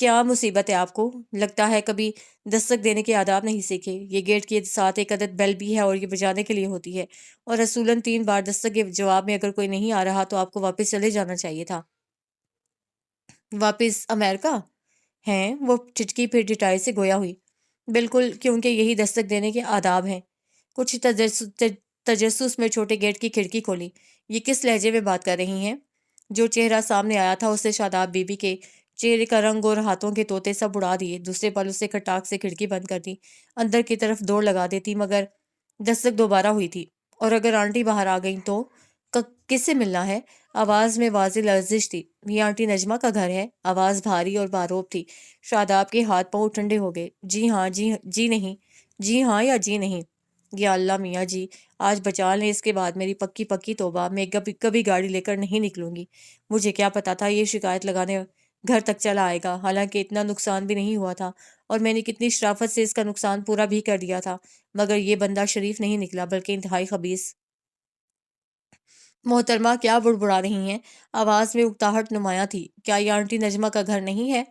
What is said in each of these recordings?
کیا مصیبت ہے آپ کو؟ لگتا ہے کبھی دستک دینے کے آداب نہیں سیکھے۔ یہ گیٹ کے ساتھ ایک عدد بیل بھی ہے اور یہ بجانے کے لیے ہوتی ہے، اور اصولاً 3 بار دستک کے جواب میں اگر کوئی نہیں آ رہا تو آپ کو واپس چلے جانا چاہیے تھا۔ واپس امریکہ؟ ہیں؟ وہ ٹھٹکی پھر ڈٹائی سے گویا ہوئی۔ بالکل، کیونکہ یہی دستک دینے کے آداب ہیں۔ کچھ تجسس میں چھوٹے گیٹ کی کھڑکی کھولی۔ یہ کس لہجے میں بات کر رہی ہیں؟ جو چہرہ سامنے آیا تھا اسے شاداب بی بی کے چہرے کا رنگ اور ہاتھوں کے طوطے سب اڑا دیے۔ دوسرے پل اسے کھٹاک سے کھڑکی بند کر دی، اندر کی طرف دوڑ لگا دیتی، مگر دستک دوبارہ ہوئی تھی۔ اور اگر آنٹی باہر آ گئیں تو کس سے ملنا ہے؟ آواز میں واضح لرزش تھی۔ یہ آنٹی نجمہ کا گھر ہے؟ آواز بھاری اور باروب تھی۔ شاداب کے ہاتھ پاؤں ٹھنڈے ہو گئے۔ جی ہاں، جی نہیں، جی ہاں یا جی نہیں؟ یا اللہ میاں جی، آج بچا لیں، اس کے بعد میری پکی پکی توبہ، میں کبھی گاڑی لے کر نہیں نکلوں گی۔ مجھے کیا پتا تھا یہ شکایت لگانے گھر تک چلا آئے گا، حالانکہ اتنا نقصان بھی نہیں ہوا تھا، اور میں نے کتنی شرافت سے اس کا نقصان پورا بھی کر دیا تھا، مگر یہ بندہ شریف نہیں نکلا بلکہ انتہائی خبیث۔ محترمہ کیا بڑبڑا رہی ہیں؟ آواز میں اکتاہٹ نمایاں تھی۔ کیا یہ آنٹی نجمہ کا گھر نہیں ہے؟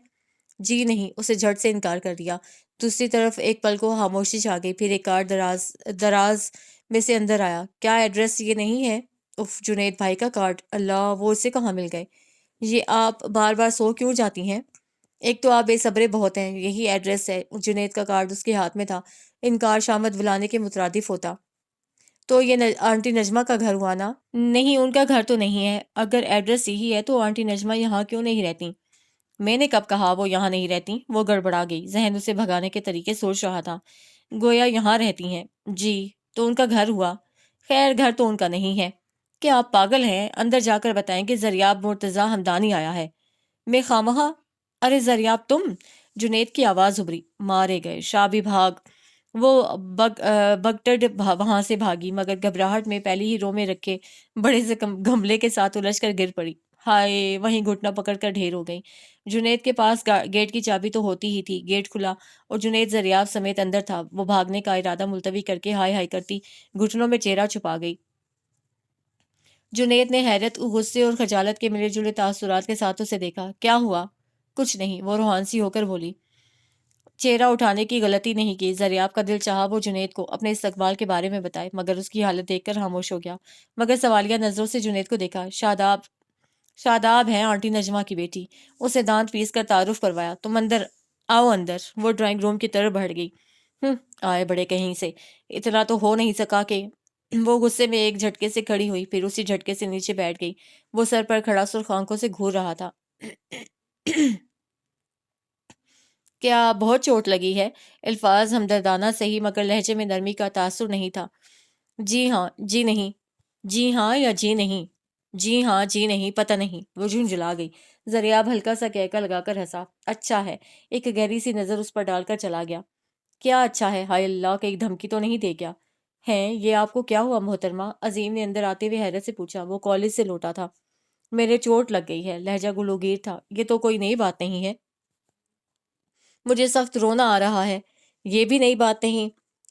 جی نہیں، اسے جھٹ سے انکار کر دیا۔ دوسری طرف ایک پل کو خاموشی چھا گئی، پھر ایک کارڈ دراز میں سے اندر آیا۔ کیا ایڈریس یہ نہیں ہے؟ اف، جنید بھائی کا کارڈ! اللہ، وہ اسے کہاں مل گئے؟ یہ آپ بار بار سو کیوں جاتی ہیں؟ ایک تو آپ بے صبرے بہت ہیں۔ یہی ایڈریس ہے۔ جنید کا کارڈ اس کے ہاتھ میں تھا۔ انکار شامت بلانے کے مترادف ہوتا۔ تو یہ آنٹی نجمہ کا گھر ہوا نا؟ نہیں، ان کا گھر تو نہیں ہے۔ اگر ایڈریس یہی ہے تو آنٹی نجمہ یہاں کیوں نہیں رہتی؟ میں نے کب کہا وہ یہاں نہیں رہتی؟ وہ گڑبڑا گئی، ذہن اسے بھگانے کے طریقے سوچ رہا تھا۔ گویا یہاں رہتی ہیں؟ جی، تو ان کا گھر ہوا؟ خیر، گھر تو ان کا نہیں ہے۔ کیا آپ پاگل ہیں؟ اندر جا کر بتائیں کہ زریاب مرتضیٰ ہمدانی آیا ہے۔ میں خامخواہ؟ ارے زریاب تم؟ جنید کی آواز ابھری۔ مارے گئے، شاہ بھی بھاگ۔ وہ بگٹڈ وہاں سے بھاگی، مگر گھبراہٹ میں پہلی ہی رو میں رکھے بڑے سے گملے کے ساتھ الجھ کر گر پڑی۔ ہائے، وہیں گھٹنا پکڑ کر ڈھیر ہو گئی۔ جنید کے پاس گیٹ کی چابی تو ہوتی ہی تھی۔ گیٹ کھلا اور جنید زریاب سمیت اندر تھا۔ وہ بھاگنے کا ارادہ ملتوی کر کے ہائے ہائے کرتی گھٹنوں میں چہرہ چھپا گئی۔ جنید نے حیرت، غصے اور خجالت کے ملے جلے تاثرات کے ساتھ اسے دیکھا۔ کیا ہوا؟ کچھ نہیں، وہ روحانسی ہو کر بولی۔ چہرہ اٹھانے کی غلطی نہیں کی۔ زریاب کا دل چاہا وہ جنید کو اپنے استقبال کے بارے میں بتائے، مگر اس کی حالت دیکھ کر خاموش ہو گیا۔ مگر سوالیہ نظروں سے جنید کو دیکھا۔ شاداب ہے آنٹی نجمہ کی بیٹی۔ اسے دانت پیس کر تعارف کروایا۔ تم اندر آؤ اندر۔ وہ ڈرائنگ روم کی طرف بڑھ گئی۔ آئے بڑے کہیں سے، اتنا تو ہو نہیں سکا کہ… وہ غصے میں ایک جھٹکے سے کھڑی ہوئی، پھر اسی جھٹکے سے نیچے بیٹھ گئی۔ وہ سر پر کھڑا سرخ آنکھوں سے گھور رہا تھا۔ کیا بہت چوٹ لگی ہے؟ الفاظ ہمدردانہ صحیح، مگر لہجے میں نرمی کا تاثر نہیں تھا۔ جی ہاں، جی نہیں؟ جی ہاں یا جی نہیں؟ جی ہاں، جی نہیں، پتہ نہیں۔ وہ جھنجھلا گئی۔ زریاب ہلکا سا کہکا لگا کر ہنسا۔ اچھا ہے۔ ایک گہری سی نظر اس پر ڈال کر چلا گیا۔ کیا اچھا ہے؟ ہائے اللہ، کہیں دھمکی تو نہیں دے گیا؟ ہیں، یہ آپ کو کیا ہوا محترمہ؟ عظیم نے اندر آتے ہوئے حیرت سے پوچھا۔ وہ کالج سے لوٹا تھا۔ میرے چوٹ لگ گئی ہے، لہجہ گلوگیر تھا۔ یہ تو کوئی نئی بات نہیں ہے۔ مجھے سخت رونا آ رہا ہے۔ یہ بھی نئی بات نہیں۔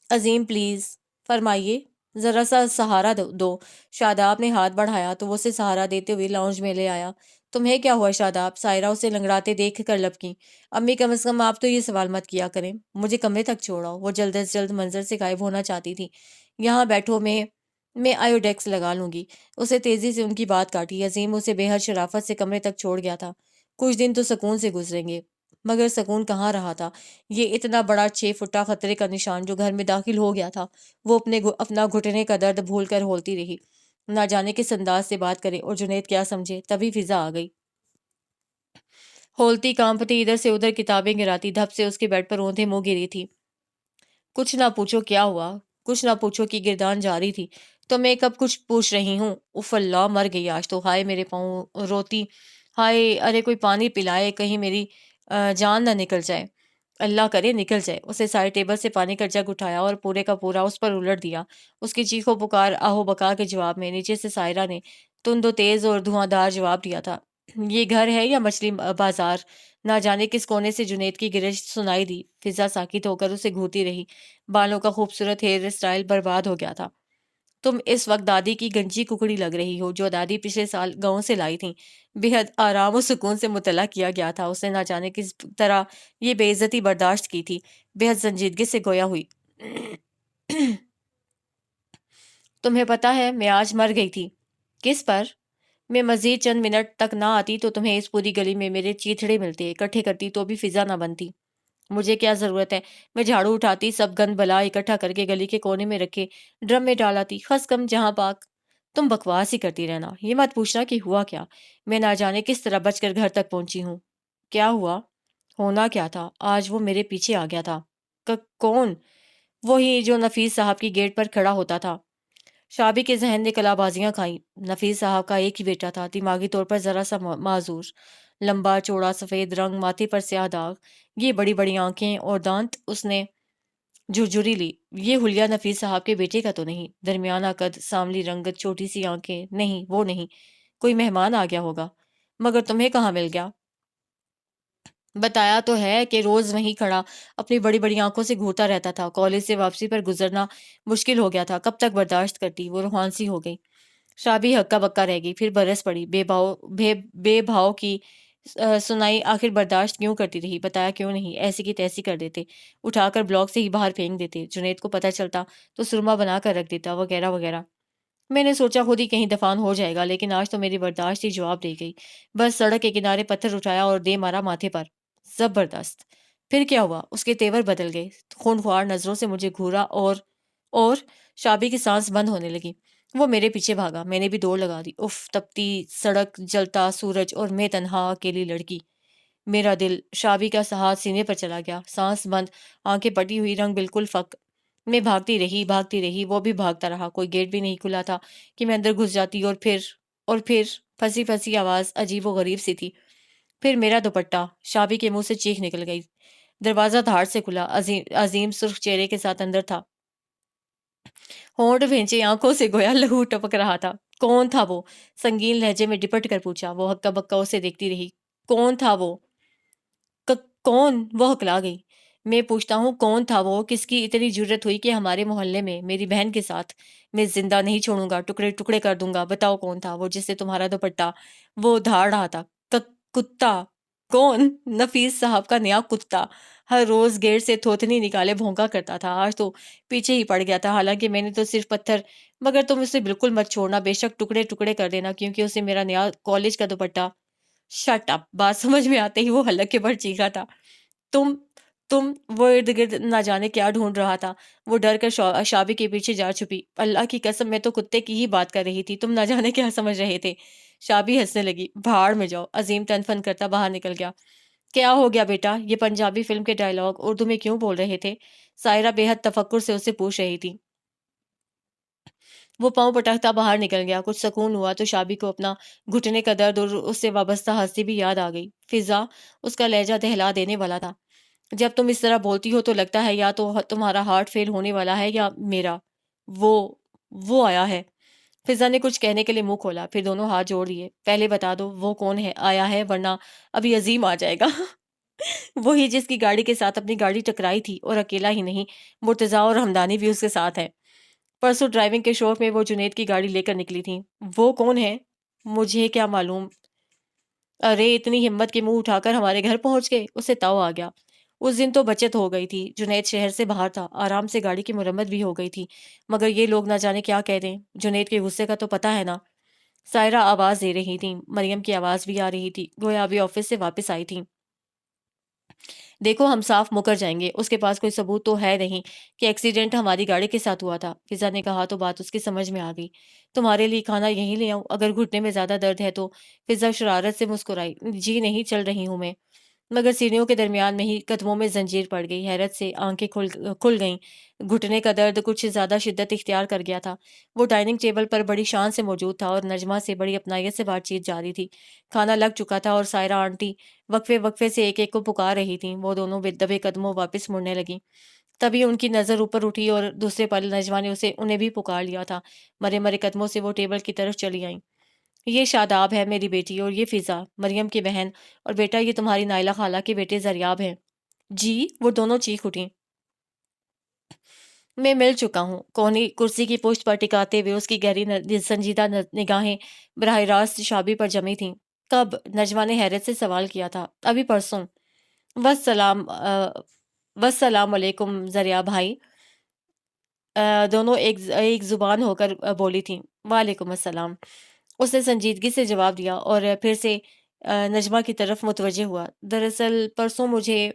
عظیم پلیز فرمائیے، ذرا سا سہارا دو۔ شاداب نے ہاتھ بڑھایا تو وہ اسے سہارا دیتے ہوئے لاؤنج میں لے آیا۔ تمہیں کیا ہوا شاداب؟ سائرہ اسے لنگڑاتے دیکھ کر لبکی۔ امی، کم از کم آپ تو یہ سوال مت کیا کریں۔ مجھے کمرے تک چھوڑاؤ۔ وہ جلد از جلد منظر سے غائب ہونا چاہتی تھی۔ یہاں بیٹھو، میں آیوڈیکس لگا لوں گی۔ اسے تیزی سے ان کی بات کاٹی۔ عظیم اسے بے حد شرافت سے کمرے تک چھوڑ گیا تھا۔ کچھ دن تو سکون سے گزریں گے، مگر سکون کہاں رہا تھا۔ یہ اتنا بڑا 6 فٹا خطرے کا نشان جو گھر میں داخل ہو گیا تھا، وہ اپنا گھٹنے کا درد بھول کر ہولتی رہی، نہ جانے کس انداز سے بات کرے اور جنید کیا سمجھے۔ تبھی فضا آ گئی۔ ہولتی کانپتی ادھر سے ادھر کتابیں گراتی دھپ سے اس کے بیڈ پر اوندھے منہ گری تھی۔ کچھ نہ پوچھو کیا ہوا، کچھ نہ پوچھو کی گردان جاری تھی۔ تو میں کب کچھ پوچھ رہی ہوں؟ اف اللہ، مر گئی آج تو۔ ہائے میرے پاؤں، روتی۔ ہائے، ارے کوئی پانی پلائے، کہیں میری جان نہ نکل جائے۔ اللہ کرے نکل جائے۔ اسے سائے ٹیبل سے پانی کا جگ اٹھایا اور پورے کا پورا اس پر الٹ دیا۔ اس کی چیخ و پکار، آہو بکا کے جواب میں نیچے سے سائرہ نے تند و تیز اور دھواں دار جواب دیا تھا۔ یہ گھر ہے یا مچھلی بازار؟ نہ جانے کس کونے سے جنید کی گرج سنائی دی۔ فضا ساکت ہو کر اسے گھورتی رہی۔ بالوں کا خوبصورت ہیئر اسٹائل برباد ہو گیا تھا۔ تم اس وقت دادی کی گنجی ککڑی لگ رہی ہو، جو دادی پچھلے سال گاؤں سے لائی تھیں۔ بے حد آرام و سکون سے مطلع کیا گیا تھا۔ اس نے نہ جانے کس طرح یہ بے عزتی برداشت کی تھی، بے حد سنجیدگی سے گویا ہوئی۔ تمہیں پتا ہے میں آج مر گئی تھی۔ کس پر؟ میں مزید چند منٹ تک نہ آتی تو تمہیں اس پوری گلی میں میرے چیتھڑے ملتے، اکٹھے کرتی تو بھی فضا نہ بنتی۔ مجھے کیا ضرورت ہے؟ میں جھاڑو اٹھاتی، سب گند بلا اکٹھا کر کے گلی کے کونے میں رکھے ڈرم میں ڈالاتی، خس کم جہاں پاک۔ تم بکواس ہی کرتی رہنا، یہ مت پوچھنا کہ ہوا کیا۔ میں نہ جانے کس طرح بچ کر گھر تک پہنچی ہوں۔ کیا ہوا؟ ہونا کیا تھا، آج وہ میرے پیچھے آ گیا تھا۔ کون؟ وہی جو نفیس صاحب کی گیٹ پر کھڑا ہوتا تھا۔ شابی کے ذہن نے کلا بازیاں کھائیں۔ نفیس صاحب کا ایک ہی بیٹا تھا، دماغی طور پر ذرا سا معذور، لمبا چوڑا سفید رنگ، ماتھے پر سیاہ داغ، یہ بڑی بڑی آنکھیں اور دانت۔ اس نے جھرجھری لی۔ یہ حلیہ نفیس صاحب کے بیٹے کا تو نہیں؟ درمیانہ قد، سانولی رنگت، چھوٹی سی آنکھیں۔ نہیں، وہ نہیں، کوئی مہمان آ گیا ہوگا۔ مگر تمہیں کہاں مل گیا؟ بتایا تو ہے کہ روز وہیں کھڑا اپنی بڑی بڑی آنکھوں سے گھورتا رہتا تھا۔ کالج سے واپسی پر گزرنا مشکل ہو گیا تھا، کب تک برداشت کرتی؟ وہ روحان سی ہو گئی۔ شابی ہکا بکا رہ گئی، پھر برس پڑی۔ بے بھاؤ کی سنائی آخر برداشت کیوں کرتی رہی؟ بتایا کیوں نہیں؟ ایسی کی تیسی کر دیتے، اٹھا کر بلاک سے ہی باہر پھینک دیتے، جنید کو پتہ چلتا تو سرما بنا کر رکھ دیتا، وغیرہ وغیرہ۔ میں نے سوچا خود ہی کہیں دفان ہو جائے گا، لیکن آج تو میری برداشت ہی جواب دے گئی۔ بس سڑک کے کنارے پتھر اٹھایا اور دے مارا ماتھے پر۔ زبردست۔ پھر کیا ہوا؟ اس کے تیور بدل گئے، خونخوار نظروں سے مجھے گھورا اور شابی کی سانس بند ہونے لگی۔ وہ میرے پیچھے بھاگا، میں نے بھی دوڑ لگا دی۔ اف، تپتی سڑک، جلتا سورج اور میں تنہا اکیلی لڑکی۔ میرا دل، شابی کا ہاتھ سینے پر چلا گیا، سانس بند، آنکھیں پٹی ہوئی، رنگ بالکل فک۔ میں بھاگتی رہی، وہ بھی بھاگتا رہا۔ کوئی گیٹ بھی نہیں کھلا تھا کہ میں اندر گھس جاتی، اور پھر پھنسی پھنسی آواز عجیب و غریب سی تھی۔ پھر میرا دوپٹہ۔ شابی کے منہ سے چیخ نکل گئی۔ دروازہ دھاڑ سے کھلا، عظیم سرخ چہرے کے ساتھ اندر تھا، ہونٹ بھینچے، آنکھوں سے گویا لہو ٹپک رہا تھا۔ کون تھا وہ؟ سنگین لہجے میں ڈپٹ کر پوچھا۔ وہ ہکا بکا اسے دیکھتی رہی۔ کون تھا وہ؟ کون؟ وہ ہکلا گئی۔ میں پوچھتا ہوں کون تھا وہ؟ کس کی اتنی جرت ہوئی کہ ہمارے محلے میں میری بہن کے ساتھ؟ میں زندہ نہیں چھوڑوں گا، ٹکڑے ٹکڑے کر دوں گا۔ بتاؤ کون تھا وہ جس سے تمہارا دوپٹہ؟ وہ دھاڑ رہا تھا۔ کتا؟ کون؟ نفیس صاحب کا نیا کتا، ہر روز گیٹ سے تھوتنی نکالے بھونکا کرتا تھا، آج تو پیچھے ہی پڑ گیا تھا۔ حالانکہ میں نے تو صرف پتھر، مگر تم اسے بالکل مت چھوڑنا، بے شک ٹکڑے ٹکڑے کر دینا، کیونکہ اسے میرا نیا کالج کا دوپٹہ۔ Shut up! بات سمجھ میں آتے ہی وہ حلقے پر چیخا تھا۔ تم تم وہ ارد گرد نہ جانے کیا ڈھونڈ رہا تھا۔ وہ ڈر کر شابی کے پیچھے جا چھپی۔ اللہ کی قسم، میں تو کتے کی ہی بات کر رہی تھی، تم نہ جانے کیا سمجھ رہے تھے۔ شابی ہنسنے لگی۔ بھاڑ میں جاؤ! عظیم تن فن کرتا باہر نکل گیا۔ کیا ہو گیا بیٹا؟ یہ پنجابی فلم کے ڈائیلاگ اردو میں کیوں بول رہے تھے؟ سائرہ بے حد تفکر سے اسے پوچھ رہی تھی۔ وہ پاؤں پٹکتا باہر نکل گیا۔ کچھ سکون ہوا تو شابی کو اپنا گھٹنے کا درد اور اس سے وابستہ ہستی بھی یاد آ گئی۔ فضا، اس کا لہجہ دہلا دینے والا تھا۔ جب تم اس طرح بولتی ہو تو لگتا ہے یا تو تمہارا ہارٹ فیل ہونے والا ہے یا میرا۔ وہ آیا ہے۔ فضا نے کچھ کہنے کے لیے منہ کھولا، پھر دونوں ہاتھ جوڑ لیے۔ پہلے بتا دو وہ کون ہے، آیا ہے، ورنہ ابھی عظیم آ جائے گا۔ وہی جس کی گاڑی کے ساتھ اپنی گاڑی ٹکرائی تھی، اور اکیلا ہی نہیں، مرتضیٰ اور ہمدانی بھی اس کے ساتھ ہے۔ پرسوں ڈرائیونگ کے شوق میں وہ جنید کی گاڑی لے کر نکلی تھیں۔ وہ کون ہے؟ مجھے کیا معلوم؟ ارے اتنی ہمت کے منہ اٹھا کر ہمارے گھر پہنچ گئے۔ اسے تاؤ آ گیا۔ اس دن تو بچت ہو گئی تھی، جنید شہر سے باہر تھا، آرام سے گاڑی کی مرمت بھی ہو گئی تھی، مگر یہ لوگ نہ جانے کیا کہہ دیں۔ جنید کے غصے کا تو پتہ ہے نا۔ سائرہ آواز دے رہی تھی، مریم کی آواز بھی آ رہی تھی، گویا ابھی آفس سے واپس آئی تھی۔ دیکھو ہم صاف مکر جائیں گے، اس کے پاس کوئی ثبوت تو ہے نہیں کہ ایکسیڈنٹ ہماری گاڑی کے ساتھ ہوا تھا۔ فضا نے کہا تو بات اس کی سمجھ میں آ گئی۔ تمہارے لیے کھانا یہیں لے آؤں؟ اگر گھٹنے میں زیادہ درد ہے تو؟ فضا شرارت سے مسکرائی۔ جی نہیں، چل رہی ہوں میں۔ مگر سینیوں کے درمیان میں ہی قدموں میں زنجیر پڑ گئی۔ حیرت سے آنکھیں کھل گئیں۔ گھٹنے کا درد کچھ زیادہ شدت اختیار کر گیا تھا۔ وہ ڈائننگ ٹیبل پر بڑی شان سے موجود تھا اور نجمہ سے بڑی اپنائیت سے بات چیت جاری تھی۔ کھانا لگ چکا تھا اور سائرہ آنٹی وقفے وقفے سے ایک ایک کو پکار رہی تھیں۔ وہ دونوں دبے قدموں واپس مڑنے لگیں۔ تبھی ان کی نظر اوپر اٹھی اور دوسرے پل نجمہ نے انہیں بھی پکار لیا تھا۔ مرے مرے قدموں سے وہ ٹیبل کی طرف چلی آئیں۔ یہ شاداب ہے میری بیٹی، اور یہ فضا، مریم کی بہن، اور بیٹا یہ تمہاری نائلہ خالہ کے بیٹے زریاب ہیں۔ جی؟ وہ دونوں چیخ اٹھیں۔ میں مل چکا ہوں، کوہنی کرسی کی پشت پر ٹکاتے ہوئے اس کی گہری سنجیدہ نگاہیں براہ راست شابی پر جمی تھیں۔ کب؟ نجمہ نے حیرت سے سوال کیا تھا۔ ابھی پرسوں۔ والسلام علیکم ذریعہ بھائی۔ دونوں ایک زبان ہو کر بولی تھیں۔ وعلیکم السلام، اس نے سنجیدگی سے جواب دیا اور پھر سے نجمہ کی طرف متوجہ ہوا۔ دراصل پرسوں مجھے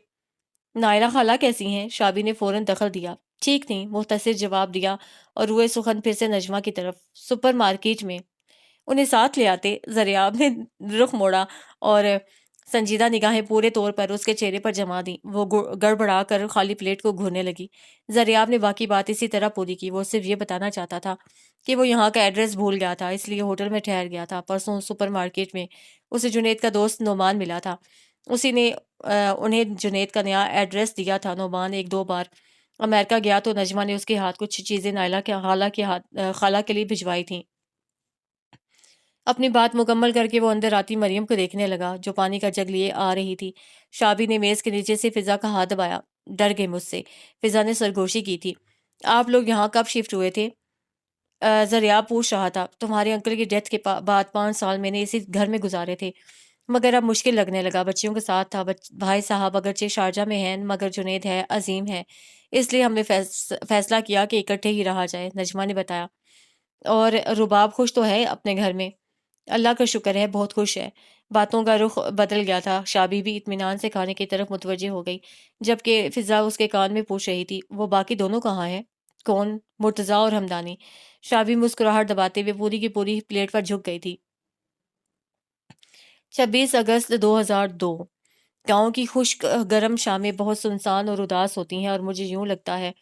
نائلہ خالہ کیسی ہیں؟ شابی نے فوراً دخل دیا۔ ٹھیک تھیں، مختصر جواب دیا اور روئے سخن پھر سے نجمہ کی طرف۔ سپر مارکیٹ میں انہیں ساتھ لے آتے۔ ذریعہ نے رخ موڑا اور سنجیدہ نگاہیں پورے طور پر اس کے چہرے پر جما دیں۔ وہ گڑبڑا کر خالی پلیٹ کو گھورنے لگی۔ ذریعہ نے باقی بات اسی طرح پوری کی۔ وہ صرف یہ بتانا چاہتا تھا کہ وہ یہاں کا ایڈریس بھول گیا تھا، اس لیے ہوٹل میں ٹھہر گیا تھا۔ پرسوں سپر مارکیٹ میں اسے جنید کا دوست نعمان ملا تھا، اسی نے انہیں جنید کا نیا ایڈریس دیا تھا۔ نعمان ایک دو بار امریکہ گیا تو نجمہ نے اس کے ہاتھ کچھ چیزیں نائلہ کے خالہ کے لیے بھجوائی تھیں۔ اپنی بات مکمل کر کے وہ اندر آتی مریم کو دیکھنے لگا جو پانی کا جگ لیے آ رہی تھی۔ شابی نے میز کے نیچے سے فضا کا ہاتھ دبایا۔ ڈر گئے مجھ سے، فضا نے سرگوشی کی تھی۔ آپ لوگ یہاں کب شفٹ ہوئے تھے؟ ذریعہ پوچھ رہا تھا۔ تمہارے انکل کی ڈیتھ کے بعد 5 سال میں نے اسی گھر میں گزارے تھے، مگر اب مشکل لگنے لگا۔ بچیوں کے ساتھ تھا، بھائی صاحب اگرچہ شارجہ میں ہیں مگر جنید ہے، عظیم ہے، اس لیے ہم نے فیصلہ کیا کہ اکٹھے ہی رہا جائے، نجمہ نے بتایا۔ اور رباب خوش تو ہے اپنے گھر میں؟ اللہ کا شکر ہے، بہت خوش ہے۔ باتوں کا رخ بدل گیا تھا۔ شابی بھی اطمینان سے کھانے کی طرف متوجہ ہو گئی، جبکہ فضا اس کے کان میں پوچھ رہی تھی، وہ باقی دونوں کہاں ہیں؟ کون؟ مرتضیٰ اور ہمدانی۔ شابی مسکراہٹ دباتے ہوئے پوری کی پوری پلیٹ پر جھک گئی تھی۔ 26 اگست 2002۔ گاؤں کی خشک گرم شامیں بہت سنسان اور اداس ہوتی ہیں، اور مجھے یوں لگتا ہے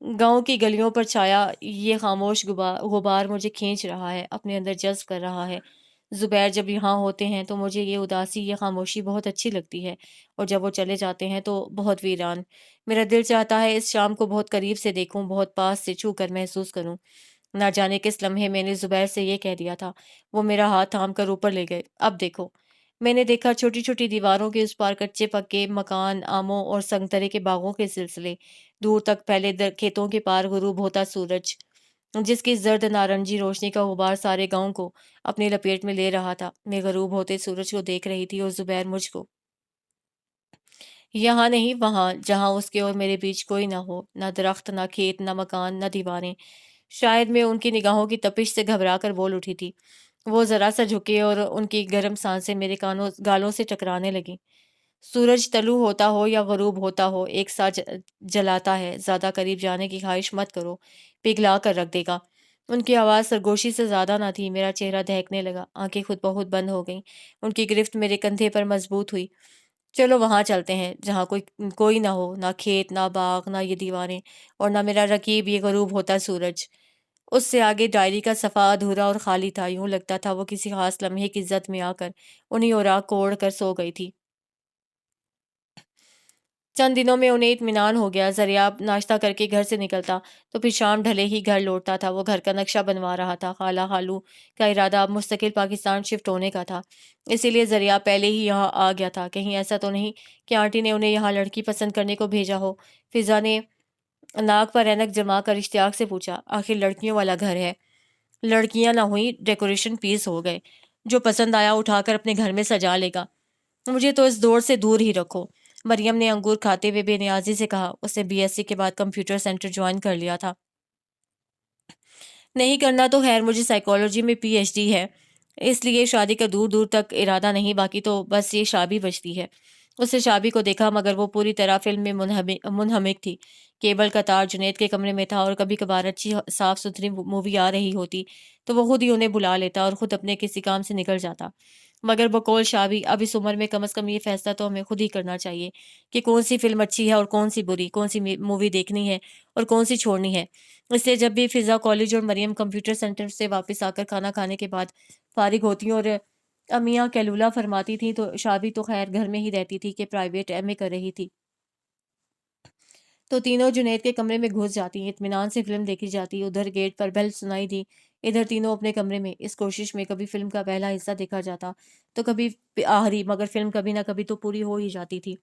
گاؤں کی گلیوں پر چھایا یہ خاموش غبار مجھے کھینچ رہا ہے، اپنے اندر جذب کر رہا ہے۔ زبیر جب یہاں ہوتے ہیں تو مجھے یہ اداسی، یہ خاموشی بہت اچھی لگتی ہے، اور جب وہ چلے جاتے ہیں تو بہت ویران۔ میرا دل چاہتا ہے اس شام کو بہت قریب سے دیکھوں، بہت پاس سے چھو کر محسوس کروں۔ نہ جانے کس لمحے میں نے زبیر سے یہ کہہ دیا تھا۔ وہ میرا ہاتھ تھام کر اوپر لے گئے۔ اب دیکھو۔ میں نے دیکھا چھوٹی چھوٹی دیواروں کے اس پار کچے پکے مکان، آموں اور سنگترے کے باغوں کے سلسلے، دور تک پھیلے کھیتوں کے پار غروب ہوتا سورج، جس کی زرد نارنجی روشنی کا غبار سارے گاؤں کو اپنی لپیٹ میں لے رہا تھا۔ میں غروب ہوتے سورج کو دیکھ رہی تھی اور زبیر مجھ کو۔ یہاں نہیں، وہاں، جہاں اس کے اور میرے بیچ کوئی نہ ہو، نہ درخت، نہ کھیت، نہ مکان، نہ دیواریں۔ شاید میں ان کی نگاہوں کی تپش سے گھبرا کر بول اٹھی تھی۔ وہ ذرا سا جھکے اور ان کی گرم سانسیں میرے گالوں سے ٹکرانے لگیں۔ سورج طلوع ہوتا ہو یا غروب ہوتا ہو ایک ساتھ جلاتا ہے، زیادہ قریب جانے کی خواہش مت کرو، پگھلا کر رکھ دے گا۔ ان کی آواز سرگوشی سے زیادہ نہ تھی۔ میرا چہرہ دہکنے لگا، آنکھیں خود بخود بند ہو گئیں، ان کی گرفت میرے کندھے پر مضبوط ہوئی۔ چلو وہاں چلتے ہیں جہاں کوئی نہ ہو، نہ کھیت، نہ باغ، نہ یہ دیواریں، اور نہ میرا رقیب یہ غروب ہوتا سورج۔ اس سے آگے ڈائری کا صفحہ ادھورا اور خالی تھا، یوں لگتا تھا وہ کسی خاص لمحے کی زد میں آ کر انہیں اوراق کو اوڑھ کر سو گئی تھی۔ چند دنوں میں انہیں اطمینان ہو گیا۔ ذریعہ ناشتہ کر کے گھر سے نکلتا تو پھر شام ڈھلے ہی گھر لوٹتا تھا۔ وہ گھر کا نقشہ بنوا رہا تھا۔ خالہ خالو کا ارادہ اب مستقل پاکستان شفٹ ہونے کا تھا، اسی لیے ذریعہ پہلے ہی یہاں آ گیا تھا۔ کہیں ایسا تو نہیں کہ آنٹی نے انہیں یہاں لڑکی پسند کرنے کو بھیجا ہو؟ فضا نے ناک پر اینک جما کر اشتیاق سے پوچھا۔ آخر لڑکیوں والا گھر ہے، لڑکیاں نہ ہوئی ڈیکوریشن پیس ہو گئے، جو پسند آیا اٹھا کر اپنے گھر میں سجا لے گا۔ مجھے تو اس دور سے دور ہی رکھو۔ مریم نے انگور کھاتے ہوئے بے نیازی سے کہا۔ اس نے BSc کے بعد کمپیوٹر سینٹر جوائن کر لیا تھا۔ نہیں کرنا تو خیر، مجھے سائیکالوجی میں PhD ہے، اس لیے شادی کا دور دور تک ارادہ نہیں، باقی تو بس یہ شابی بچتی ہے۔ اس نے شابی کو دیکھا مگر وہ پوری طرح فلم میں منہمک تھی۔ کیبل کا تار جنید کے کمرے میں تھا، اور کبھی کبھار اچھی صاف ستھری مووی آ رہی ہوتی تو وہ خود ہی انہیں بلا لیتا اور خود اپنے کسی کام سے نکل جاتا۔ مگر بقول شابی، اب اس عمر میں کم از کم یہ فیصلہ تو ہمیں خود ہی کرنا چاہیے کہ کون سی فلم اچھی ہے اور کون سی بری، کون سی مووی دیکھنی ہے اور کون سی چھوڑنی ہے۔ اس لیے جب بھی فضا کالج اور مریم کمپیوٹر سینٹر سے واپس آ کر کھانا کھانے کے بعد فارغ ہوتی اور امیاں کیلولا فرماتی تھیں تو شابی تو خیر گھر میں ہی رہتی تھی کہ پرائیویٹ MA کر رہی تھی، تو تینوں جنید کے کمرے میں گھس جاتی، اطمینان سے فلم دیکھی جاتی۔ ادھر گیٹ پر بیل سنائی دی، ادھر تینوں اپنے کمرے میں، اس کوشش میں کبھی فلم کا پہلا حصہ دیکھا جاتا تو کبھی آخری، مگر فلم کبھی نہ کبھی تو پوری ہو ہی جاتی تھی۔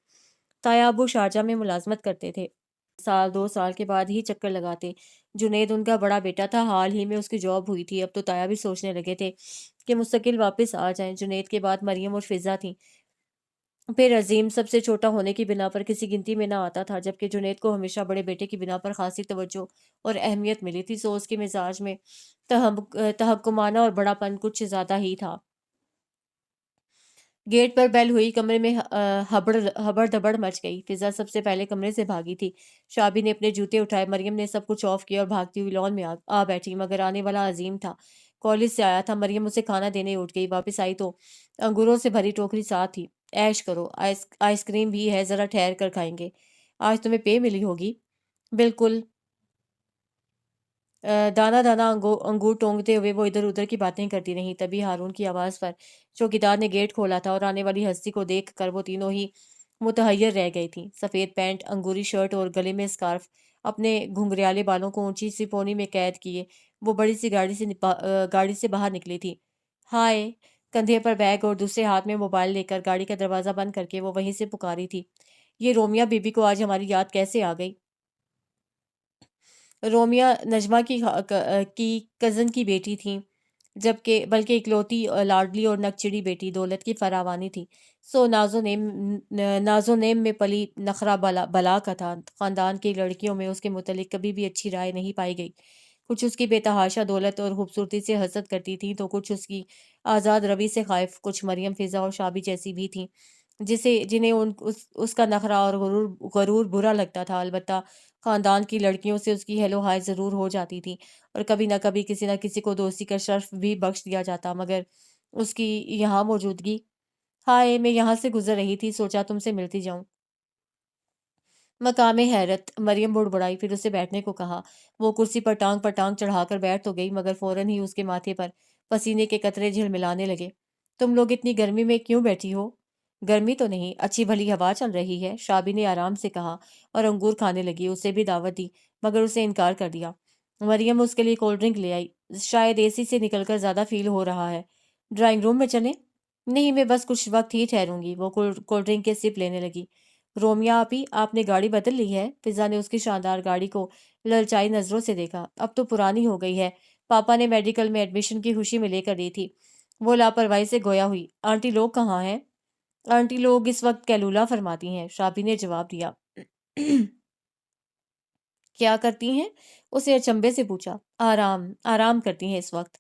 تایا ابو شارجہ میں ملازمت کرتے تھے، سال 2 سال کے بعد ہی چکر لگاتے۔ جنید ان کا بڑا بیٹا تھا، حال ہی میں اس کی جاب ہوئی تھی، اب تو تایا بھی سوچنے لگے تھے کہ مستقل واپس آ جائیں۔ جنید کے بعد مریم اور فضا تھیں، پھر عظیم سب سے چھوٹا ہونے کی بنا پر کسی گنتی میں نہ آتا تھا، جبکہ جنید کو ہمیشہ بڑے بیٹے کی بنا پر خاصی توجہ اور اہمیت ملی تھی، سو اس کے مزاج میں تحکمانہ اور بڑا پن کچھ زیادہ ہی تھا۔ گیٹ پر بیل ہوئی، کمرے میں ہبڑ دبڑ مچ گئی۔ فضا سب سے پہلے کمرے سے بھاگی تھی۔ شابی نے اپنے جوتے اٹھائے، مریم نے سب کچھ آف کیا اور بھاگتی ہوئی لان میں آ بیٹھی، مگر آنے والا عظیم تھا، کالج سے آیا تھا۔ مریم اسے کھانا دینے اٹھ گئی، واپس آئی تو انگوروں سے بھری ٹوکری ساتھ تھی۔ ایش کرو، آئس کریم بھی ہے، ذرا ٹھہر کر کھائیں گے، آج تمہیں پے ملی ہوگی۔ بالکل۔ دانا دانا انگور ٹونگتے ہوئے وہ ادھر ادھر کی باتیں کرتی رہیں۔ تبھی ہارون کی آواز پر چوکیدار نے گیٹ کھولا تھا اور آنے والی ہستی کو دیکھ کر وہ تینوں ہی متحیر رہ گئی تھیں۔ سفید پینٹ، انگوری شرٹ اور گلے میں اسکارف، اپنے گھنگریالے بالوں کو اونچی سی پونی میں قید کیے وہ بڑی سی گاڑی سے باہر نکلی تھی۔ ہائے! کندھے پر بیگ اور دوسرے ہاتھ میں موبائل لے کر گاڑی کا دروازہ بند کر کے وہ وہیں سے پکاری تھی، یہ رومیہ بی بی کو آج ہماری یاد کیسے آ گئی؟ رومیہ نجمہ کی کزن کی بیٹی تھیں، بلکہ اکلوتی لاڈلی اور نکچڑی بیٹی دولت کی فراوانی تھی، سو ناز و نیم میں پلی نخرہ بلا کا تھا۔ خاندان کی لڑکیوں میں اس کے متعلق کبھی بھی اچھی رائے نہیں پائی گئی، کچھ اس کی بے تحاشا دولت اور خوبصورتی سے حسد کرتی تھیں تو کچھ اس کی آزاد روی سے خائف، کچھ مریم، فضا اور شابی جیسی بھی تھیں جنہیں اس کا نخرہ اور غرور برا لگتا تھا۔ البتہ خاندان کی لڑکیوں سے اس کی ہیلو ہائی ضرور ہو جاتی تھی اور کبھی نہ کبھی کسی نہ کسی کو دوستی کا شرف بھی بخش دیا جاتا، مگر اس کی یہاں موجودگی… ہائے! میں یہاں سے گزر رہی تھی، سوچا تم سے ملتی جاؤں۔ مقام حیرت! مریم بڑبڑائی، پھر اسے بیٹھنے کو کہا۔ وہ کرسی پر ٹانگ چڑھا کر بیٹھ تو گئی، مگر فوراً ہی اس کے ماتھے پر پسینے کے قطرے جھلملانے لگے۔ تم لوگ اتنی گرمی میں کیوں بیٹھی ہو؟ گرمی تو نہیں، اچھی بھلی ہوا چل رہی ہے، شابی نے آرام سے کہا اور انگور کھانے لگی۔ اسے بھی دعوت دی مگر اسے انکار کر دیا۔ مریم اس کے لیے کولڈ ڈرنک لے آئی۔ شاید اے سی سے نکل کر زیادہ فیل ہو رہا ہے، ڈرائنگ روم میں چلیں؟ نہیں، میں بس کچھ وقت ہی ٹھہروں گی۔ وہ کولڈ ڈرنک کے سپ لینے لگی۔ رومیہ آپی، آپ نے گاڑی بدل لی ہے؟ فضا نے اس کی شاندار گاڑی کو للچائی نظروں سے دیکھا۔ اب تو پرانی ہو گئی ہے، پاپا نے میڈیکل میں ایڈمیشن کی خوشی میں لے کر دی تھی۔ وہ لاپرواہی سے گویا ہوئی۔ آنٹی لوگ کہاں ہیں؟ آنٹی لوگ اس وقت کیلولہ فرماتی ہیں، شابی نے جواب دیا۔ کیا کرتی ہیں؟ اسے اچنبے سے پوچھا۔ آرام کرتی ہیں اس وقت۔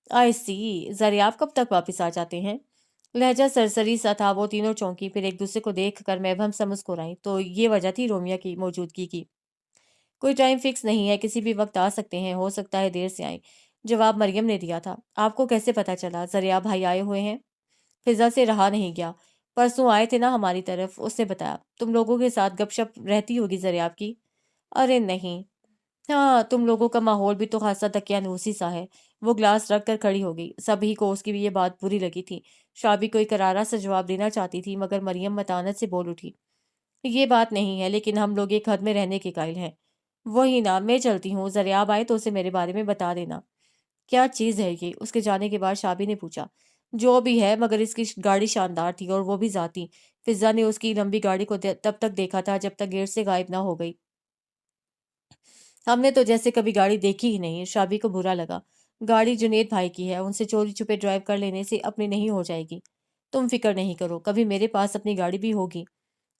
آئی سی، زریاب کب تک واپس آ جاتے ہیں؟ لہجہ سرسری سا تھا، وہ تینوں چونکی، پھر ایک دوسرے کو دیکھ کر مبہم سا مسکرائیں۔ تو یہ وجہ تھی رومیہ کی موجودگی کی؟ کوئی ٹائم فکس نہیں ہے، کسی بھی وقت آ سکتے ہیں، ہو سکتا ہے دیر سے آئیں، جواب مریم نے دیا تھا۔ آپ کو کیسے پتا چلا زریاب بھائی آئے ہوئے ہیں؟ فضا سے رہا نہیں گیا۔ پرسوں آئے تھے نا ہماری طرف، اس نے بتایا۔ تم لوگوں کے ساتھ گپ شپ رہتی ہوگی زریاب کی؟ ارے نہیں، ہاں تم لوگوں کا ماحول بھی تو خاصا دقیانوسی سا ہے۔ وہ گلاس رکھ کر کھڑی ہو گئی۔ سبھی کو اس کی بھی یہ بات بری لگی تھی۔ شابی کوئی کرارا سا جواب دینا چاہتی تھی، مگر مریم متانت سے بول اٹھی۔ یہ بات نہیں ہے، لیکن ہم لوگ ایک حد میں رہنے کے قائل ہیں۔ وہی نا، میں چلتی ہوں، زریاب آئے تو اسے میرے بارے میں بتا دینا۔ کیا چیز ہے یہ؟ اس کے جانے کے بعد شابی نے پوچھا۔ جو بھی ہے، مگر اس کی گاڑی شاندار تھی اور وہ بھی ذاتی۔ فضا نے اس کی لمبی گاڑی کو تب تک دیکھا تھا جب تک گیٹ سے غائب نہ ہو گئی۔ ہم نے تو جیسے کبھی گاڑی دیکھی ہی نہیں۔ شابی کو برا لگا۔ گاڑی جنید بھائی کی ہے، ان سے چوری چھپے ڈرائیو کر لینے سے اپنی نہیں ہو جائے گی۔ تم فکر نہیں کرو، کبھی میرے پاس اپنی گاڑی بھی ہوگی۔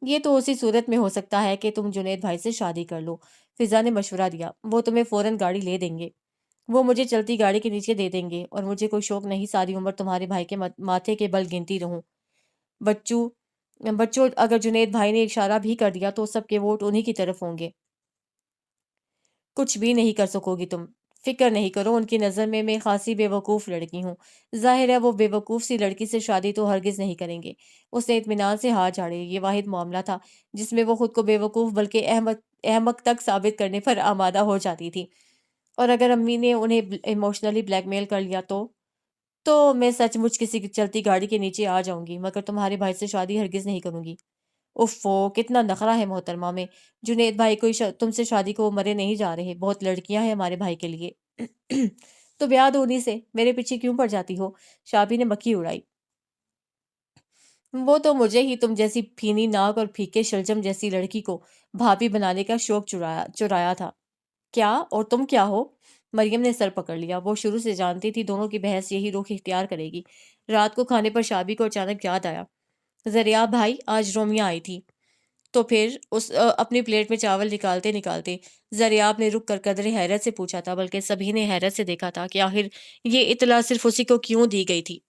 یہ تو اسی صورت میں ہو سکتا ہے کہ تم جنید بھائی سے شادی کر لو، فضا نے مشورہ دیا۔ وہ تمہیں فوراً گاڑی لے دیں گے، وہ مجھے چلتی گاڑی کے نیچے دے دیں گے، اور مجھے کوئی شوق نہیں ساری عمر تمہارے بھائی کے ماتھے کے بل گنتی رہوں۔ بچوں، اگر جنید بھائی نے اشارہ بھی کر دیا تو سب کے ووٹ انہی کی طرف ہوں گے۔ کچھ بھی نہیں کر سکو گی تم، فکر نہیں کرو، ان کی نظر میں خاصی بے وقوف لڑکی ہوں۔ ظاہر ہے وہ بے وقوف سی لڑکی سے شادی تو ہرگز نہیں کریں گے۔ اس نے اطمینان سے ہاتھ جھاڑے۔ یہ واحد معاملہ تھا جس میں وہ خود کو بے وقوف بلکہ احمق تک ثابت کرنے پر آمادہ ہو جاتی تھی۔ اور اگر امی نے انہیں ایموشنلی بلیک میل کر لیا تو میں سچ مچ کسی چلتی گاڑی کے نیچے آ جاؤں گی، مگر تمہارے بھائی سے شادی ہرگز نہیں کروں گی۔ اوفو، کتنا نخرہ ہے محترمہ میں۔ جنید بھائی کوئی تم سے شادی کو مرے نہیں جا رہے، بہت لڑکیاں ہیں ہمارے بھائی کے لیے۔ تو بیاہ دو انہی سے، میرے پیچھے کیوں پڑ جاتی ہو؟ شابی نے مکھی اڑائی۔ وہ تو مجھے ہی تم جیسی پھینی ناک اور پھیکے شلجم جیسی لڑکی کو بھابھی بنانے کا شوق چرایا تھا۔ کیا؟ اور تم کیا ہو؟ مریم نے سر پکڑ لیا۔ وہ شروع سے جانتی تھی دونوں کی بحث یہی رخ اختیار کرے گی۔ رات کو کھانے پر شابی کو اچانک یاد آیا، زریاب بھائی آج رومیہ آئی تھی۔ تو پھر اپنی پلیٹ میں چاول نکالتے نکالتے زریاب نے رک کر قدرے حیرت سے پوچھا تھا، بلکہ سبھی نے حیرت سے دیکھا تھا کہ آخر یہ اطلاع صرف اسی کو کیوں دی گئی تھی۔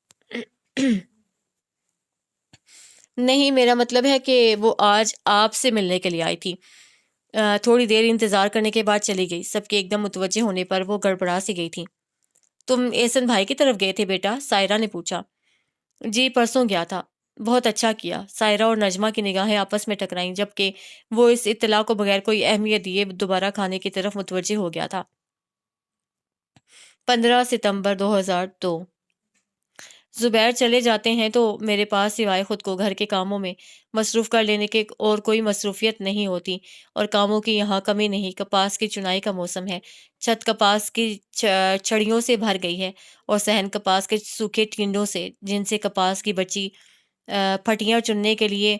نہیں، میرا مطلب ہے کہ وہ آج آپ سے ملنے کے لیے آئی تھی۔ تھوڑی دیر انتظار کرنے کے بعد چلی گئی۔ سب کے ایک دم متوجہ ہونے پر وہ گڑبڑا سی گئی تھی۔ تم احسن بھائی کی طرف گئے تھے بیٹا؟ سائرہ نے پوچھا۔ جی پرسوں گیا تھا۔ بہت اچھا کیا۔ سائرہ اور نجمہ کی نگاہیں آپس میں ٹکرائیں، جبکہ وہ اس اطلاع کو بغیر کوئی اہمیت دیے دوبارہ کھانے کی طرف متوجہ ہو گیا تھا۔ 15 ستمبر 2002۔ زبیر چلے جاتے ہیں تو میرے پاس سوائے خود کو گھر کے کاموں میں مصروف کر لینے کے اور کوئی مصروفیت نہیں ہوتی، اور کاموں کی یہاں کمی نہیں۔ کپاس کی چنائی کا موسم ہے۔ چھت کپاس کی چھڑیوں سے بھر گئی ہے، اور صحن کپاس کے سوکھے ٹینڈوں سے، جن سے کپاس کی بچی پھٹیاں چننے کے لیے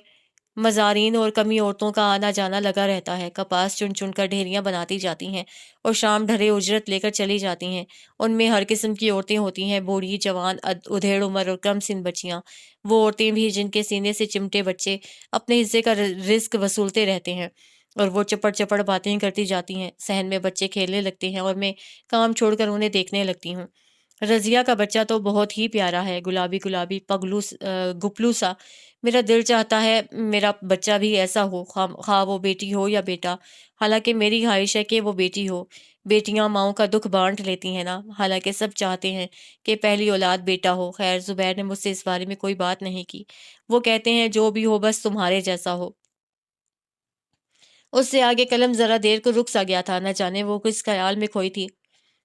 مزارین اور کمی عورتوں کا آنا جانا لگا رہتا ہے۔ کپاس چن چن کر ڈھیریاں بناتی جاتی ہیں اور شام ڈھرے اجرت لے کر چلی جاتی ہیں۔ ان میں ہر قسم کی عورتیں ہوتی ہیں، بوڑھی، جوان، ادھیڑ عمر اور کم سن بچیاں۔ وہ عورتیں بھی جن کے سینے سے چمٹے بچے اپنے حصے کا رزق وصولتے رہتے ہیں، اور وہ چپڑ چپڑ باتیں کرتی جاتی ہیں۔ صحن میں بچے کھیلنے لگتے ہیں اور میں کام چھوڑ کر انہیں دیکھنے لگتی ہوں۔ رضیہ کا بچہ تو بہت ہی پیارا ہے، گلابی گلابی گپلو سا۔ میرا دل چاہتا ہے میرا بچہ بھی ایسا ہو، خواہ وہ بیٹی ہو یا بیٹا۔ حالانکہ میری خواہش ہے کہ وہ بیٹی ہو۔ بیٹیاں ماؤں کا دکھ بانٹ لیتی ہیں نا، حالانکہ سب چاہتے ہیں کہ پہلی اولاد بیٹا ہو۔ خیر، زبیر نے مجھ سے اس بارے میں کوئی بات نہیں کی۔ وہ کہتے ہیں جو بھی ہو بس تمہارے جیسا ہو۔ اس سے آگے قلم ذرا دیر کو رک سا گیا تھا، نہ جانے وہ کس خیال میں کھوئی تھی۔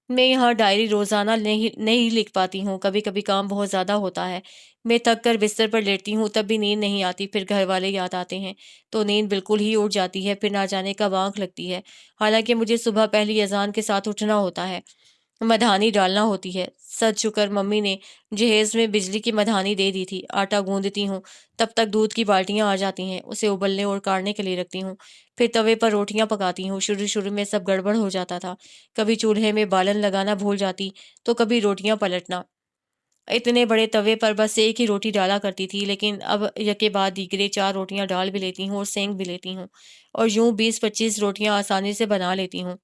میں یہاں ڈائری روزانہ نہیں لکھ پاتی ہوں، کبھی کبھی کام بہت زیادہ ہوتا ہے۔ میں تھک کر بستر پر لیٹتی ہوں، تب بھی نیند نہیں آتی۔ پھر گھر والے یاد آتے ہیں تو نیند بالکل ہی اڑ جاتی ہے، پھر نہ جانے کب آنکھ لگتی ہے۔ حالانکہ مجھے صبح پہلی اذان کے ساتھ اٹھنا ہوتا ہے، مدھانی ڈالنا ہوتی ہے۔ سچ شکر ممی نے جہیز میں بجلی کی مدھانی دے دی تھی۔ آٹا گوندتی ہوں، تب تک دودھ کی بالٹیاں آ جاتی ہیں، اسے ابلنے اور کاڑنے کے لیے رکھتی ہوں۔ پھر توے پر روٹیاں پکاتی ہوں۔ شروع میں سب گڑبڑ ہو جاتا تھا، کبھی چولہے میں بالن لگانا بھول جاتی تو کبھی روٹیاں پلٹنا۔ اتنے بڑے توے پر بس ایک ہی روٹی ڈالا کرتی تھی، لیکن اب یکے بعد دیگرے 4 روٹیاں ڈال بھی لیتی ہوں اور سینک بھی لیتی ہوں، اور یوں 20-25 روٹیاں آسانی سے بنا لیتی ہوں۔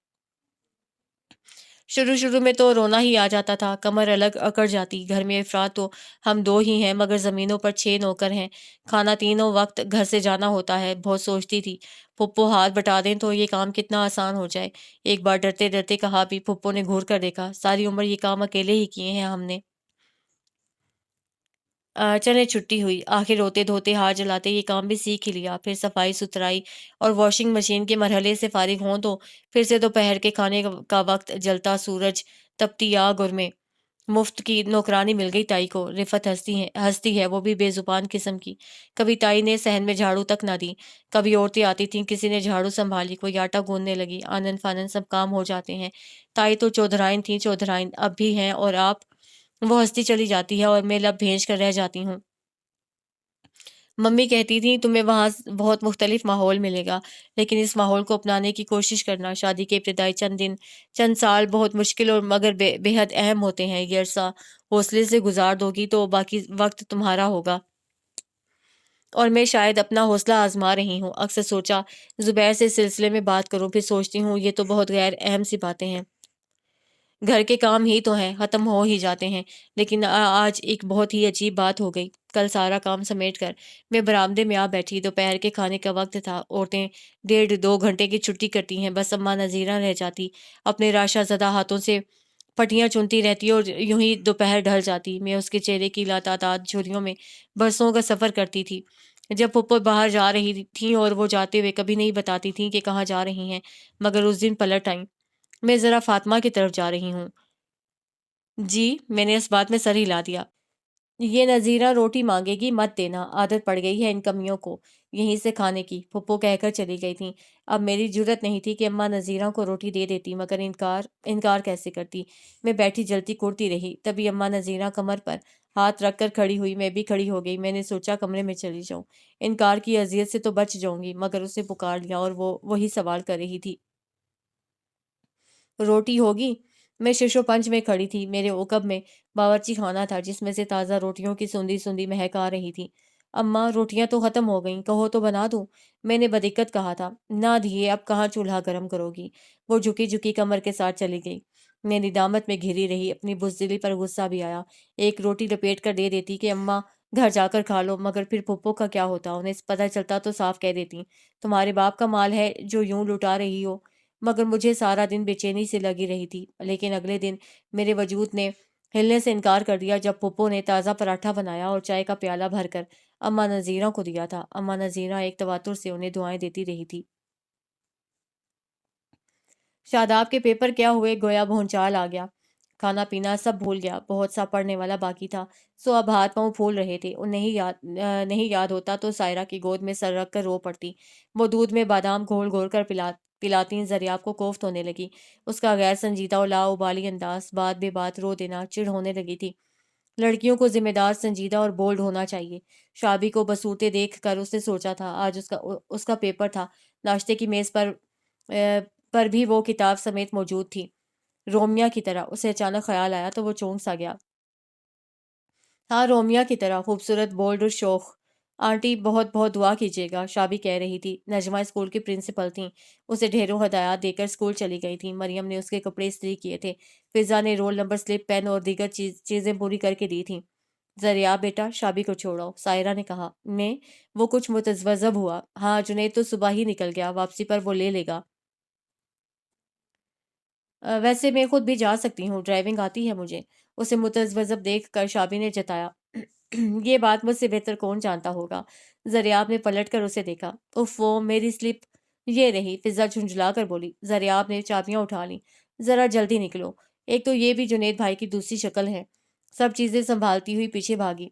شروع میں تو رونا ہی آ جاتا تھا، کمر الگ اکڑ جاتی۔ گھر میں افراد تو ہم 2 ہی ہیں، مگر زمینوں پر 6 نوکر ہیں، کھانا تینوں وقت گھر سے جانا ہوتا ہے۔ بہت سوچتی تھی پھپھو ہاتھ بٹا دیں تو یہ کام کتنا آسان ہو جائے۔ ایک بار ڈرتے ڈرتے کہا بھی، پھپھو نے گھور کر دیکھا، ساری عمر یہ کام اکیلے ہی کیے ہیں ہم نے۔ چلے چھٹی ہوئی، آخر روتے دھوتے ہاتھ جلاتے یہ کام بھی سیکھ ہی لیا۔ پھر صفائی ستھرائی اور واشنگ مشین کے مرحلے سے فارغ ہوں تو پھر سے دوپہر کے کھانے کا وقت، جلتا سورج، تپتی آگ، اور میں مفت کی نوکرانی مل گئی تائی کو۔ رفت ہستی ہے، وہ بھی بے زبان قسم کی۔ کبھی تائی نے صحن میں جھاڑو تک نہ دی، کبھی عورتیں آتی تھیں، کسی نے جھاڑو سنبھالی، کوئی آٹا گوندنے لگی، آنن فانن سب کام ہو جاتے ہیں۔ تائی تو چودھرائن تھیں، چودھرائن اب بھی ہیں، اور آپ؟ وہ ہنستی چلی جاتی ہے اور میں لب بھیج کر رہ جاتی ہوں۔ ممی کہتی تھیں تمہیں وہاں بہت مختلف ماحول ملے گا، لیکن اس ماحول کو اپنانے کی کوشش کرنا۔ شادی کے ابتدائی چند دن، چند سال بہت مشکل اور مگر بے حد اہم ہوتے ہیں۔ یہ عرصہ حوصلے سے گزار دو گی تو باقی وقت تمہارا ہوگا۔ اور میں شاید اپنا حوصلہ آزما رہی ہوں۔ اکثر سوچا زبیر سے اس سلسلے میں بات کروں، پھر سوچتی ہوں یہ تو بہت غیر اہم سی باتیں ہیں، گھر کے کام ہی تو ہیں، ختم ہو ہی جاتے ہیں۔ لیکن آج ایک بہت ہی عجیب بات ہو گئی۔ کل سارا کام سمیٹ کر میں برآمدے میں آ بیٹھی، دوپہر کے کھانے کا وقت تھا۔ عورتیں 1.5-2 گھنٹے کی چھٹی کرتی ہیں، بس اماں نذیرہ رہ جاتی، اپنے راشا زدہ ہاتھوں سے پھٹیاں چنتی رہتی اور یوں ہی دوپہر ڈھل جاتی۔ میں اس کے چہرے کی لاتعداد جھریوں میں برسوں کا سفر کرتی تھی۔ جب پھپھو باہر جا رہی تھیں اور وہ جاتے ہوئے کبھی نہیں بتاتی تھیں کہ کہاں جا رہی ہیں، مگر اس دن پلٹ آئیں، میں ذرا فاطمہ کی طرف جا رہی ہوں۔ جی، میں نے اس بات میں سر ہلا دیا۔ یہ نذیرہ روٹی مانگے گی مت دینا، عادت پڑ گئی ہے ان کمیوں کو یہیں سے کھانے کی، پھپھو کہہ کر چلی گئی تھیں۔ اب میری جرت نہیں تھی کہ اماں نذیرہ کو روٹی دے دیتی، مگر انکار کیسے کرتی؟ میں بیٹھی جلتی کرتی رہی، تبھی اماں نذیرہ کمر پر ہاتھ رکھ کر کھڑی ہوئی، میں بھی کھڑی ہو گئی۔ میں نے سوچا کمرے میں چلی جاؤں، انکار کی اذیت سے تو بچ جاؤں گی، مگر اسے پکار لیا اور وہ وہی سوال کر رہی تھی، روٹی ہوگی؟ میں شش و پنج میں کھڑی تھی، میرے عقب میں باورچی خانہ تھا جس میں سے تازہ روٹیوں کی سوندھی سوندھی مہک آ رہی تھی۔ اماں روٹیاں تو ختم ہو گئیں، کہو تو بنا دوں؟ میں نے بدقت کہا تھا۔ نہ دھیے، اب کہاں چولہا گرم کرو گی؟ وہ جھکی جھکی کمر کے ساتھ چلی گئی۔ میں ندامت میں گھری رہی، اپنی بزدلی پر غصہ بھی آیا۔ ایک روٹی لپیٹ کر دے دیتی کہ اماں گھر جا کر کھا لو، مگر پھر پھپھو کا کیا ہوتا؟ انہیں پتہ چلتا تو صاف کہہ دیتی تمہارے باپ کا مال ہے جو یوں لٹا رہی ہو۔ مگر مجھے سارا دن بے چینی سے لگی رہی تھی، لیکن اگلے دن میرے وجود نے ہلنے سے انکار کر دیا جب پھپھو نے تازہ پراٹھا بنایا اور چائے کا پیالہ بھر کر اماں نذیرہ کو دیا تھا۔ اماں نذیرہ ایک تواتر سے انہیں دعائیں دیتی رہی تھی۔ شاداب کے پیپر کیا ہوئے گویا بھونچال آ گیا، کھانا پینا سب بھول گیا، بہت سا پڑھنے والا باقی تھا، سو اب ہاتھ پاؤں پھول رہے تھے۔ نہیں یاد ہوتا تو سائرہ کی گود میں سر رکھ کر رو پڑتی۔ وہ دودھ میں بادام گھول گھول کر پلاتی، زریاب کو کوفت ہونے لگی۔ اس کا غیر سنجیدہ اور لاابالی انداز، بات بے بات رو دینا، چڑ ہونے لگی تھی۔ لڑکیوں کو ذمہ دار، سنجیدہ اور بولڈ ہونا چاہیے۔ شابی کو بصورتیں دیکھ کر اس نے سوچا تھا آج اس کا پیپر تھا۔ ناشتے کی میز پر بھی وہ کتاب سمیت موجود تھی، رومیا کی طرح۔ اسے اچانک خیال آیا تو وہ چونک سا گیا۔ ہاں، رومیا کی طرح خوبصورت، بولڈ اور شوخ۔ آنٹی بہت بہت دعا کیجیے گا، شابی کہہ رہی تھی۔ نجمہ اسکول کی پرنسپل تھیں، اسے ڈھیروں ہدایات دے کر اسکول چلی گئی تھیں۔ مریم نے اس کے کپڑے استری کیے تھے، فضا نے رول نمبر سلپ، پین اور دیگر چیزیں پوری کر کے دی تھیں۔ زریاب بیٹا، شابی کو چھوڑو، سائرہ نے کہا۔ میں وہ کچھ متذبذب ہوا۔ ہاں، جنید تو صبح ہی نکل گیا، واپسی پر وہ لے لے گا۔ ویسے میں خود بھی جا سکتی ہوں، ڈرائیونگ آتی ہے مجھے، اسے متذبذب دیکھ کر شابی نے جتایا۔ یہ بات مجھ سے بہتر کون جانتا ہوگا؟ زریاب نے پلٹ کر اسے دیکھا۔ اف، وہ میری سلپ یہ رہی، فضا جھنجھلا کر بولی۔ زریاب نے چابیاں اٹھا لیں۔ ذرا جلدی نکلو، ایک تو یہ بھی جنید بھائی کی دوسری شکل ہے۔ سب چیزیں سنبھالتی ہوئی پیچھے بھاگی۔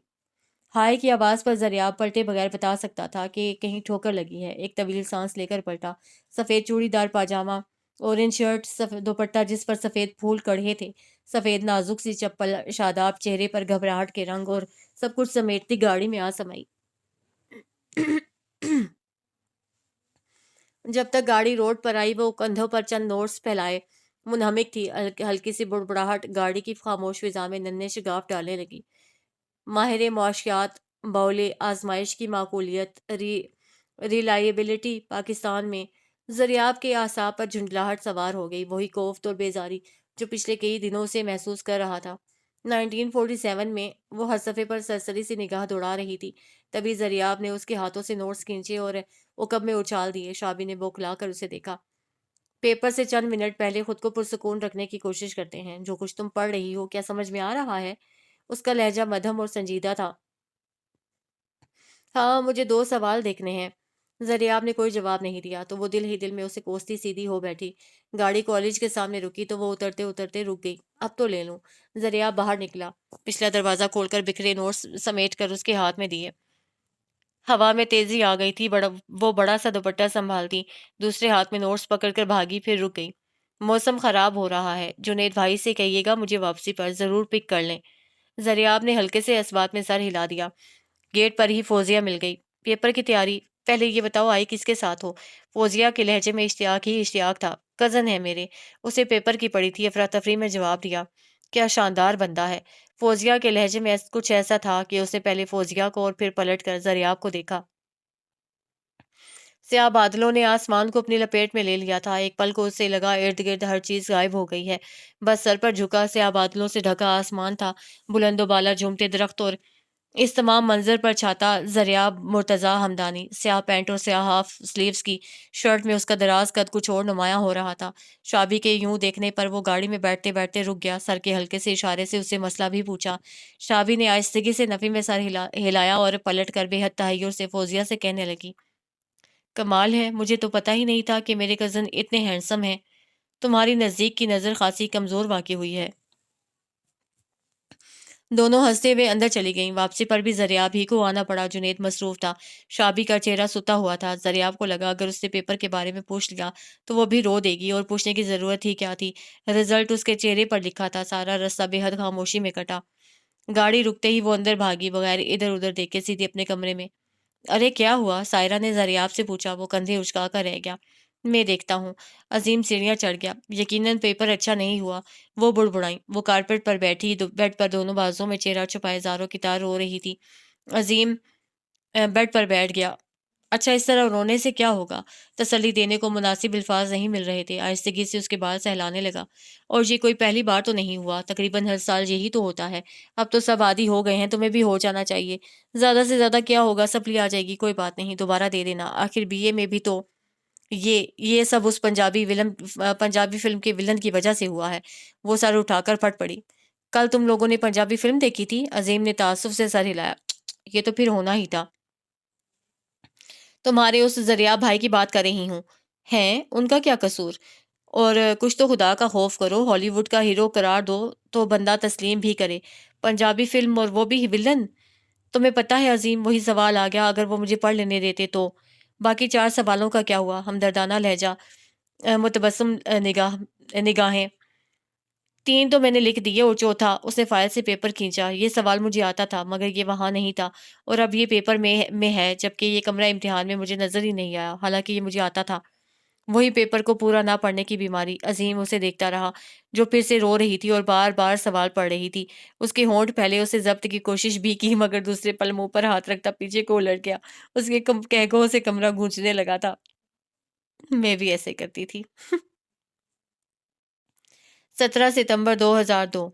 ہائے کی آواز پر زریاب پلٹے بغیر بتا سکتا تھا کہ کہیں ٹھوکر لگی ہے۔ ایک طویل سانس لے کر پلٹا۔ سفید چوڑی دار پاجامہ، اورنج شرٹ، دوپٹہ جس پر سفید پھول کڑھے تھے، سفید نازک سی چپل، شاداب چہرے پر گھبراہٹ کے رنگ، اور سب کچھ سمیٹتی گاڑی میں آ سمائی۔ جب تک گاڑی روڈ پر آئی وہ کندھوں پر چند نوٹس پھیلائے منہمک تھی۔ ہلکی سی بڑبڑاہٹ گاڑی کی خاموش فضا میں ننھے شگاف ڈالنے لگی۔ ماہر معاشیات، بولے آزمائش کی معقولیت، ریلائبلٹی پاکستان میں۔ زریاب کے اعصاب پر جھنجھلاہٹ سوار ہو گئی، وہی کوفت اور بیزاری جو پچھلے کئی دنوں سے محسوس کر رہا تھا۔ 1947 میں وہ ہر صفحے پر سرسری سی نگاہ دوڑا رہی تھی، تبھی زریاب نے اس کے ہاتھوں سے نوٹس کھینچے اور عقب میں اچھال دیے۔ شابی نے بوکھلا کر اسے دیکھا۔ پیپر سے چند منٹ پہلے خود کو پرسکون رکھنے کی کوشش کرتے ہیں، جو کچھ تم پڑھ رہی ہو کیا سمجھ میں آ رہا ہے؟ اس کا لہجہ مدھم اور سنجیدہ تھا۔ ہاں، مجھے 2 سوال دیکھنے ہیں۔ زریاب نے کوئی جواب نہیں دیا تو وہ دل ہی دل میں اسے کوستی سیدھی ہو بیٹھی۔ گاڑی کالج کے سامنے رکی تو وہ اترتے اترتے رک گئی۔ اب تو لے لوں۔ زریاب باہر نکلا، پچھلا دروازہ کھول کر بکھرے نوٹس سمیٹ کر اس کے ہاتھ میں دیے۔ ہوا میں تیزی آ گئی تھی، وہ بڑا سا دوپٹہ سنبھالتی دوسرے ہاتھ میں نوٹس پکڑ کر بھاگی، پھر رک گئی۔ موسم خراب ہو رہا ہے، جنید بھائی سے کہیے گا مجھے واپسی پر ضرور پک کر لیں۔ زریاب نے ہلکے سے اس بات میں سر ہلا دیا۔ گیٹ پر ہی فوزیہ مل گئی۔ پیپر کی تیاری؟ پہلے یہ بتاؤ آئی کس کے ساتھ ہو؟ فوزیہ کے لہجے میں اشتیاق ہی اشتیاق تھا۔ کزن ہے میرے، اسے پیپر کی پڑی تھی، افراتفری میں جواب دیا۔ کیا شاندار بندہ ہے۔ فوزیہ کے لہجے میں کچھ ایسا تھا کہ اس نے پہلے فوزیہ کو اور پھر پلٹ کر زریاب کو دیکھا۔ سیاہ بادلوں نے آسمان کو اپنی لپیٹ میں لے لیا تھا، ایک پل کو اسے لگا ارد گرد ہر چیز غائب ہو گئی ہے، بس سر پر جھکا سیاہ بادلوں سے ڈھکا آسمان تھا، بلند و بالا جھومتے درخت، اور اس تمام منظر پر چھاتا زریاب مرتضی ہمدانی۔ سیاہ پینٹ اور سیاہ ہاف سلیوز کی شرٹ میں اس کا دراز قد کچھ اور نمایاں ہو رہا تھا۔ شابی کے یوں دیکھنے پر وہ گاڑی میں بیٹھتے بیٹھتے رک گیا، سر کے ہلکے سے اشارے سے اسے مسئلہ بھی پوچھا۔ شابی نے آہستگی سے نفی میں سر ہلایا اور پلٹ کر بے حد تحیر سے فوزیہ سے کہنے لگی، کمال ہے، مجھے تو پتہ ہی نہیں تھا کہ میرے کزن اتنے ہینڈسم ہیں۔ تمہاری نزدیک کی نظر خاصی کمزور واقع ہوئی ہے۔ دونوں ہنستے ہوئے اندر چلی گئیں۔ واپسی پر بھی زریاب ہی کو آنا پڑا۔ جنید مصروف تھا، شابی کا چہرہ ستا ہوا تھا۔ زریاب کو لگا اگر اس سے پیپر کے بارے میں پوچھ لیا تو وہ بھی رو دے گی، اور پوچھنے کی ضرورت ہی کیا تھی؟ رزلٹ اس کے چہرے پر لکھا تھا۔ سارا راستہ بے حد خاموشی میں کٹا۔ گاڑی رکتے ہی وہ اندر بھاگی، بغیر ادھر ادھر دیکھے سیدھے اپنے کمرے میں۔ ارے کیا ہوا؟ سائرہ نے زریاب سے پوچھا۔ وہ کندھے اچکا کر رہ گیا۔ میں دیکھتا ہوں۔ عظیم سیڑھیاں چڑھ گیا۔ یقیناً پیپر اچھا نہیں ہوا۔ وہ بڑبڑائیں۔ وہ کارپیٹ پر بیٹھی، بیڈ پر دونوں بازوؤں میں چہرہ چھپائے زاروں کی طرح رو رہی تھی۔ عظیم بیڈ پر بیٹھ گیا۔ اچھا، اس طرح رونے سے کیا ہوگا؟ تسلی دینے کو مناسب الفاظ نہیں مل رہے تھے۔ آہستگی سے اس کے بال سہلانے لگا۔ اور یہ کوئی پہلی بار تو نہیں ہوا، تقریباً ہر سال یہی تو ہوتا ہے۔ اب تو سب عادی ہو گئے ہیں، تمہیں بھی ہو جانا چاہیے۔ زیادہ سے زیادہ کیا ہوگا، سپلی آ جائے گی، کوئی بات نہیں، دوبارہ دے دینا۔ آخر بی اے میں بھی تو یہ سب اس پنجابی فلم کے ولن کی وجہ سے ہوا ہے۔ وہ سر اٹھا کر پھٹ پڑی۔ کل تم لوگوں نے پنجابی فلم دیکھی تھی؟ عظیم نے تعصب سے سر ہلایا۔ یہ تو پھر ہونا ہی تھا۔ تمہارے اس زریاب بھائی کی بات کر رہی ہوں۔ ہیں؟ ان کا کیا قصور؟ اور کچھ تو خدا کا خوف کرو، ہالی ووڈ کا ہیرو قرار دو تو بندہ تسلیم بھی کرے۔ پنجابی فلم اور وہ بھی ولن؟ تمہیں پتہ ہے عظیم، وہی سوال آ گیا، اگر وہ مجھے پڑھ لینے دیتے تو۔ باقی 4 سوالوں کا کیا ہوا؟ ہمدردانہ لہجہ، متبسم نگاہیں۔ 3 تو میں نے لکھ دیے، اور چوتھا؟ اس نے فائل سے پیپر کھینچا۔ یہ سوال مجھے آتا تھا، مگر یہ وہاں نہیں تھا، اور اب یہ پیپر میں ہے، جبکہ یہ کمرہ امتحان میں مجھے نظر ہی نہیں آیا، حالانکہ یہ مجھے آتا تھا۔ وہی پیپر کو پورا نہ پڑھنے کی بیماری۔ عظیم اسے دیکھتا رہا، جو پھر سے رو رہی تھی اور بار بار سوال پڑھ رہی تھی۔ اس کے ہونٹ پھیلے، اسے ضبط کی کوشش بھی کی، مگر دوسرے پل منہ پر ہاتھ رکھتا پیچھے کو الٹ گیا۔ اس کے کہکہوں سے کمرہ گونجنے لگا تھا۔ میں بھی ایسے کرتی تھی۔ 17 ستمبر 2002۔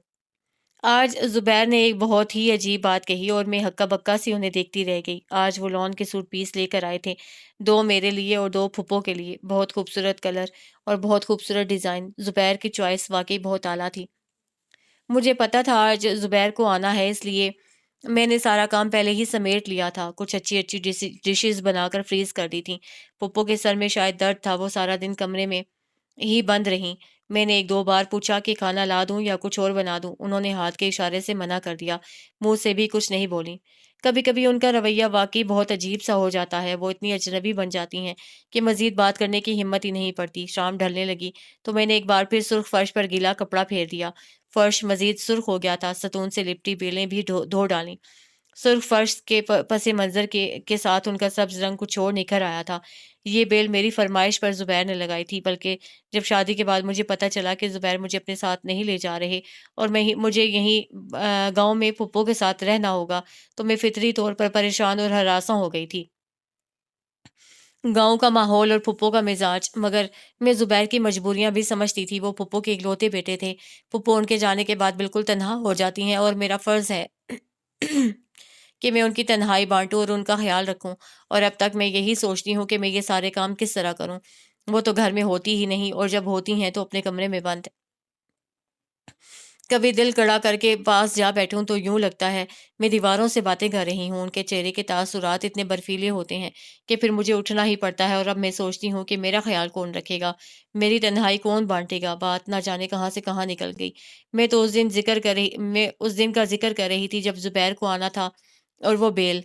آج زبیر نے ایک بہت ہی عجیب بات کہی، اور میں ہکا بکا سی انہیں دیکھتی رہ گئی۔ آج وہ لون کے سوٹ پیس لے کر آئے تھے، 2 میرے لیے اور 2 پھپھو کے لیے۔ بہت خوبصورت کلر اور بہت خوبصورت ڈیزائن۔ زبیر کی چوائس واقعی بہت اعلیٰ تھی۔ مجھے پتا تھا آج زبیر کو آنا ہے، اس لیے میں نے سارا کام پہلے ہی سمیٹ لیا تھا۔ کچھ اچھی ڈشز بنا کر فریز کر دی تھیں۔ پھپھو کے سر میں شاید درد تھا، وہ سارا دن کمرے میں ہی بند رہیں۔ میں نے 1-2 بار پوچھا کہ کھانا لا دوں یا کچھ اور بنا دوں، انہوں نے ہاتھ کے اشارے سے منع کر دیا، منہ سے بھی کچھ نہیں بولی۔ کبھی کبھی ان کا رویہ واقعی بہت عجیب سا ہو جاتا ہے، وہ اتنی اجنبی بن جاتی ہیں کہ مزید بات کرنے کی ہمت ہی نہیں پڑتی۔ شام ڈھلنے لگی تو میں نے ایک بار پھر سرخ فرش پر گیلا کپڑا پھیر دیا۔ فرش مزید سرخ ہو گیا تھا، ستون سے لپٹی بیلیں بھی دھو ڈالیں۔ سرخ فرش کے پس منظر کے ساتھ ان کا سبز رنگ کچھ اور نکھر آیا تھا۔ یہ بیل میری فرمائش پر زبیر نے لگائی تھی، بلکہ جب شادی کے بعد مجھے پتہ چلا کہ زبیر مجھے اپنے ساتھ نہیں لے جا رہے اور مجھے یہیں گاؤں میں پھپھو کے ساتھ رہنا ہوگا، تو میں فطری طور پر پریشان اور ہراساں ہو گئی تھی۔ گاؤں کا ماحول اور پھپھو کا مزاج، مگر میں زبیر کی مجبوریاں بھی سمجھتی تھی۔ وہ پھپھو کے اکلوتے بیٹے تھے۔ پھپھو ان کے جانے کے بعد بالکل تنہا ہو جاتی ہیں، اور میرا فرض ہے کہ میں ان کی تنہائی بانٹوں اور ان کا خیال رکھوں، اور اب تک میں یہی سوچتی ہوں کہ میں یہ سارے کام کس طرح کروں۔ وہ تو گھر میں ہوتی ہی نہیں، اور جب ہوتی ہیں تو اپنے کمرے میں بند۔ کبھی دل کڑا کر کے پاس جا بیٹھوں تو یوں لگتا ہے میں دیواروں سے باتیں کر رہی ہوں۔ ان کے چہرے کے تاثرات اتنے برفیلے ہوتے ہیں کہ پھر مجھے اٹھنا ہی پڑتا ہے، اور اب میں سوچتی ہوں کہ میرا خیال کون رکھے گا، میری تنہائی کون بانٹے گا۔ بات نہ جانے کہاں سے کہاں نکل گئی۔ میں اس دن کا ذکر کر رہی تھی جب زبیر کو آنا تھا، اور وہ بیل،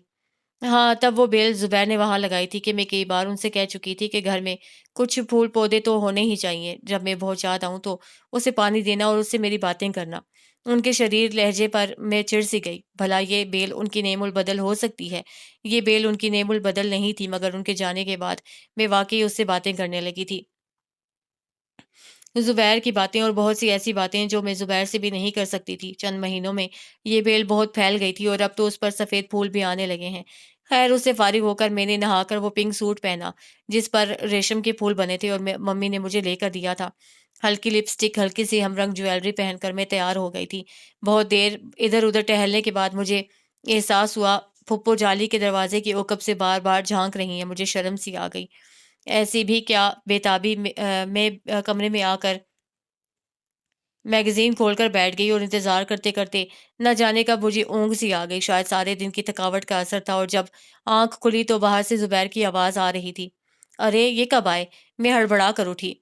ہاں تب وہ بیل زبیر نے وہاں لگائی تھی کہ میں کئی بار ان سے کہہ چکی تھی کہ گھر میں کچھ پھول پودے تو ہونے ہی چاہیے۔ جب میں بہت آؤں تو اسے پانی دینا اور اس سے میری باتیں کرنا۔ ان کے شریر لہجے پر میں چڑ سی گئی۔ بھلا یہ بیل ان کی نعم البدل ہو سکتی ہے؟ یہ بیل ان کی نعم البدل نہیں تھی، مگر ان کے جانے کے بعد میں واقعی اس سے باتیں کرنے لگی تھی۔ زبیر کی باتیں، اور بہت سی ایسی باتیں جو میں زبیر سے بھی نہیں کر سکتی تھی۔ چند مہینوں میں یہ بیل بہت پھیل گئی تھی، اور اب تو اس پر سفید پھول بھی آنے لگے ہیں۔ خیر، اس سے فارغ ہو کر میں نے نہا کر وہ پنک سوٹ پہنا جس پر ریشم کے پھول بنے تھے اور ممی نے مجھے لے کر دیا تھا۔ ہلکی لپسٹک، ہلکی سی ہم رنگ جویلری پہن کر میں تیار ہو گئی تھی۔ بہت دیر ادھر ادھر ٹہلنے کے بعد مجھے احساس ہوا پھپھو جالی کے دروازے کی عقب سے بار بار جھانک رہی ہیں۔ مجھے شرم سی آ گئی۔ ایسی بھی کیا بےتابی میں کمرے میں آ کر میگزین کھول کر بیٹھ گئی، اور انتظار کرتے کرتے نہ جانے کب مجھے اونگ سی آ گئی۔ شاید سارے دن کی تھکاوٹ کا اثر تھا، اور جب آنکھ کھلی تو باہر سے زبیر کی آواز آ رہی تھی۔ ارے یہ کب آئے؟ میں ہڑبڑا کر اٹھی۔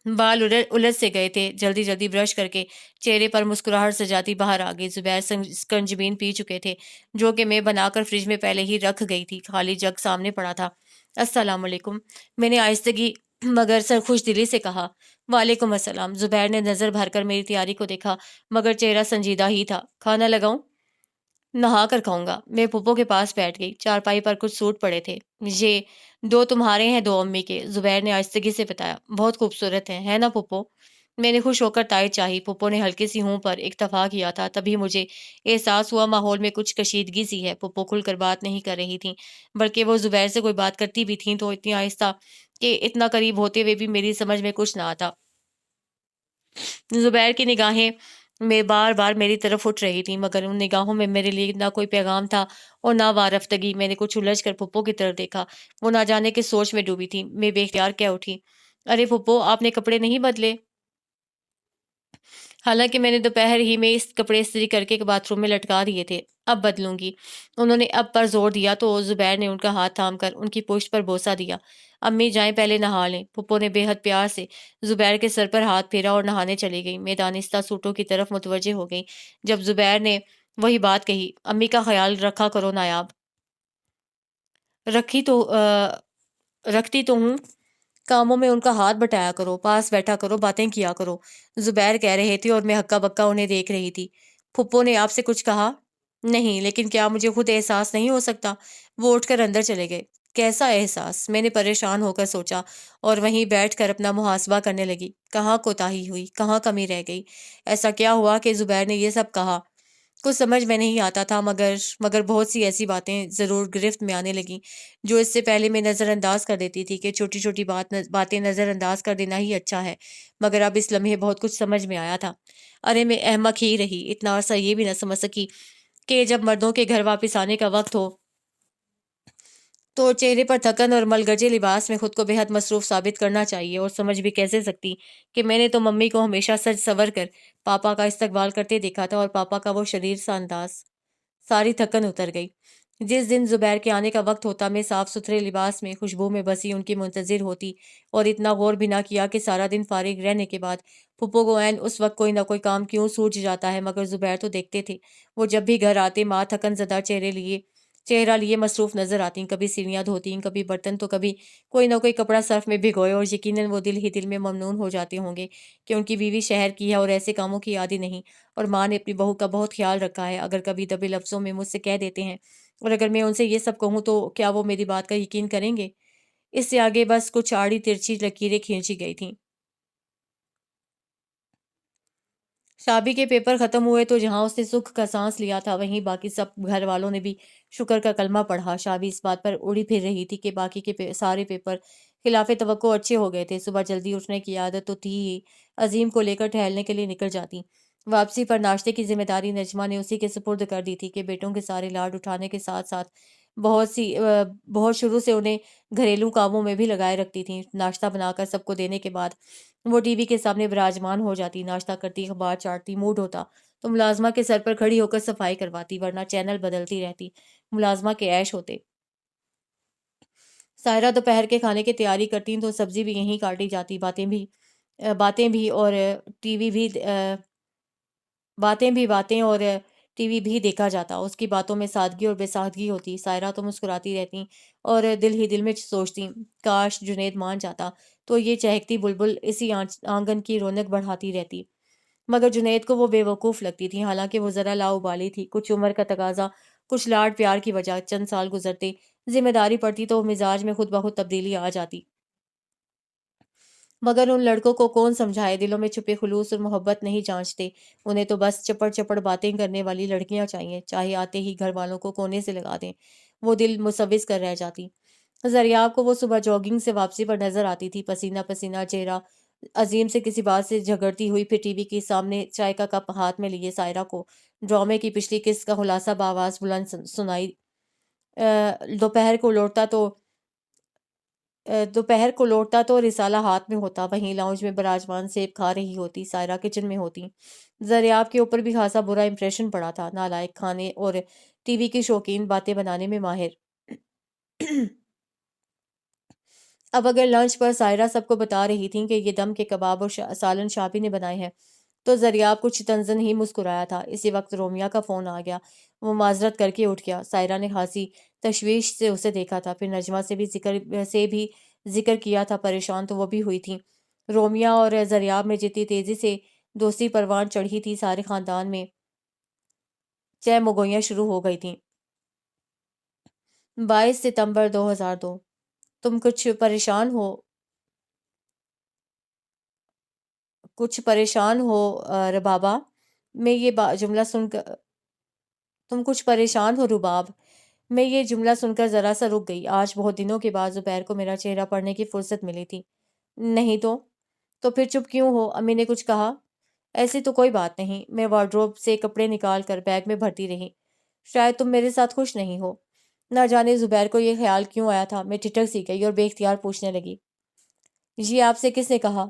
بال الٹ سے گئے تھے، جلدی جلدی برش کر کے چہرے پر مسکراہٹ سجاتی باہر آ گئی۔ زبیر سکنجبین پی چکے تھے جو کہ میں بنا کر فریج میں پہلے ہی رکھ گئی تھی، خالی جگ سامنے پڑا تھا۔ السلام علیکم، میں نے آہستگی مگر سر خوش دلی سے کہا۔ وعلیکم السلام۔ زبیر نے نظر بھر کر میری تیاری کو دیکھا مگر چہرہ سنجیدہ ہی تھا۔ کھانا لگاؤں؟ نہا کر کھاؤں گا۔ میں پھپھو کے پاس بیٹھ گئی۔ چارپائی پر کچھ سوٹ پڑے تھے۔ یہ دو تمہارے ہیں، دو امی کے، زبیر نے آہستگی سے بتایا۔ بہت خوبصورت ہیں، ہے نا پھپھو؟ میں نے خوش ہو کر تائید چاہی۔ پھپھو نے ہلکی سی ہوں پر اکتفا کیا تھا۔ تبھی مجھے احساس ہوا ماحول میں کچھ کشیدگی سی ہے۔ پھپھو کھل کر بات نہیں کر رہی تھیں، بلکہ وہ زبیر سے کوئی بات کرتی بھی تھیں تو اتنی آہستہ کہ اتنا قریب ہوتے ہوئے بھی میری سمجھ میں کچھ نہ آتا۔ زبیر کی نگاہیں میں بار بار میری طرف اٹھ رہی تھی مگر ان نگاہوں میں میرے لیے نہ کوئی پیغام تھا اور نہ وارفتگی۔ میں نے کچھ الجھ کر پھپھو کی طرف دیکھا۔ وہ نہ جانے کس سوچ میں ڈوبی تھی۔ میں بے اختیار کہہ اٹھی، ارے پھپھو، آپ نے کپڑے نہیں بدلے؟ حالانکہ میں نے دوپہر ہی میں اس کپڑے استری کر کے باتھ روم میں لٹکا دیے تھے۔ اب بدلوں گی۔ انہوں نے اب پر زور دیا تو زبیر نے ان کا ہاتھ تھام کر ان کی پشت پر بوسہ دیا۔ امی جائیں پہلے نہا لیں۔ پھپھو نے بے حد پیار سے زبیر کے سر پر ہاتھ پھیرا اور نہانے چلی گئی۔ میں دانستہ سوٹوں کی طرف متوجہ ہو گئی جب زبیر نے وہی بات کہی، امی کا خیال رکھا کرو نایاب۔ رکھی تو رکھتی تو ہوں، کاموں میں ان کا ہاتھ بٹایا کرو، پاس بیٹھا کرو، باتیں کیا کرو، زبیر کہہ رہے تھے اور میں ہکا بکا انہیں دیکھ رہی تھی۔ پھپھو نے آپ سے کچھ کہا؟ نہیں، لیکن کیا مجھے خود احساس نہیں ہو سکتا؟ وہ اٹھ کر اندر چلے گئے۔ کیسا احساس؟ میں نے پریشان ہو کر سوچا اور وہیں بیٹھ کر اپنا محاسبہ کرنے لگی۔ کہاں کوتاہی ہوئی، کہاں کمی رہ گئی؟ ایسا کیا ہوا کہ زبیر نے یہ سب کہا؟ کچھ سمجھ میں نہیں آتا تھا مگر بہت سی ایسی باتیں ضرور گرفت میں آنے لگیں جو اس سے پہلے میں نظر انداز کر دیتی تھی کہ چھوٹی چھوٹی باتیں نظر انداز کر دینا ہی اچھا ہے، مگر اب اس لمحے بہت کچھ سمجھ میں آیا تھا۔ ارے میں احمق ہی رہی، اتنا عرصہ یہ بھی نہ سمجھ سکی کہ جب مردوں کے گھر واپس آنے کا وقت ہو تو چہرے پر تھکن اور ملگجے لباس میں خود کو بے حد مصروف ثابت کرنا چاہیے، اور سمجھ بھی کیسے سکتی کہ میں نے تو ممی کو ہمیشہ سج سور کر پاپا کا استقبال کرتے دیکھا تھا، اور پاپا کا وہ شریر سا انداز۔ ساری تھکن اتر گئی۔ جس دن زبیر کے آنے کا وقت ہوتا میں صاف ستھرے لباس میں خوشبو میں بسی ان کی منتظر ہوتی اور اتنا غور بھی نہ کیا کہ سارا دن فارغ رہنے کے بعد پھپھو کو عین اس وقت کوئی نہ کوئی کام کیوں سوچ جاتا ہے، مگر زبیر تو دیکھتے تھے وہ جب بھی گھر آتے ماں تھکن زدہ چہرہ لیے مصروف نظر آتی، کبھی سیویاں دھوتی، کبھی برتن، تو کبھی کوئی نہ کوئی کپڑا صرف میں بھگوئے، اور یقیناً وہ دل ہی دل میں ممنون ہو جاتے ہوں گے کہ ان کی بیوی شہر کی ہے اور ایسے کاموں کی عادی نہیں، اور ماں نے اپنی بہو کا بہت خیال رکھا ہے۔ اگر کبھی دبے لفظوں میں مجھ سے کہہ دیتے ہیں اور اگر میں ان سے یہ سب کہوں تو کیا وہ میری بات کا یقین کریں گے؟ اس سے آگے بس کچھ آڑی ترچھی لکیریں کھینچی گئی تھیں۔ شابی کے پیپر ختم ہوئے تو جہاں اس نے سکھ کا سانس لیا تھا وہیں باقی سب گھر والوں نے بھی شکر کا کلمہ پڑھا۔ شابی اس بات پر اڑی پھر رہی تھی کہ باقی کے سارے پیپر خلاف توقع اچھے ہو گئے تھے۔ صبح جلدی اٹھنے کی عادت تو تھی ہی، عظیم کو لے کر ٹہلنے کے لیے نکل جاتی۔ واپسی پر ناشتے کی ذمہ داری نجمہ نے اسی کے سپرد کر دی تھی کہ بیٹوں کے سارے لاڈ اٹھانے کے ساتھ ساتھ بہت شروع سے انہیں گھریلو کاموں میں بھی لگائے رکھتی تھیں۔ ناشتہ بنا کر سب کو دینے کے بعد وہ ٹی وی کے سامنے براجمان ہو جاتی، ناشتہ کرتی، اخبار چاٹتی، موڈ ہوتا تو ملازمہ کے سر پر کھڑی ہو کر صفائی کرواتی، ورنہ چینل بدلتی رہتی۔ ملازمہ کے عیش ہوتے۔ ساحرہ دوپہر کے کھانے کی تیاری کرتی تو سبزی بھی یہیں کاٹی جاتی، باتیں بھی اور ٹی وی بھی باتیں اور ٹی وی بھی دیکھا جاتا۔ اس کی باتوں میں سادگی اور بے سادگی ہوتی۔ ساحرہ تو مسکراتی رہتی اور دل ہی دل میں سوچتی، کاش جنید مان جاتا تو یہ چہکتی بلبل اسی آنگن کی رونق بڑھاتی رہتی، مگر جنید کو وہ بے وقوف لگتی تھی، حالانکہ وہ ذرا لاؤبالی تھی۔ کچھ عمر کا تقاضا، کچھ لاڈ پیار کی وجہ، چند سال گزرتے، ذمہ داری پڑتی تو مزاج میں خود بخود تبدیلی آ جاتی۔ مگر ان لڑکوں کو کون سمجھائے، دلوں میں چھپے خلوص اور محبت نہیں جانچتے، انہیں تو بس چپڑ چپڑ باتیں کرنے والی لڑکیاں چاہیے، چاہے آتے ہی گھر والوں کو کونے سے لگا دیں، وہ دل مسوس کر رہ جاتی۔ زریاب کو وہ صبح جاگنگ سے واپسی پر نظر آتی تھی، پسینہ پسینہ چہرہ، عظیم سے کسی بات سے جھگڑتی ہوئی، پھر ٹی وی کے سامنے چائے کا کپ ہاتھ میں لیے سائرہ کو ڈرامے کی پچھلی قسط کا خلاصہ بآواز بلند سنائی۔ دوپہر کو لوٹتا تو رسالہ ہاتھ میں ہوتا، وہیں لاؤنج میں براجمان سیب کھا رہی ہوتی، سائرہ کچن میں ہوتی۔ زریاب کے اوپر بھی خاصا برا امپریشن پڑا تھا، نالائق، کھانے اور ٹی وی کی شوقین، باتیں بنانے میں ماہر۔ اب اگر لنچ پر سائرہ سب کو بتا رہی تھیں کہ یہ دم کے کباب اور سالن شاپی نے بنائے ہیں، تو زریاب کچھ تنزن ہی مسکرایا تھا۔ اسی وقت رومیا کا فون آ گیا۔ وہ معذرت کر کے اٹھ گیا۔ سائرہ نے خاصی تشویش سے اسے دیکھا تھا، پھر نجمہ سے بھی ذکر کیا تھا۔ پریشان تو وہ بھی ہوئی تھیں۔ رومیا اور زریاب میں جتنی تیزی سے دوستی پروان چڑھی تھی، سارے خاندان میں چہ مگویاں شروع ہو گئی تھیں۔ 22 ستمبر 2002۔ تم کچھ پریشان ہو ربابا؟ میں یہ جملہ سن کر تم کچھ پریشان ہو رباب؟ میں یہ جملہ سن کر ذرا سا رک گئی۔ آج بہت دنوں کے بعد زبیر کو میرا چہرہ پڑھنے کی فرصت ملی تھی۔ نہیں تو پھر چپ کیوں ہو؟ امی نے کچھ کہا؟ ایسی تو کوئی بات نہیں۔ میں وارڈروب سے کپڑے نکال کر بیگ میں بھرتی رہی۔ شاید تم میرے ساتھ خوش نہیں ہو۔ نہ جانے زبیر کو یہ خیال کیوں آیا تھا۔ میں ٹھٹک سی گئی اور بے اختیار پوچھنے لگی، جی آپ سے کس نے کہا؟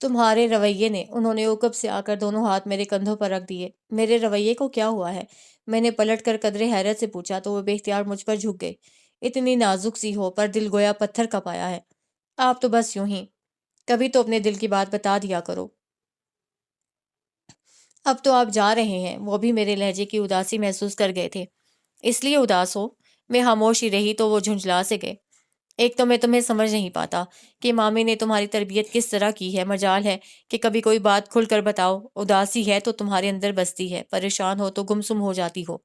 تمہارے رویے نے۔ انہوں نے عقب سے آ کر دونوں ہاتھ میرے کندھوں پر رکھ دیے۔ میرے رویے کو کیا ہوا ہے؟ میں نے پلٹ کر قدرے حیرت سے پوچھا تو وہ بے اختیار مجھ پر جھک گئے۔ اتنی نازک سی ہو پر دل گویا پتھر کا پایا ہے۔ آپ تو بس یوں ہی، کبھی تو اپنے دل کی بات بتا دیا کرو۔ اب تو آپ جا رہے ہیں۔ وہ بھی میرے لہجے کی اداسی محسوس کر گئے تھے۔ اس لیے اداس ہو؟ میں خاموش ہی رہی تو وہ جھنجھلا سے گئے۔ ایک تو میں تمہیں سمجھ نہیں پاتا کہ مامی نے تمہاری تربیت کس طرح کی ہے۔ مجال ہے کہ کبھی کوئی بات کھل کر بتاؤ۔ اداسی ہے تو تمہارے اندر بستی ہے، پریشان ہو تو گمسم ہو جاتی ہو۔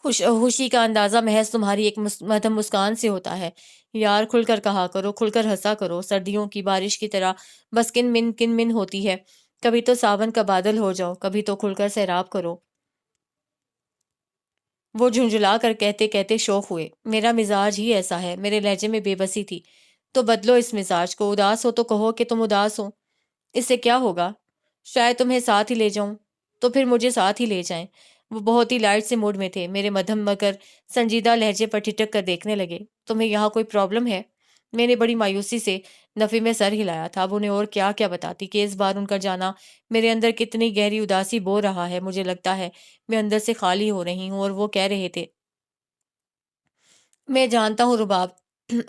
خوشی کا اندازہ محض تمہاری ایک مدھم مسکان سے ہوتا ہے۔ یار کھل کر کہا کرو، کھل کر ہنسا کرو۔ سردیوں کی بارش کی طرح بس کن من ہوتی ہے۔ کبھی تو ساون کا بادل ہو جاؤ، کبھی تو کھل کر سیراب کرو۔ وہ جھنجھلا کر کہتے کہتے شوق ہوئے۔ میرا مزاج ہی ایسا ہے۔ میرے لہجے میں بے بسی تھی۔ تو بدلو اس مزاج کو۔ اداس ہو تو کہو کہ تم اداس ہو۔ اس سے کیا ہوگا؟ شاید تمہیں ساتھ ہی لے جاؤں۔ تو پھر مجھے ساتھ ہی لے جائیں۔ وہ بہت ہی لائٹ سے موڈ میں تھے۔ میرے مدھم مگر سنجیدہ لہجے پر ٹھٹک کر دیکھنے لگے۔ تمہیں یہاں کوئی پرابلم ہے؟ میں نے بڑی مایوسی سے نفی میں سر ہلایا تھا۔ اب انہیں اور کیا کیا بتاتی کہ اس بار ان کا جانا میرے اندر کتنی گہری اداسی بو رہا ہے۔ مجھے لگتا ہے میں اندر سے خالی ہو رہی ہوں۔ اور وہ کہہ رہے تھے، میں جانتا ہوں رباب،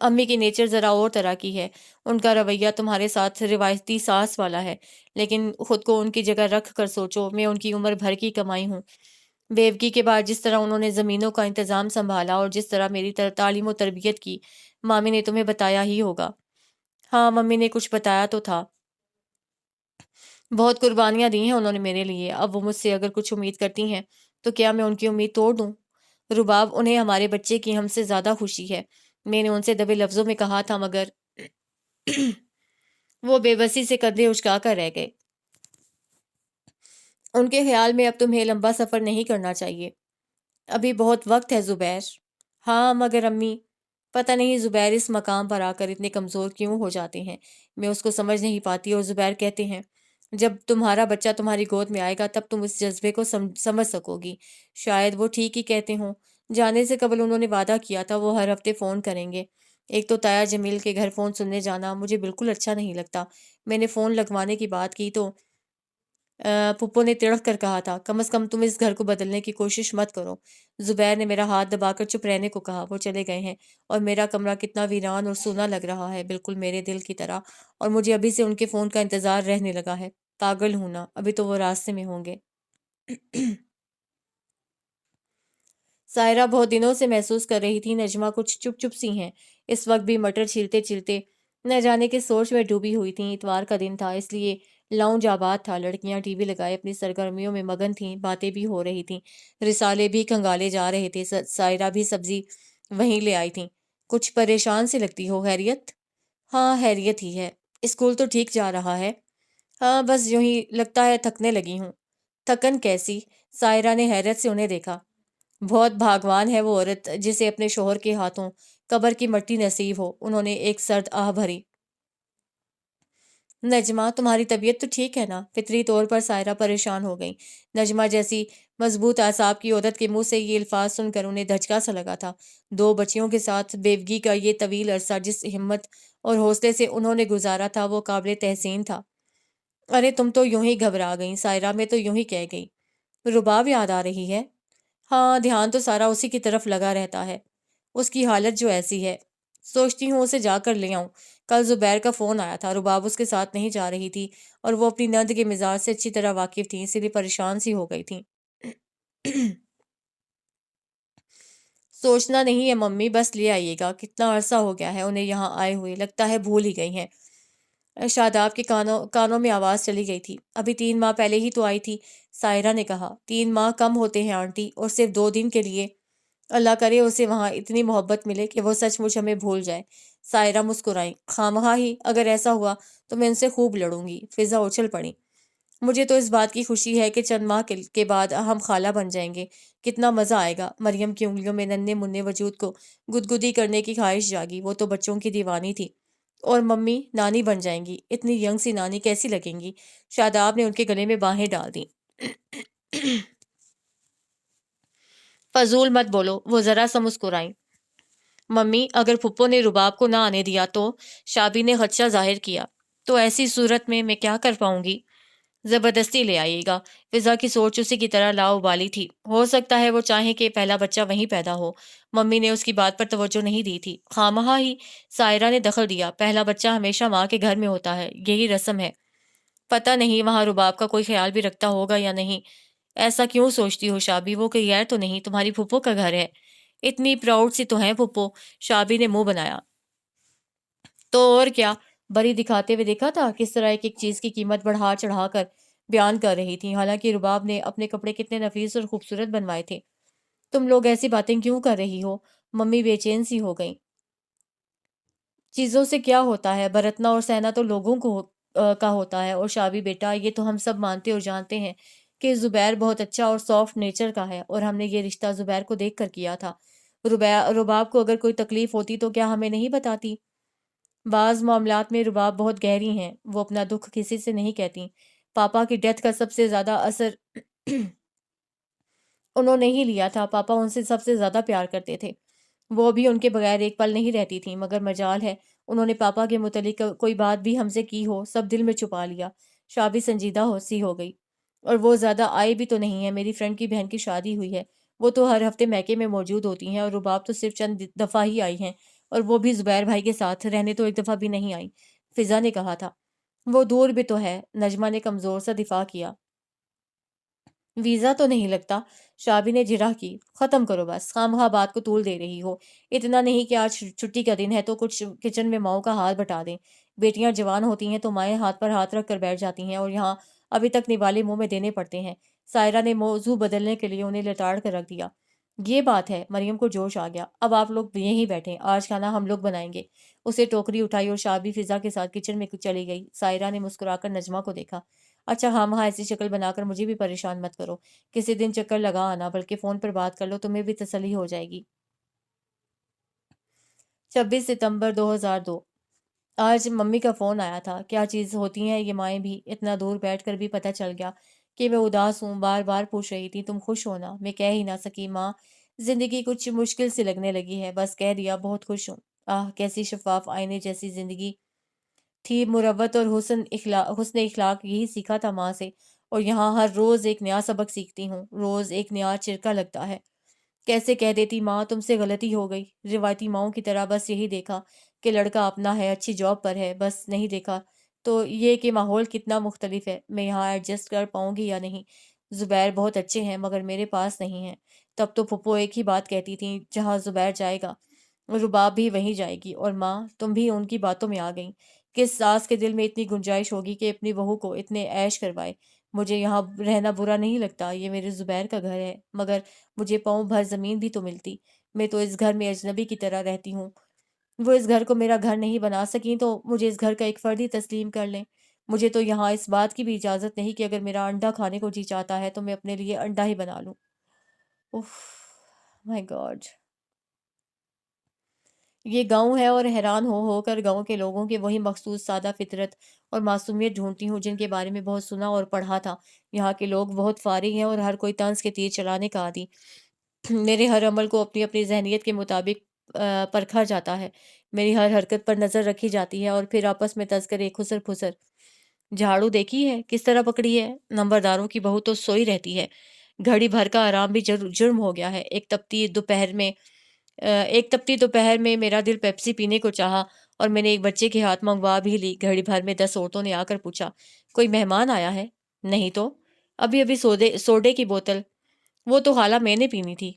امی کی نیچر ذرا اور طرح کی ہے۔ ان کا رویہ تمہارے ساتھ روایتی ساس والا ہے، لیکن خود کو ان کی جگہ رکھ کر سوچو۔ میں ان کی عمر بھر کی کمائی ہوں۔ بیوگی کے بعد جس طرح انہوں نے زمینوں کا انتظام سنبھالا اور جس طرح میری تعلیم و تربیت کی، مامی نے تمہیں بتایا ہی ہوگا۔ ہاں ممی نے کچھ بتایا تو تھا۔ بہت قربانیاں دی ہیں انہوں نے میرے لیے۔ اب وہ مجھ سے اگر کچھ امید کرتی ہیں تو کیا میں ان کی امید توڑ دوں؟ رباب، انہیں ہمارے بچے کی ہم سے زیادہ خوشی ہے، میں نے ان سے دبے لفظوں میں کہا تھا، مگر وہ بے بسی سے کندھے اچکا کر رہ گئے۔ ان کے خیال میں اب تمہیں لمبا سفر نہیں کرنا چاہیے، ابھی بہت وقت ہے زبیر۔ ہاں مگر امی، پتہ نہیں زبیر اس مقام پر آ کر اتنے کمزور کیوں ہو جاتے ہیں، میں اس کو سمجھ نہیں پاتی۔ اور زبیر کہتے ہیں جب تمہارا بچہ تمہاری گود میں آئے گا تب تم اس جذبے کو سمجھ سکو گی۔ شاید وہ ٹھیک ہی کہتے ہوں۔ جانے سے قبل انہوں نے وعدہ کیا تھا وہ ہر ہفتے فون کریں گے۔ ایک تو تایا جمیل کے گھر فون سننے جانا مجھے بالکل اچھا نہیں لگتا۔ میں نے فون لگوانے کی بات کی تو پپو نے تڑک کر کہا تھا، کم از کم تم اس گھر کو بدلنے کی کوشش مت کرو۔ زبیر نے میرا ہاتھ دبا کر چپ رہنے کو کہا۔ وہ چلے گئے ہیں اور میرا کمرہ کتنا ویران اور سونا لگ رہا ہے، بالکل میرے دل کی طرح، اور مجھے ابھی سے ان کے فون کا انتظار رہنے لگا ہے۔ پاگل ہوں نا، ابھی تو وہ راستے میں ہوں گے۔ سائرہ بہت دنوں سے محسوس کر رہی تھی نجمہ کچھ چپ چپ سی ہیں۔ اس وقت بھی مٹر چھیلتے چھیلتے نہ جانے کے سوچ میں ڈوبی ہوئی تھیں۔ اتوار کا دن تھا، اس لیے لاؤنج آباد تھا۔ لڑکیاں ٹی وی لگائے اپنی سرگرمیوں میں مگن تھیں، باتیں بھی ہو رہی تھیں، رسالے بھی کھنگالے جا رہے تھے۔ سائرہ بھی سبزی وہیں لے آئی تھیں۔ کچھ پریشان سی لگتی ہو، خیریت؟ ہاں خیریت ہی ہے۔ اسکول تو ٹھیک جا رہا ہے؟ ہاں بس یوں ہی، لگتا ہے تھکنے لگی ہوں۔ تھکن کیسی؟ سائرہ نے حیرت سے انہیں دیکھا۔ بہت بھاگوان ہے وہ عورت جسے اپنے شوہر کے ہاتھوں قبر کی مٹی نصیب ہو۔ انہوں نے ایک سرد آہ بھری۔ نجمہ تمہاری طبیعت تو ٹھیک ہے نا؟ فطری طور پر سائرہ پریشان ہو گئی۔ نجمہ جیسی مضبوط اعصاب کی عورت کے منہ سے یہ الفاظ سن کر انہیں دھچکا سا لگا تھا۔ 2 بچیوں کے ساتھ بیوگی کا یہ طویل عرصہ جس ہمت اور حوصلے سے انہوں نے گزارا تھا وہ قابل تحسین تھا۔ ارے تم تو یوں ہی گھبرا گئیں سائرہ، میں تو یوں ہی کہہ گئی۔ رباب یاد آ رہی ہے؟ ہاں، دھیان تو سارا اسی کی طرف لگا رہتا ہے۔ اس کی حالت جو ایسی ہے، سوچتی ہوں اسے جا کر لے آؤں۔ کل زبیر کا فون آیا تھا، رباب اس کے ساتھ نہیں جا رہی تھی اور وہ اپنی نند کے مزاج سے اچھی طرح واقف تھی، اسی لیے پریشان سی ہو گئی تھی۔ سوچنا نہیں ہے ممی، بس لے آئیے گا، کتنا عرصہ ہو گیا ہے انہیں یہاں آئے ہوئے، لگتا ہے بھول ہی گئی ہیں۔ شاداب کے کانوں میں آواز چلی گئی تھی۔ ابھی 3 ماہ پہلے ہی تو آئی تھی، سائرہ نے کہا۔ 3 ماہ کم ہوتے ہیں آنٹی، اور صرف 2 دن کے لیے۔ اللہ کرے اسے وہاں اتنی محبت ملے کہ وہ سچ مچ ہمیں بھول جائے۔ سائرہ مسکرائی۔ خامخواہ ہی، اگر ایسا ہوا تو میں ان سے خوب لڑوں گی۔ فضا اچھل پڑی۔ مجھے تو اس بات کی خوشی ہے کہ چند ماہ کے بعد ہم خالہ بن جائیں گے، کتنا مزہ آئے گا۔ مریم کی انگلیوں میں ننھے منھے وجود کو گدگدی کرنے کی خواہش جاگی، وہ تو بچوں کی دیوانی تھی۔ اور ممی نانی بن جائیں گی، اتنی ینگ سی نانی کیسی لگیں گی؟ شاداب نے ان کے گلے میں باہیں ڈال دیں۔ فضول مت بولو، وہ ذرا سا مسکرائیں۔ ممی اگر پھپھو نے رباب کو نہ آنے دیا تو؟ شابی نے خدشہ ظاہر کیا۔ تو ایسی صورت میں کیا کر پاؤں گی؟ زبردستی لے آئیے گا۔ فضا کی سوچ اسی کی طرح لاؤبالی تھی۔ ہو سکتا ہے وہ چاہیں کہ پہلا بچہ وہیں پیدا ہو۔ ممی نے اس کی بات پر توجہ نہیں دی تھی۔ خامخواہ ہی سائرہ نے دخل دیا۔ پہلا بچہ ہمیشہ ماں کے گھر میں ہوتا ہے، یہی رسم ہے۔ پتہ نہیں وہاں رباب کا کوئی خیال بھی رکھتا ہوگا یا نہیں۔ ایسا کیوں سوچتی ہو شابی؟ وہ کوئی غیر تو نہیں، تمہاری پھپھو کا گھر ہے۔ اتنی پراؤڈ سی تو ہیں پھپھو۔ شابی نے منہ بنایا۔ تو اور کیا، بری دکھاتے ہوئے دیکھا تھا کس طرح ایک ایک چیز کی قیمت بڑھا چڑھا کر بیان کر رہی تھی، حالانکہ رباب نے اپنے کپڑے کتنے نفیس اور خوبصورت بنوائے تھے۔ تم لوگ ایسی باتیں کیوں کر رہی ہو؟ ممی بے چین سی ہو گئیں۔ چیزوں سے کیا ہوتا ہے، برتنا اور سہنا تو لوگوں کو کا ہوتا ہے۔ اور شابی بیٹا، یہ تو ہم سب مانتے اور جانتے ہیں کہ زبیر بہت اچھا اور سافٹ نیچر کا ہے، اور ہم نے یہ رشتہ زبیر کو دیکھ کر کیا تھا۔ رباب کو اگر کوئی تکلیف ہوتی تو کیا ہمیں نہیں بتاتی؟ بعض معاملات میں رباب بہت گہری ہیں، وہ اپنا دکھ کسی سے نہیں کہتی۔ پاپا کی ڈیتھ کا سب سے زیادہ اثر انہوں نے ہی لیا تھا۔ پاپا ان سے سب سے زیادہ پیار کرتے تھے، وہ بھی ان کے بغیر ایک پل نہیں رہتی تھیں، مگر مجال ہے انہوں نے پاپا کے متعلق کوئی بات بھی ہم سے کی ہو، سب دل میں چھپا لیا۔ شابی سنجیدہ سی ہو گئی۔ اور وہ زیادہ آئے بھی تو نہیں ہے، میری فرینڈ کی بہن کی شادی ہوئی ہے، وہ تو ہر ہفتے میکے میں موجود ہوتی ہیں، اور رباب تو صرف چند دفعہ ہی آئی ہیں، اور وہ بھی زبیر بھائی کے ساتھ رہنے، تو ایک دفعہ بھی نہیں آئی۔ فضا نے کہا تھا۔ وہ دور بھی تو ہے، نجمہ نے کمزور سا دفاع کیا۔ ویزا تو نہیں لگتا، شابی نے جرح کی۔ ختم کرو بس، خواہ بات کو طول دے رہی ہو۔ اتنا نہیں کہ آج چھٹی کا دن ہے تو کچھ کچن میں ماؤں کا ہاتھ بٹا دیں۔ بیٹیاں جوان ہوتی ہیں تو مائیں ہاتھ پر ہاتھ رکھ کر بیٹھ جاتی ہیں، اور یہاں ابھی تک نوالے منہ میں دینے پڑتے ہیں۔ سائرہ نے موضوع بدلنے کے لیے انہیں لتاڑ کر رکھ دیا۔ یہ بات ہے، مریم کو جوش آ گیا۔ اب آپ لوگ یہیں بیٹھیں، آج کھانا ہم لوگ بنائیں گے۔ اسے ٹوکری اٹھائی اور شابی فضا کے ساتھ کچن میں چلی گئی۔ سائرہ نے مسکرا کر نجمہ کو دیکھا۔ اچھا ہاں وہاں ایسی شکل بنا کر مجھے بھی پریشان مت کرو، کسی دن چکر لگا آنا، بلکہ فون پر بات کر لو، تمہیں بھی تسلی ہو جائے گی۔ 26 ستمبر 2002۔ آج ممی کا فون آیا تھا۔ کیا چیز ہوتی ہیں یہ مائیں بھی، اتنا دور بیٹھ کر بھی پتہ چل گیا کہ میں اداس ہوں۔ بار بار پوچھ رہی تھی تم خوش ہو نا؟ میں کہہ ہی نہ سکی ماں، زندگی کچھ مشکل سی لگنے لگی ہے، بس کہہ دیا بہت خوش ہوں۔ آہ کیسی شفاف آئینے جیسی زندگی تھی، مروت اور حسن اخلاق یہی سیکھا تھا ماں سے، اور یہاں ہر روز ایک نیا سبق سیکھتی ہوں، روز ایک نیا چرکا لگتا ہے۔ کیسے کہہ دیتی ماں تم سے غلطی ہو گئی، روایتی ماؤں کی طرح بس یہی دیکھا کہ لڑکا اپنا ہے، اچھی جاب پر ہے، بس نہیں دیکھا تو یہ کہ ماحول کتنا مختلف ہے، میں یہاں ایڈجسٹ کر پاؤں گی یا نہیں۔ زبیر بہت اچھے ہیں مگر میرے پاس نہیں ہیں۔ تب تو پھپھو ایک ہی بات کہتی تھیں، جہاں زبیر جائے گا رباب بھی وہیں جائے گی، اور ماں تم بھی ان کی باتوں میں آ گئیں۔ کس ساس کے دل میں اتنی گنجائش ہوگی کہ اپنی بہو کو اتنے عیش کروائے؟ مجھے یہاں رہنا برا نہیں لگتا، یہ میرے زبیر کا گھر ہے، مگر مجھے پاؤں بھر زمین بھی تو ملتی۔ میں تو اس گھر میں اجنبی کی طرح رہتی ہوں، وہ اس گھر کو میرا گھر نہیں بنا سکیں تو مجھے اس گھر کا ایک فرد ہی تسلیم کر لیں۔ مجھے تو یہاں اس بات کی بھی اجازت نہیں کہ اگر میرا انڈا کھانے کو جی چاہتا ہے تو میں اپنے لیے انڈا ہی بنا لوں۔ اوف مائی گاڈ، یہ گاؤں ہے، اور حیران ہو کر گاؤں کے لوگوں کے وہی مخصوص سادہ فطرت اور معصومیت ڈھونڈتی ہوں جن کے بارے میں بہت سنا اور پڑھا تھا۔ یہاں کے لوگ بہت فارغ ہیں اور ہر کوئی طنز کے تیر چلانے کا عادی۔ میرے ہر عمل کو اپنی اپنی ذہنیت کے مطابق پرکھا جاتا ہے، میری ہر حرکت پر نظر رکھی جاتی ہے، اور پھر آپس میں تذکرے خسر پھسر۔ جھاڑو دیکھی ہے کس طرح پکڑی ہے؟ نمبرداروں کی بہو تو سوئی رہتی ہے، گھڑی بھر کا آرام بھی جرم ہو گیا ہے۔ ایک تپتی دوپہر میں ایک تپتی دوپہر میں میرا دل پیپسی پینے کو چاہا اور میں نے ایک بچے کے ہاتھ منگوا بھی لی۔ گھڑی بھر میں 10 عورتوں نے آ کر پوچھا، کوئی مہمان آیا ہے؟ نہیں تو، ابھی ابھی سوڈے کی بوتل، وہ تو خالہ میں نے پینی تھی۔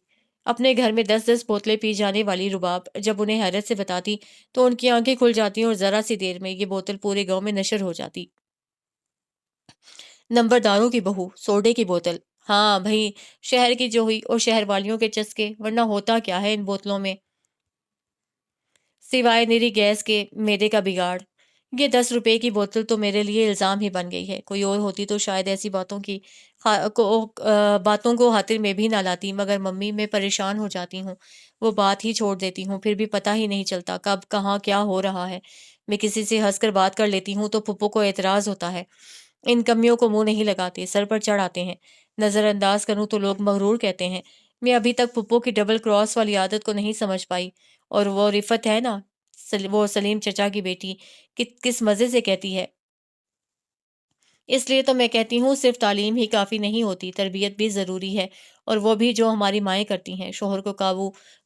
اپنے گھر میں 10 بوتلیں پی جانے والی رباب جب انہیں حیرت سے بتاتی تو ان کی آنکھیں کھل جاتی اور ذرا سی دیر میں یہ بوتل پورے گاؤں میں نشر ہو جاتی۔ نمبرداروں کی بہو، سوڈے کی بوتل، ہاں بھئی، شہر کی جو ہوئی اور شہر والیوں کے چسکے، ورنہ ہوتا کیا ہے ان بوتلوں میں سوائے نیری گیس کے میدے کا بگاڑ۔ یہ 10 روپے کی بوتل تو میرے لیے الزام ہی بن گئی ہے۔ کوئی اور ہوتی تو شاید ایسی باتوں کو خاطر میں بھی نہ لاتی، مگر ممی میں پریشان ہو جاتی ہوں، وہ بات ہی چھوڑ دیتی ہوں، پھر بھی پتہ ہی نہیں چلتا کب کہاں کیا ہو رہا ہے۔ میں کسی سے ہنس کر بات کر لیتی ہوں تو پھپھو کو اعتراض ہوتا ہے، ان کمیوں کو منہ نہیں لگاتے، سر پر چڑھ آتے ہیں۔ نظر انداز کروں تو لوگ مغرور کہتے ہیں۔ میں ابھی تک پھپھو کی ڈبل کراس والی عادت کو نہیں سمجھ پائی، اور وہ رفت ہے نا، وہ سلیم چچا کی بیٹی، کس مزے سے کہتی ہے۔ اس لیے تو میں کہتی ہوں صرف تعلیم ہی کافی نہیں ہوتی، تربیت بھی ضروری ہے، اور وہ بھی جو ہماری مائیں کرتی ہیں، شوہر کو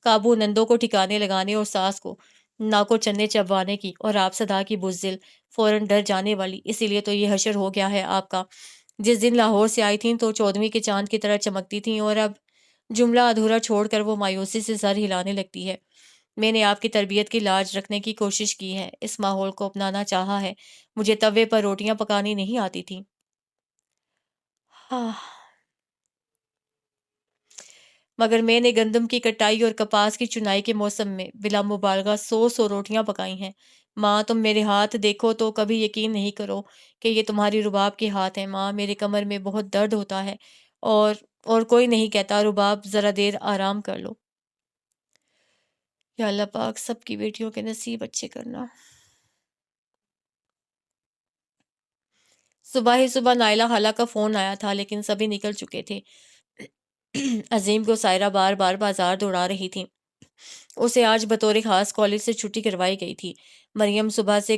قابو، نندوں کو ٹھکانے لگانے اور ساس کو ناکو چنے چبوانے کی، اور آپ صدا کی بزدل، فوراً ڈر جانے والی۔ اسی لیے تو یہ حشر ہو گیا ہے آپ کا۔ جس دن لاہور سے آئی تھیں تو 14ویں کے چاند کی طرح چمکتی تھیں، اور اب جملہ ادھورا چھوڑ کر وہ مایوسی سے سر ہلانے لگتی ہے۔ میں نے آپ کی تربیت کی لاج رکھنے کی کوشش کی ہے، اس ماحول کو اپنانا چاہا ہے۔ مجھے توے پر روٹیاں پکانی نہیں آتی تھیں۔ مگر میں نے گندم کی کٹائی اور کپاس کی چنائی کے موسم میں بلا مبالغہ 100 روٹیاں پکائی ہیں۔ ماں، تم میرے ہاتھ دیکھو تو کبھی یقین نہیں کرو کہ یہ تمہاری رباب کے ہاتھ ہیں۔ ماں، میرے کمر میں بہت درد ہوتا ہے، اور کوئی نہیں کہتا رباب ذرا دیر آرام کر لو۔ یا اللہ پاک سب کی بیٹیوں کے نصیب اچھے کرنا۔ صبح ہی صبح نائلہ خالہ کا فون آیا تھا، لیکن سبھی نکل چکے تھے۔ عظیم کو سائرہ بار بار بازار دوڑا رہی تھی۔ اسے آج بطور خاص کالج سے چھٹی کروائی گئی تھی۔ مریم صبح سے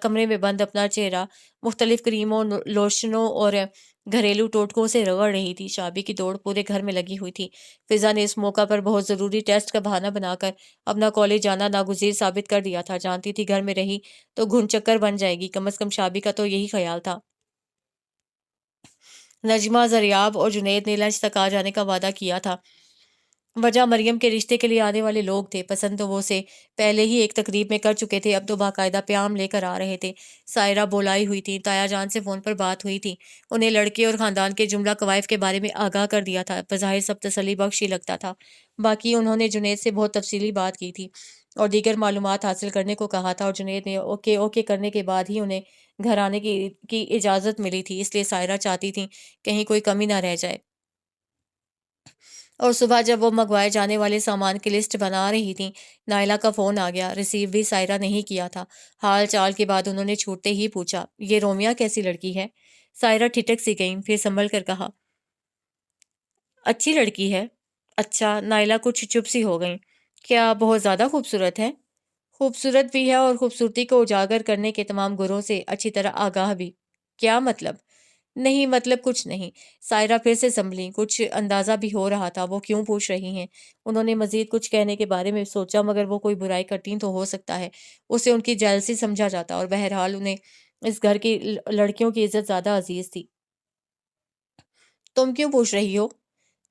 کمرے میں بند اپنا چہرہ مختلف کریموں، لوشنوں اور گھریلو ٹوٹکوں سے رگڑ رہی تھی۔ شابی کی دوڑ پورے گھر میں لگی ہوئی تھی۔ فضا نے اس موقع پر بہت ضروری ٹیسٹ کا بہانہ بنا کر اپنا کالج جانا ناگزیر ثابت کر دیا تھا۔ جانتی تھی گھر میں رہی تو گھن چکر بن جائے گی، کم از کم شابی کا تو یہی خیال تھا۔ نجمہ، زریاب اور جنید نے لنچ تک آ جانے کا وعدہ کیا تھا۔ وجہ مریم کے رشتے کے لیے آنے والے لوگ تھے۔ پسند تو وہ سے پہلے ہی ایک تقریب میں کر چکے تھے، اب تو باقاعدہ پیام لے کر آ رہے تھے۔ سائرہ بولائی ہوئی تھی، تایا جان سے فون پر بات ہوئی تھی، انہیں لڑکے اور خاندان کے جملہ کوائف کے بارے میں آگاہ کر دیا تھا۔ بظاہر سب تسلی بخش ہی لگتا تھا۔ باقی انہوں نے جنید سے بہت تفصیلی بات کی تھی اور دیگر معلومات حاصل کرنے کو کہا تھا، اور جنید نے اوکے کرنے کے بعد ہی انہیں گھر آنے کی اجازت ملی تھی۔ اس لیے سائرہ چاہتی تھیں کہیں کوئی کمی نہ رہ جائے۔ اور صبح جب وہ منگوائے جانے والے سامان کی لسٹ بنا رہی تھیں، نائلہ کا فون آ گیا۔ ریسیو بھی سائرہ نے ہی کیا تھا۔ حال چال کے بعد انہوں نے چھوٹتے ہی پوچھا، یہ رومیہ کیسی لڑکی ہے؟ سائرہ ٹھٹک سی گئیں، پھر سنبھل کر کہا، اچھی لڑکی ہے۔ اچھا؟ نائلہ کچھ چپ سی ہو گئیں۔ کیا بہت زیادہ خوبصورت ہے؟ خوبصورت بھی ہے اور خوبصورتی کو اجاگر کرنے کے تمام گنوں سے اچھی طرح آگاہ بھی۔ کیا مطلب؟ نہیں مطلب کچھ نہیں۔ سائرہ پھر سے سنبھلی، کچھ اندازہ بھی ہو رہا تھا وہ کیوں پوچھ رہی ہیں۔ انہوں نے مزید کچھ کہنے کے بارے میں سوچا، مگر وہ کوئی برائی کرتیں تو ہو سکتا ہے اسے ان کی جیلسی سمجھا جاتا، اور بہرحال انہیں اس گھر کی لڑکیوں کی عزت زیادہ عزیز تھی۔ تم کیوں پوچھ رہی ہو؟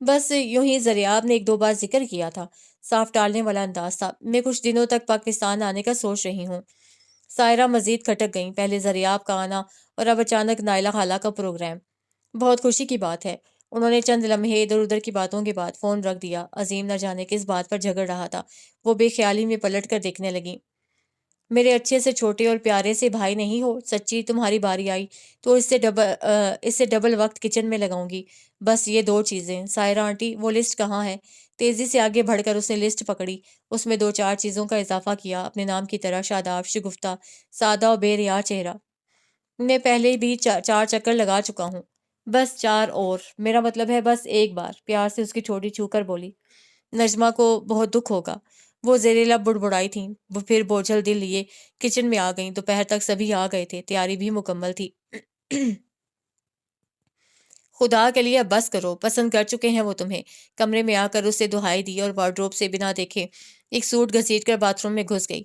بس یوں ہی، زریاب نے 1-2 بار ذکر کیا تھا۔ صاف ٹالنے والا انداز تھا۔ میں کچھ دنوں تک پاکستان آنے کا سوچ رہی ہوں۔ سائرہ مزید کھٹک گئیں، پہلے زریاب کا آنا اور اب اچانک نائلہ خالہ کا پروگرام۔ بہت خوشی کی بات ہے۔ انہوں نے چند لمحے ادھر ادھر کی باتوں کے بعد فون رکھ دیا۔ عظیم نہ جانے کس بات پر جھگڑ رہا تھا، وہ بے خیالی میں پلٹ کر دیکھنے لگی۔ میرے اچھے سے چھوٹے اور پیارے سے بھائی نہیں ہو، سچی تمہاری باری آئی تو اس سے ڈبل وقت کچن میں لگاؤں گی، بس یہ 2 چیزیں۔ سائرہ آنٹی، وہ لسٹ کہاں ہے؟ تیزی سے آگے بڑھ کر اس نے لسٹ پکڑی، اس میں 2-4 چیزوں کا اضافہ کیا، اپنے نام کی طرح، شاداب، شگفتہ، سادہ اور بے ریا چہرہ۔ میں پہلے بھی 4 چکر لگا چکا ہوں، بس 4 اور، میرا مطلب ہے بس ایک بار، پیار سے اس کی ٹھوڑی چھو کر بولی۔ نجمہ کو بہت دکھ ہوگا۔ وہ زیر لب بڑبڑائی تھیں، وہ پھر بوجھل دل لیے کچن میں آ گئیں۔ دوپہر تک سبھی آ گئے تھے، تیاری بھی مکمل تھی۔ خدا کے لیے اب بس کرو، پسند کر چکے ہیں وہ تمہیں۔ کمرے میں آ کر اسے دہائی دی اور وارڈروب سے بنا دیکھے ایک سوٹ گھسیٹ کر باتھ روم میں گھس گئی۔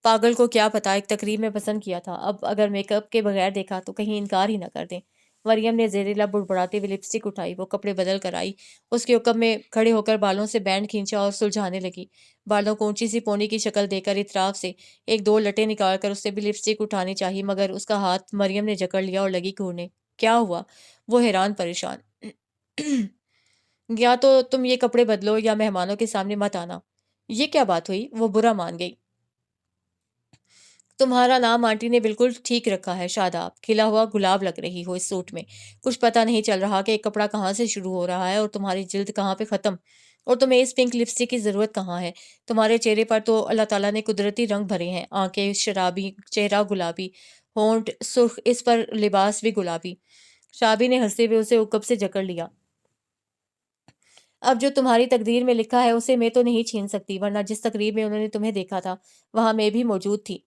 پاگل کو کیا پتا، ایک تقریب میں پسند کیا تھا، اب اگر میک اپ کے بغیر دیکھا تو کہیں انکار ہی نہ کر دیں۔ مریم نے زیر لب بڑبڑاتے ہوئے لپسٹک اٹھائی، وہ کپڑے بدل کر آئی، اس کے حکم میں کھڑے ہو کر بالوں سے بینڈ کھینچا اور سلجھانے لگی۔ بالوں کو اونچی سی پونی کی شکل دے کر اطراف سے ایک دو لٹیں نکال کر اسے بھی لپسٹک اٹھانی چاہی، مگر اس کا ہاتھ مریم نے جکڑ لیا اور لگی گھورنے۔ کیا ہوا؟ وہ حیران پریشان۔ یا تو تم یہ کپڑے بدلو یا مہمانوں کے سامنے مت آنا۔ یہ کیا بات ہوئی؟ وہ برا مان گئی۔ تمہارا نام آنٹی نے بالکل ٹھیک رکھا ہے، شاداب، کھلا ہوا گلاب لگ رہی ہو اس سوٹ میں۔ کچھ پتہ نہیں چل رہا کہ ایک کپڑا کہاں سے شروع ہو رہا ہے اور تمہاری جلد کہاں پہ ختم، اور تمہیں اس پنک لپسٹک کی ضرورت کہاں ہے؟ تمہارے چہرے پر تو اللہ تعالیٰ نے قدرتی رنگ بھرے ہیں، آنکھیں شرابی، چہرہ گلابی، ہونٹ سرخ، اس پر لباس بھی گلابی۔ شابی نے ہنستے ہوئے اسے عقب سے جکڑ لیا۔ اب جو تمہاری تقدیر میں لکھا ہے اسے میں تو نہیں چھین سکتی، ورنہ جس تقریب میں انہوں نے تمہیں دیکھا تھا وہاں میں بھی موجود تھی۔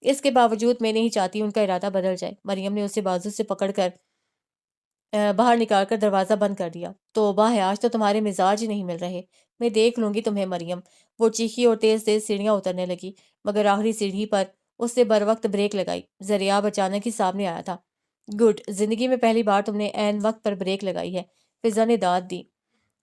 اس کے باوجود میں نہیں چاہتی ان کا ارادہ بدل جائے۔ مریم نے اسے بازو سے پکڑ کر باہر نکال کر دروازہ بند کر دیا۔ توبہ ہے، آج تو تمہارے مزاج ہی نہیں مل رہے۔ میں دیکھ لوں گی تمہیں مریم۔ وہ چیخی اور تیز تیز سیڑھیاں اترنے لگی، مگر آخری سیڑھی پر اس نے بر وقت بریک لگائی۔ زریاب اچانک ہی سامنے آیا تھا۔ گڈ، زندگی میں پہلی بار تم نے عین وقت پر بریک لگائی ہے، فضا نے داد دی۔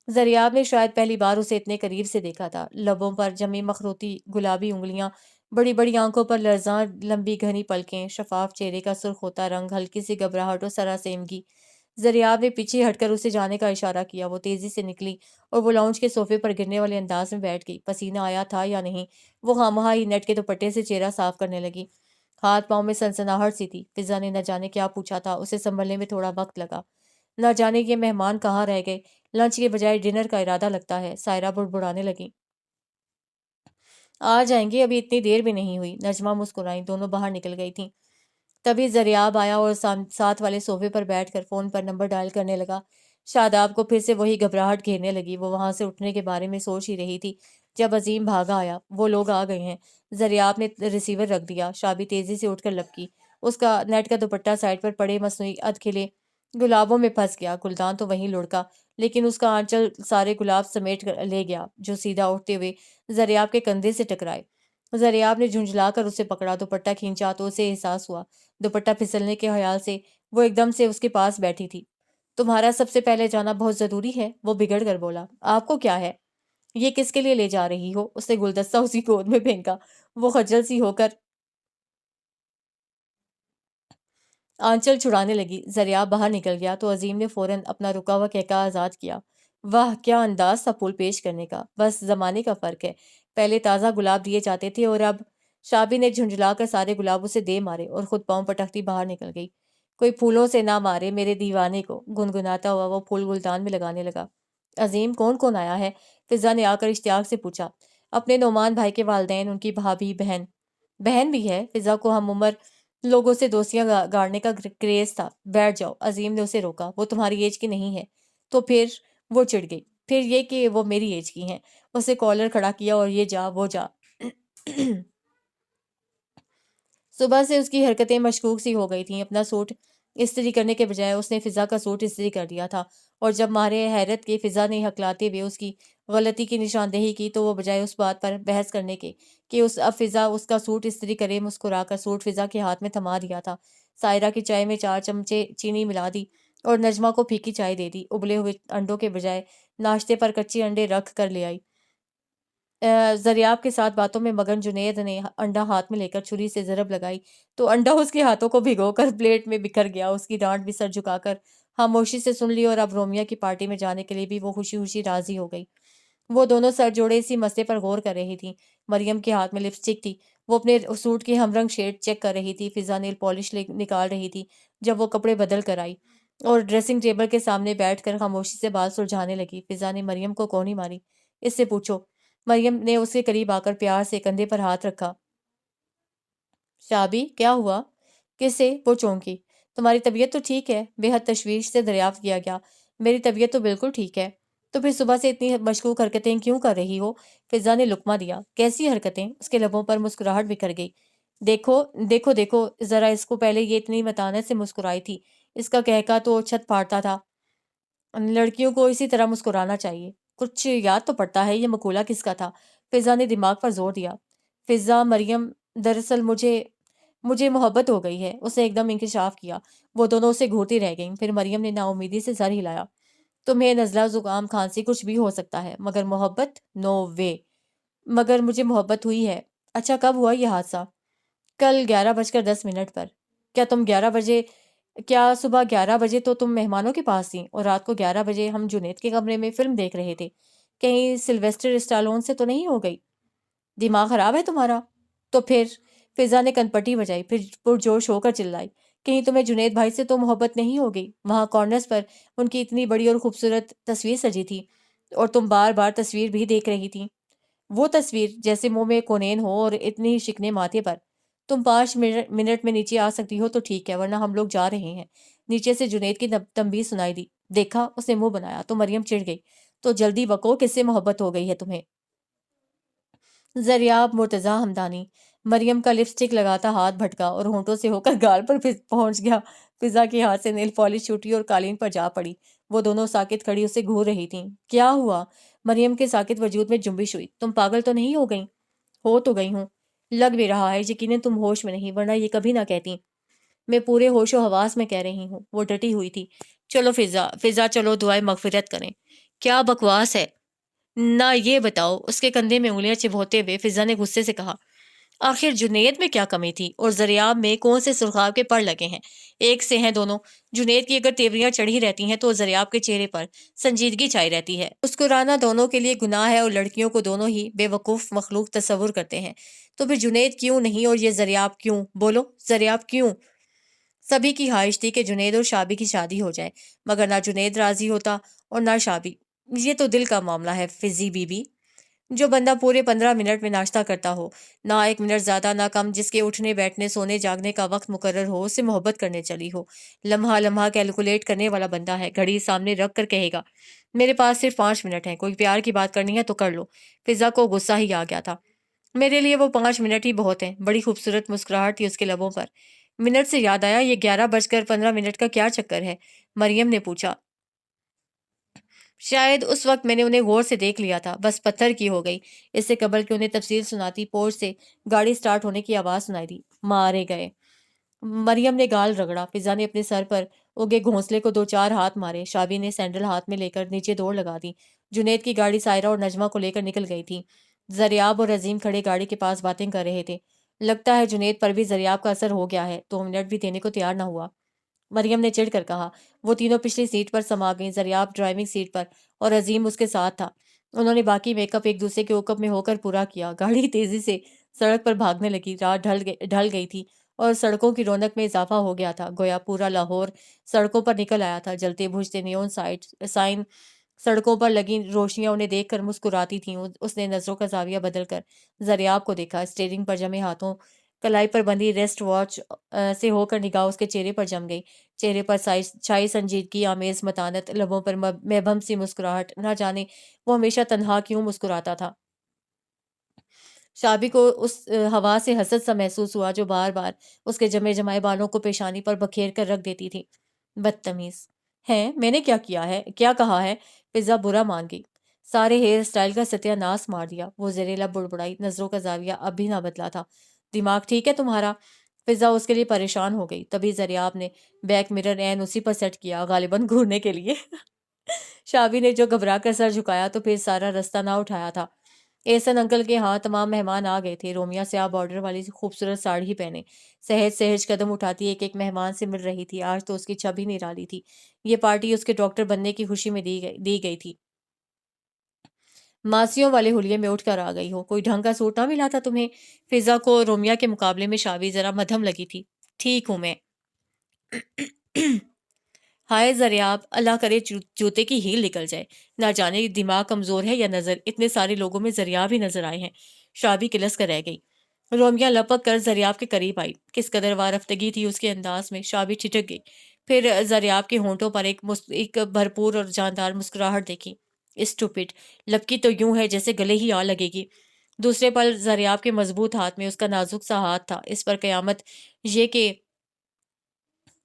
زریاب نے شاید پہلی بار اسے اتنے قریب سے دیکھا تھا۔ لبوں پر جمی مخروطی گلابی انگلیاں، بڑی بڑی آنکھوں پر لرزاں لمبی گھنی پلکیں، شفاف چہرے کا سرخ ہوتا رنگ، ہلکی سی گھبراہٹ اور سراسیمگی۔ زریاب نے پیچھے ہٹ کر اسے جانے کا اشارہ کیا۔ وہ تیزی سے نکلی اور وہ لاؤنج کے صوفے پر گرنے والے انداز میں بیٹھ گئی۔ پسینہ آیا تھا یا نہیں، وہ خامخواہ ہی نیٹ کے دوپٹے سے چہرہ صاف کرنے لگی۔ ہاتھ پاؤں میں سنسناہٹ سی تھی۔ فضا نے نہ جانے کیا پوچھا تھا، اسے سنبھلنے میں تھوڑا وقت لگا۔ نہ جانے یہ مہمان کہاں رہ گئے، لنچ کے بجائے ڈنر کا ارادہ لگتا ہے، سائرہ بڑبڑانے لگی۔ آ جائیں گے، ابھی اتنی دیر بھی نہیں ہوئی۔ نجمہ مسکرائیں، دونوں باہر نکل گئی تھیں۔ تبھی زریاب آیا اور ساتھ والے صوفے پر بیٹھ کر فون پر نمبر ڈائل کرنے لگا۔ شاداب کو پھر سے وہی گھبراہٹ گھیرنے لگی۔ وہ وہاں سے اٹھنے کے بارے میں سوچ ہی رہی تھی جب عظیم بھاگا آیا۔ وہ لوگ آ گئے ہیں۔ زریاب نے ریسیور رکھ دیا۔ شابی تیزی سے اٹھ کر لپکی۔ اس کا نیٹ کا دوپٹہ سائڈ پر پڑے مصنوعی ادھ کھلے گلابوں میں پھنس گیا۔ گلدان تو وہیں لڑکا، لیکن اس کا آنچل سارے گلاب سمیٹ کر لے گیا، جو سیدھا اٹھتے ہوئے زریاب کے کندھے سے ٹکرائے۔ زریاب نے جھنجھلا کر اسے پکڑا، دوپٹہ کھینچا تو اسے احساس ہوا دوپٹہ پھسلنے کے خیال سے وہ ایک دم سے اس کے پاس بیٹھی تھی۔ تمہارا سب سے پہلے جانا بہت ضروری ہے، وہ بگڑ کر بولا۔ آپ کو کیا ہے؟ یہ کس کے لیے لے جا رہی ہو؟ اس نے گلدستہ اسی گود میں پھینکا۔ وہ خجل سی ہو کر آنچل چھڑانے لگی۔ زریاب باہر نکل گیا تو عظیم نے فوراً اپنا رکا ہوا کہکا آزاد کیا۔ واہ، کیا انداز تھا پھول پیش کرنے کا، بس زمانے کا فرق ہے، پہلے تازہ گلاب دیے جاتے تھے اور اب۔ شابی نے جھنجھلا کر سارے گلاب اسے دے مارے اور خود پاؤں پٹکتی باہر نکل گئی۔ کوئی پھولوں سے نہ مارے میرے دیوانے کو، گنگناتا ہوا وہ پھول گلدان میں لگانے لگا۔ عظیم، کون کون آیا ہے؟ فضا نے آ کر اشتیاق سے پوچھا۔ اپنے نعمان بھائی کے والدین، ان کی بھابھی، بہن۔ بہن بھی ہے؟ فضا کو ہم عمر لوگوں سے دوستیاں گاڑنے کا کریز تھا۔ بیٹھ جاؤ، عظیم نے اسے روکا، وہ تمہاری ایج کی نہیں ہے۔ تو پھر؟ وہ چڑ گئی۔ پھر یہ کہ وہ میری ایج کی ہیں۔ اسے کالر کھڑا کیا اور یہ جا وہ جا۔ صبح سے اس کی حرکتیں مشکوک سی ہو گئی تھیں۔ اپنا سوٹ استری کرنے کے بجائے اس نے فضا کا سوٹ استری کر دیا تھا، اور جب مارے حیرت کے فضا نے ہکلاتے ہوئے اس کی غلطی کی نشاندہی کی تو وہ بجائے اس بات پر بحث کرنے کے کہ اب فضا اس کا سوٹ استری کرے، مسکرا کر سوٹ فضا کے ہاتھ میں تھما دیا تھا۔ سائرہ کی چائے میں 4 چمچے چینی ملا دی اور نجمہ کو پھیکی چائے دے دی۔ ابلے ہوئے انڈوں کے بجائے ناشتے پر کچے انڈے رکھ کر لے آئی۔ زریاب کے ساتھ باتوں میں مگن جنید نے انڈا ہاتھ میں لے کر چھری سے ضرب لگائی تو انڈا اس کے ہاتھوں کو بھگو کر پلیٹ میں بکھر گیا۔ اس کی ڈانٹ بھی سر جھکا کر خاموشی سے سن لی، اور اب رومیا کی پارٹی میں جانے کے لیے بھی وہ خوشی خوشی راضی ہو گئی۔ وہ دونوں سر جوڑے اسی مسئلے پر غور کر رہی تھیں۔ مریم کے ہاتھ میں لپسٹک تھی، وہ اپنے سوٹ کے ہم رنگ شیڈ چیک کر رہی تھی۔ فضا نیل پالش نکال رہی تھی جب وہ کپڑے بدل کر آئی اور ڈریسنگ ٹیبل کے سامنے بیٹھ کر خاموشی سے بال سلجھانے لگی۔ فضا نے مریم کو کونی ماری، اس سے پوچھو۔ مریم نے اس کے قریب آ کر پیار سے کندھے پر ہاتھ رکھا۔ شابی، کیا ہوا؟ کس سے؟ وہ چونکی۔ تمہاری طبیعت تو ٹھیک ہے؟ بے حد تشویش سے دریافت کیا گیا۔ میری طبیعت تو بالکل ٹھیک ہے۔ تو پھر صبح سے اتنی مشکوک حرکتیں کیوں کر رہی ہو؟ فضا نے لقمہ دیا۔ کیسی حرکتیں؟ اس کے لبوں پر مسکراہٹ بکھر گئی۔ دیکھو دیکھو دیکھو ذرا اس کو، پہلے یہ اتنی متانت سے مسکرائی تھی، اس کا کہکا تو چھت پھاڑتا تھا۔ لڑکیوں کو اسی طرح مسکرانا چاہیے. کچھ یاد تو پڑتا ہے یہ مقولہ کس کا تھا؟ فضا نے دماغ پر زور دیا. فضا مریم، دراصل مجھے محبت ہو گئی ہے. اس نے ایک دم انکشاف کیا. وہ دونوں اسے گھورتی رہ گئیں. پھر مریم نے نا امیدی سے سر ہلایا. تمہیں نزلہ، زکام، کھانسی کچھ بھی ہو سکتا ہے مگر محبت نو وے. مگر مجھے محبت ہوئی ہے. اچھا، کب ہوا یہ حادثہ؟ کل 11:10 پر. کیا تم 11 بجے کیا صبح 11 بجے تو تم مہمانوں کے پاس تھیں اور رات کو 11 بجے ہم جنید کے کمرے میں فلم دیکھ رہے تھے. کہیں سلویسٹر اسٹالون سے تو نہیں ہو گئی؟ دماغ خراب ہے تمہارا؟ تو پھر؟ فضا نے کنپٹی بجائی، پھر پرجوش ہو کر چلائی. کہیں تمہیں جنید بھائی سے تو محبت نہیں ہو گئی؟ وہاں کارنرز پر ان کی اتنی بڑی اور خوبصورت تصویر سجی تھی اور تم بار بار تصویر بھی دیکھ رہی تھی. وہ تصویر جیسے منہ میں کونین ہو اور اتنی شکنے ماتھے پر. تم 5 منٹ میں نیچے آ سکتی ہو تو ٹھیک ہے، ورنہ ہم لوگ جا رہے ہیں. نیچے سے جنید کی تنبیہ سنائی دی. دیکھا، اس نے منہ بنایا تو مریم چڑ گئی. تو جلدی بکو، کس سے محبت ہو گئی ہے تمہیں؟ زریاب مرتضی ہمدانی. مریم کا لپسٹک لگاتا ہاتھ بھٹکا اور ہونٹوں سے ہو کر گال پر پہنچ گیا. فضا کے ہاتھ سے نیل پالش چھوٹی اور قالین پر جا پڑی. وہ دونوں ساکت کھڑی اسے گھور رہی تھیں. کیا ہوا؟ مریم کے ساکت وجود میں جنبش ہوئی. تم پاگل تو نہیں ہو گئی؟ ہو تو گئی ہوں. لگ بھی رہا ہے یقیناً تم ہوش میں نہیں، ورنہ یہ کبھی نہ کہتی. میں پورے ہوش و حواس میں کہہ رہی ہوں. وہ ڈٹی ہوئی تھی. چلو فضا چلو دعائیں مغفرت کریں. کیا بکواس ہے. نہ یہ بتاؤ. اس کے کندھے میں انگلیاں چبھوتے ہوئے فضا نے غصے سے کہا. آخر جنید میں کیا کمی تھی اور زریاب میں کون سے سرخاب کے پڑ لگے ہیں؟ ایک سے ہیں دونوں. جنید کی اگر تیوریاں چڑھی رہتی ہیں تو زریاب کے چہرے پر سنجیدگی چھائی رہتی ہے. مسکرانا دونوں کے لیے گناہ ہے اور لڑکیوں کو دونوں ہی بے وقوف مخلوق تصور کرتے ہیں. تو پھر جنید کیوں نہیں اور یہ زریاب کیوں؟ بولو، زریاب کیوں؟ سبھی کی خواہش تھی کہ جنید اور شابی کی شادی ہو جائے، مگر نہ جنید راضی ہوتا اور نہ شابی. یہ تو دل کا معاملہ ہے فضی بی بی. جو بندہ پورے 15 منٹ میں ناشتہ کرتا ہو، نہ 1 منٹ زیادہ نہ کم، جس کے اٹھنے بیٹھنے سونے جاگنے کا وقت مقرر ہو، اس سے محبت کرنے چلی ہو، لمحہ لمحہ کیلکولیٹ کرنے والا بندہ ہے، گھڑی سامنے رکھ کر کہے گا میرے پاس صرف 5 منٹ ہیں، کوئی پیار کی بات کرنی ہے تو کر لو. فضا کو غصہ ہی آ گیا تھا. میرے لیے وہ 5 منٹ ہی بہت ہیں. بڑی خوبصورت مسکراہٹ تھی اس کے لبوں پر. منٹ سے یاد آیا، یہ 11:15 کا کیا چکر ہے؟ مریم نے پوچھا. شاید اس وقت میں نے انہیں غور سے دیکھ لیا تھا، بس پتھر کی ہو گئی. اس سے قبل کہ انہیں تفصیل سناتی، پورچ سے گاڑی سٹارٹ ہونے کی آواز سنائی دی. مارے گئے. مریم نے گال رگڑا. فضا نے اپنے سر پر اگے گھونسلے کو 2-4 ہاتھ مارے. شابی نے سینڈل ہاتھ میں لے کر نیچے دوڑ لگا دی. جنید کی گاڑی سائرہ اور نجمہ کو لے کر نکل گئی تھی. زریاب اور عظیم کھڑے گاڑی کے پاس باتیں کر رہے تھے. لگتا ہے جنید پر بھی زریاب کا اثر ہو گیا ہے. 2 منٹ بھی دینے کو تیار نہ ہوا. مریم نے چڑھ کر کہا. وہ تینوں پچھلی سیٹ پر سما گئیں. زریاب ڈرائیونگ سیٹ پر اور عظیم اس کے ساتھ تھا. انہوں نے باقی میک اپ ایک دوسرے کے اوقب میں ہو کر پورا کیا. گاڑی تیزی سے سڑک پر بھاگنے لگی. رات ڈھل گئی تھی اور سڑکوں کی رونق میں اضافہ ہو گیا تھا. گویا پورا لاہور سڑکوں پر نکل آیا تھا. جلتے بجھتے نیون سائن، سڑکوں پر لگی روشنیاں انہیں دیکھ کر مسکراتی تھیں. اس نے نظروں کا زاویہ بدل کر زریاب کو دیکھا. اسٹیئرنگ پر جمے ہاتھوں، کلائی پر بندھی ریسٹ واچ سے ہو کر نگاہ اس کے چہرے پر جم گئی. چہرے پر چھائی سنجیدگی آمیز متانت، لبوں پر مبہم سی مسکراہٹ. نہ جانے وہ ہمیشہ تنہا کیوں مسکراتا تھا. شابی کو اس ہوا سے حسد سا محسوس ہوا جو بار بار اس کے جمے جمائے بالوں کو پیشانی پر بکھیر کر رکھ دیتی تھی. بدتمیز ہے. میں نے کیا کہا ہے؟ فضا برا مان گئی. سارے ہیئر سٹائل کا ستیہ ناس مار دیا. وہ زیر لب بڑبڑائی. نظروں کا زاویہ اب بھی نہ بدلا تھا. دماغ ٹھیک ہے تمہارا؟ فضا اس کے لیے پریشان ہو گئی. تبھی زریاب نے بیک مرر عین اسی پر سیٹ کیا، غالباً گھورنے کے لیے. شابی نے جو گھبرا کر سر جھکایا تو پھر سارا رستہ نہ اٹھایا تھا. احسن انکل کے ہاں تمام مہمان آ گئے تھے. رومیا سیاہ بارڈر والی خوبصورت ساڑھی پہنے سہج سہج قدم اٹھاتی ایک ایک مہمان سے مل رہی تھی. آج تو اس کی چھبی نرالی تھی. یہ پارٹی اس کے ڈاکٹر بننے کی خوشی میں دی گئی تھی. ماسیوں والے حلیے میں اٹھ کر آ گئی ہو. کوئی ڈھنگ کا سوٹ نہ ملا تھا تمہیں؟ فضا کو رومیا کے مقابلے میں شابی ذرا مدھم لگی تھی. ٹھیک ہوں میں. ہائے زریاب، اللہ کرے جوتے کی ہیل نکل جائے. نہ جانے دماغ کمزور ہے یا نظر. اتنے سارے لوگوں میں زریاب ہی نظر آئے ہیں. شابی کلس کر رہ گئی. رومیا لپک کر زریاب کے قریب آئی. کس قدر وارفتگی تھی اس کے انداز میں. شابی ٹھٹک گئی. پھر زریاب کے ہونٹوں پر ایک بھرپور اور جاندار مسکراہٹ دیکھی. اسٹوپڈ. لپکی تو یوں ہے جیسے گلے ہی آ لگے گی. دوسرے پل زریاب کے مضبوط ہاتھ میں اس کا نازک سا ہاتھ تھا. اس پر قیامت یہ کہ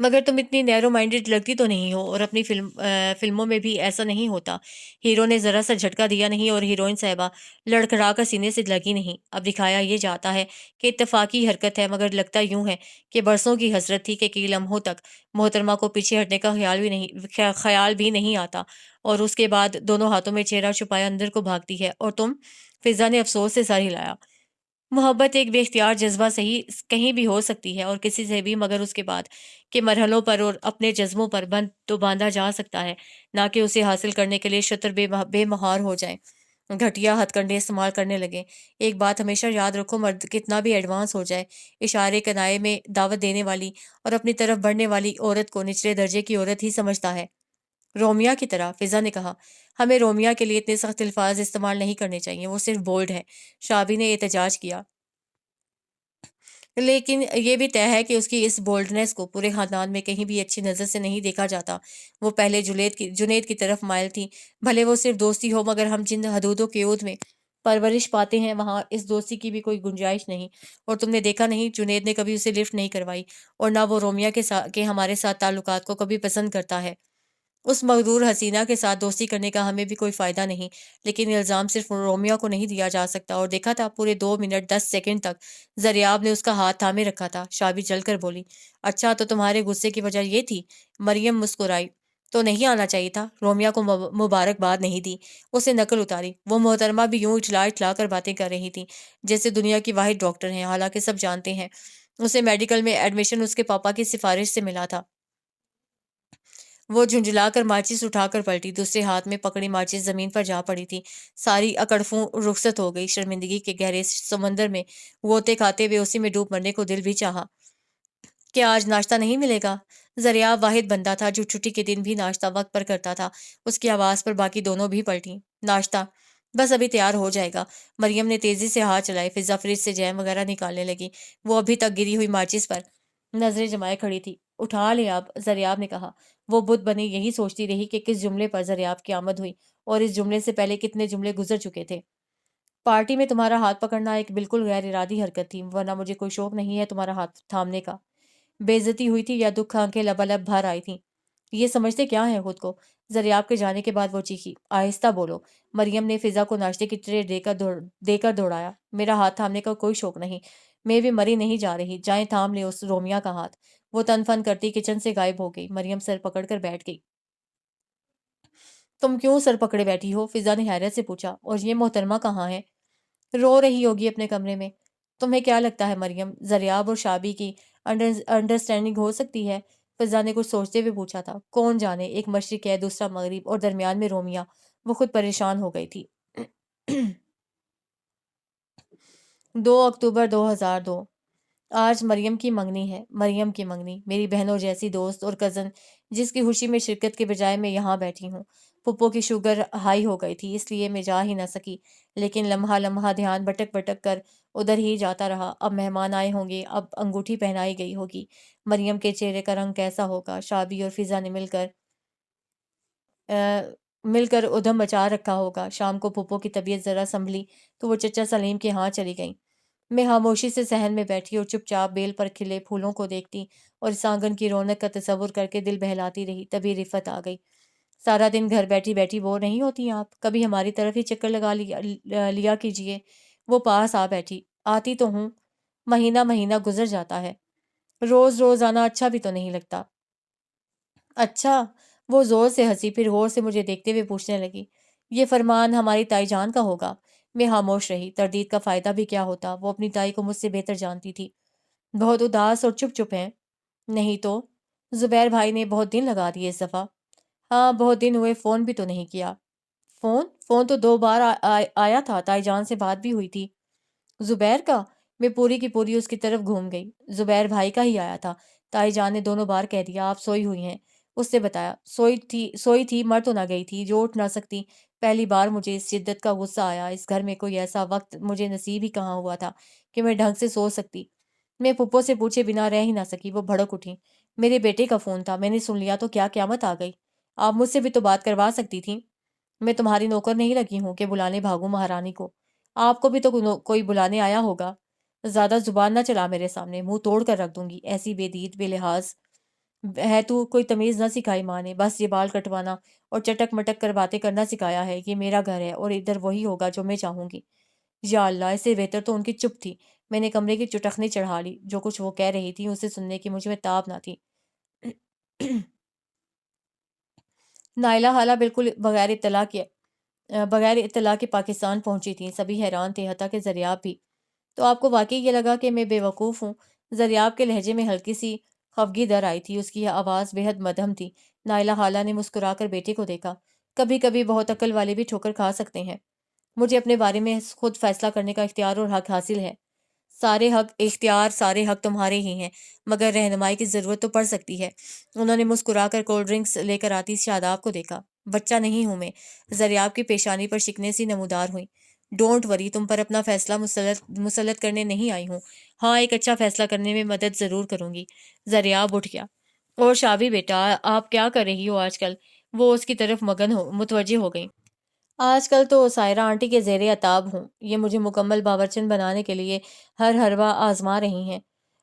مگر تم اتنی نیرو مائنڈڈ لگتی تو نہیں ہو، اور اپنی فلموں میں بھی ایسا نہیں ہوتا۔ ہیرو نے ذرا سا جھٹکا دیا نہیں اور ہیروئن صاحبہ لڑکھڑا کر سینے سے لگی نہیں۔ اب دکھایا یہ جاتا ہے کہ اتفاقی حرکت ہے، مگر لگتا یوں ہے کہ برسوں کی حسرت تھی کہ کئی لمحوں تک محترمہ کو پیچھے ہٹنے کا خیال بھی نہیں آتا، اور اس کے بعد دونوں ہاتھوں میں چہرہ چھپایا اندر کو بھاگتی ہے۔ اور تم؟ فضا نے افسوس سے سر ہلایا۔ محبت ایک بے اختیار جذبہ صحیح کہیں بھی ہو سکتی ہے، اور کسی سے بھی، مگر اس کے بعد کے مرحلوں پر اور اپنے جذبوں پر بند تو باندھا جا سکتا ہے، نہ کہ اسے حاصل کرنے کے لیے شتر بے مہار ہو جائیں، گھٹیا ہتھ کنڈے استعمال کرنے لگے۔ ایک بات ہمیشہ یاد رکھو، مرد کتنا بھی ایڈوانس ہو جائے، اشارے کنائے میں دعوت دینے والی اور اپنی طرف بڑھنے والی عورت کو نچلے درجے کی عورت ہی سمجھتا ہے۔ رومیا کی طرح، فضا نے کہا۔ ہمیں رومیا کے لیے اتنے سخت الفاظ استعمال نہیں کرنے چاہیے، وہ صرف بولڈ ہے، شابی نے احتجاج کیا۔ لیکن یہ بھی طے ہے کہ اس کی اس بولڈنس کو پورے خاندان میں کہیں بھی اچھی نظر سے نہیں دیکھا جاتا۔ وہ پہلے جنید کی طرف مائل تھی، بھلے وہ صرف دوستی ہو، مگر ہم جن حدود و قیود میں پرورش پاتے ہیں وہاں اس دوستی کی بھی کوئی گنجائش نہیں۔ اور تم نے دیکھا نہیں، جنید نے کبھی اسے لفٹ نہیں کروائی، اور نہ وہ رومیا کے ہمارے ساتھ تعلقات کو کبھی پسند کرتا ہے۔ اس مغرور حسینہ کے ساتھ دوستی کرنے کا ہمیں بھی کوئی فائدہ نہیں، لیکن الزام صرف رومیا کو نہیں دیا جا سکتا۔ اور دیکھا تھا پورے 2 منٹ 10 سیکنڈ تک زریاب نے اس کا ہاتھ تھامے رکھا تھا۔ شابی جل کر بولی، اچھا تو تمہارے غصے کی وجہ یہ تھی؟ مریم مسکرائی، تو نہیں آنا چاہیے تھا؟ رومیا کو مبارکباد نہیں دی، اسے نقل اتاری۔ وہ محترمہ بھی یوں اٹھلا اٹھلا کر باتیں کر رہی تھی جیسے دنیا کی واحد ڈاکٹر ہیں، حالانکہ سب جانتے ہیں اسے میڈیکل میں ایڈمیشن اس کے پاپا کی سفارش سے ملا تھا۔ وہ جھنجھلا کر ماچس اٹھا کر پلٹی، دوسرے ہاتھ میں پکڑی ماچس زمین پر جا پڑی تھی۔ ساری اکڑفوں رخصت ہو گئی۔ شرمندگی کے گہرے سمندر میں غوطے کھاتے ہوئے اسی میں ڈوب مرنے کو دل بھی چاہا۔ کیا آج ناشتہ نہیں ملے گا؟ زریاب واحد بندہ تھا جو چھٹی کے دن بھی ناشتہ وقت پر کرتا تھا۔ اس کی آواز پر باقی دونوں بھی پلٹیں۔ ناشتہ بس ابھی تیار ہو جائے گا۔ مریم نے تیزی سے ہاتھ چلائے۔ فضا فریج سے جیم وغیرہ نکالنے لگی۔ وہ ابھی تک گری ہوئی ماچس پر نظریں جمائے کھڑی تھی۔ اٹھا لے اب، زریاب نے کہا۔ وہ بت بنی یہی سوچتی رہی کہ کس جملے پر زریاب کی آمد ہوئی، اور اس جملے سے پہلے کتنے جملے گزر چکے تھے۔ پارٹی میں تمہارا ہاتھ پکڑنا ایک بالکل غیر ارادی حرکت تھی، ورنہ مجھے کوئی شوق نہیں ہے تمہارا ہاتھ تھامنے کا۔ بے عزتی ہوئی تھی یا دکھ آنکھیں لبالب بھر آئی تھیں؟ یہ سمجھتے کیا ہیں خود کو؟ زریاب کے جانے کے بعد وہ چیخی، آہستہ بولو۔ مریم نے فضا کو ناشتے کی ٹرے دے کر دوڑایا۔ میرا ہاتھ تھامنے کا کوئی شوق نہیں، میں بھی مری نہیں جا رہی، جائیں تھام لے اس رومیا کا ہاتھ۔ وہ تن فن کرتی کچن سے غائب ہو گئی۔ مریم سر پکڑ کر بیٹھ گئی۔ تم کیوں سر پکڑے بیٹھی ہو؟ فضا نے حیرت سے پوچھا۔ اور یہ محترمہ کہاں ہے؟ رو رہی ہوگی اپنے کمرے میں۔ تمہیں کیا لگتا ہے مریم، زریاب اور شابی کی انڈرسٹینڈنگ ہو سکتی ہے؟ فضا نے کچھ سوچتے ہوئے پوچھا تھا۔ کون جانے، ایک مشرق ہے دوسرا مغرب، اور درمیان میں رومیا۔ وہ خود پریشان ہو گئی تھی۔ 2 اکتوبر 2002۔ آج مریم کی منگنی ہے۔ مریم کی منگنی، میری بہنوں جیسی دوست اور کزن جس کی خوشی میں شرکت کے بجائے میں یہاں بیٹھی ہوں۔ پھپھو کی شوگر ہائی ہو گئی تھی، اس لیے میں جا ہی نہ سکی، لیکن لمحہ لمحہ دھیان بھٹک بھٹک کر ادھر ہی جاتا رہا۔ اب مہمان آئے ہوں گے، اب انگوٹھی پہنائی گئی ہوگی، مریم کے چہرے کا رنگ کیسا ہوگا؟ شابی اور فضا نے مل کر ادھم مچا رکھا ہوگا۔ شام کو پھپھو کی طبیعت ذرا سنبھلی تو وہ چچا سلیم کے ہاں چلی گئیں۔ میں خاموشی سے صحن میں بیٹھی اور چپ چاپ بیل پر کھلے پھولوں کو دیکھتی اور اس آنگن کی رونق کا تصور کر کے دل بہلاتی رہی۔ تبھی رفت آ گئی۔ سارا دن گھر بیٹھی بیٹھی بور نہیں ہوتی آپ؟ کبھی ہماری طرف ہی چکر لگا لیا کیجیے۔ وہ پاس آ بیٹھی۔ آتی تو ہوں، مہینہ مہینہ گزر جاتا ہے، روز روز آنا اچھا بھی تو نہیں لگتا۔ اچھا؟ وہ زور سے ہنسی، پھر غور سے مجھے دیکھتے ہوئے پوچھنے لگی، یہ فرمان ہماری تائی جان کا ہوگا؟ میں خاموش رہی۔ تردید کا فائدہ بھی کیا ہوتا، وہ اپنی تائی کو مجھ سے بہتر جانتی تھی۔ بہت اداس اور چپ چپ ہیں؟ نہیں تو؟ زبیر بھائی نے بہت دن لگا دیے اس دفعہ۔ ہاں بہت دن ہوئے، فون بھی تو نہیں کیا۔ فون تو 2 بار آیا تھا، تائی جان سے بات بھی ہوئی تھی۔ زبیر کا؟ میں پوری کی پوری اس کی طرف گھوم گئی۔ زبیر بھائی کا ہی آیا تھا، تائی جان نے دونوں بار کہہ دیا آپ سوئی ہوئی ہیں۔ اس سے بتایا سوئی تھی، مر تو نہ گئی تھی جو اٹھ نہ سکتی۔ پہلی بار مجھے اس شدت کا غصہ آیا، اس گھر میں کوئی ایسا وقت مجھے نصیب ہی کہاں ہوا تھا کہ میں ڈھنگ سے سو سکتی۔ میں پھپھو سے پوچھے بنا رہ ہی نہ سکی، وہ بھڑک اٹھی۔ میرے بیٹے کا فون تھا، میں نے سن لیا تو کیا قیامت آ گئی؟ آپ مجھ سے بھی تو بات کروا سکتی تھیں۔ میں تمہاری نوکر نہیں لگی ہوں کہ بلانے بھاگوں مہارانی کو۔ آپ کو بھی تو کوئی بلانے آیا ہوگا۔ زیادہ زبان نہ چلا میرے سامنے، منہ توڑ کر رکھ دوں گی، ایسی بے دید بے لحاظ۔ ہے تو کوئی تمیز نہ سکھائی ماں نے، بس یہ بال کٹوانا اور چٹک مٹک کر باتیں کرنا سکھایا ہے۔ یہ میرا گھر ہے اور ادھر وہی ہوگا جو میں چاہوں گی۔ یا اللہ، اس سے بہتر تو ان کی چپ تھی۔ میں نے کمرے کی چٹخنی چڑھا لی۔ جو کچھ وہ کہہ رہی تھی اسے سننے کی مجھ میں تاب نہ تھی۔ نائلہ حالہ بالکل بغیر اطلاع کے پاکستان پہنچی تھیں۔ سبھی حیران تھے، حتیٰ کہ زریاب بھی۔ تو آپ کو واقعی یہ لگا کہ میں بے وقوف ہوں؟ زریاب کے لہجے میں ہلکی سی خفگی در آئی تھی۔ اس کی آواز بے حد مدھم تھی۔ نائلہ حالہ نے مسکرا کر بیٹے کو دیکھا۔ کبھی کبھی بہت عقل والے بھی ٹھوکر کھا سکتے ہیں۔ مجھے اپنے بارے میں خود فیصلہ کرنے کا اختیار اور حق حاصل ہے۔ سارے حق تمہارے ہی ہیں، مگر رہنمائی کی ضرورت تو پڑ سکتی ہے۔ انہوں نے مسکرا کر کولڈ ڈرنکس لے کر آتی شاداب کو دیکھا۔ بچہ نہیں ہوں میں، زریاب کی پیشانی پر شکنے سی نمودار ہوئی۔ ڈونٹ وری، تم پر اپنا فیصلہ مسلط کرنے نہیں آئی ہوں۔ ہاں، ایک اچھا فیصلہ کرنے میں مدد ضرور کروں گی۔ زریاب اٹھ گیا۔ اور شابی بیٹا، آپ کیا کر رہی ہو آج کل؟ وہ اس کی طرف متوجہ ہو گئی۔ آج کل تو سائرہ آنٹی کے زیر عتاب ہوں۔ یہ مجھے مکمل باورچن بنانے کے لیے ہر حربہ آزما رہی ہیں۔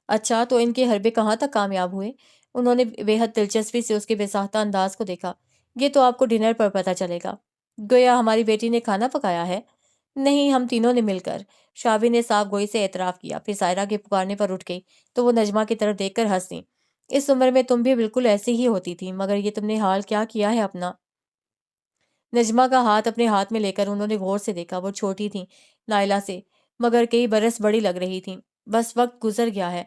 اچھا، تو ان کے حربے کہاں تک کامیاب ہوئے؟ انہوں نے بے حد دلچسپی سے اس کے بے ساختہ انداز کو دیکھا۔ یہ تو آپ کو ڈنر پر پتہ چلے گا۔ گویا ہماری بیٹی نے کھانا پکایا ہے؟ نہیں، ہم تینوں نے مل کر۔ شابی نے صاف گوئی سے اعتراف کیا، پھر سائرہ کے پکارنے پر اٹھ گئی تو وہ نجمہ کی طرف دیکھ کر ہنس دیں۔ اس عمر میں تم بھی بالکل ایسی ہی ہوتی تھی، مگر یہ تم نے حال کیا کیا ہے اپنا؟ نجمہ کا ہاتھ اپنے ہاتھ میں لے کر انہوں نے غور سے دیکھا۔ وہ چھوٹی تھیں نائلہ سے، مگر کئی برس بڑی لگ رہی تھیں۔ بس وقت گزر گیا ہے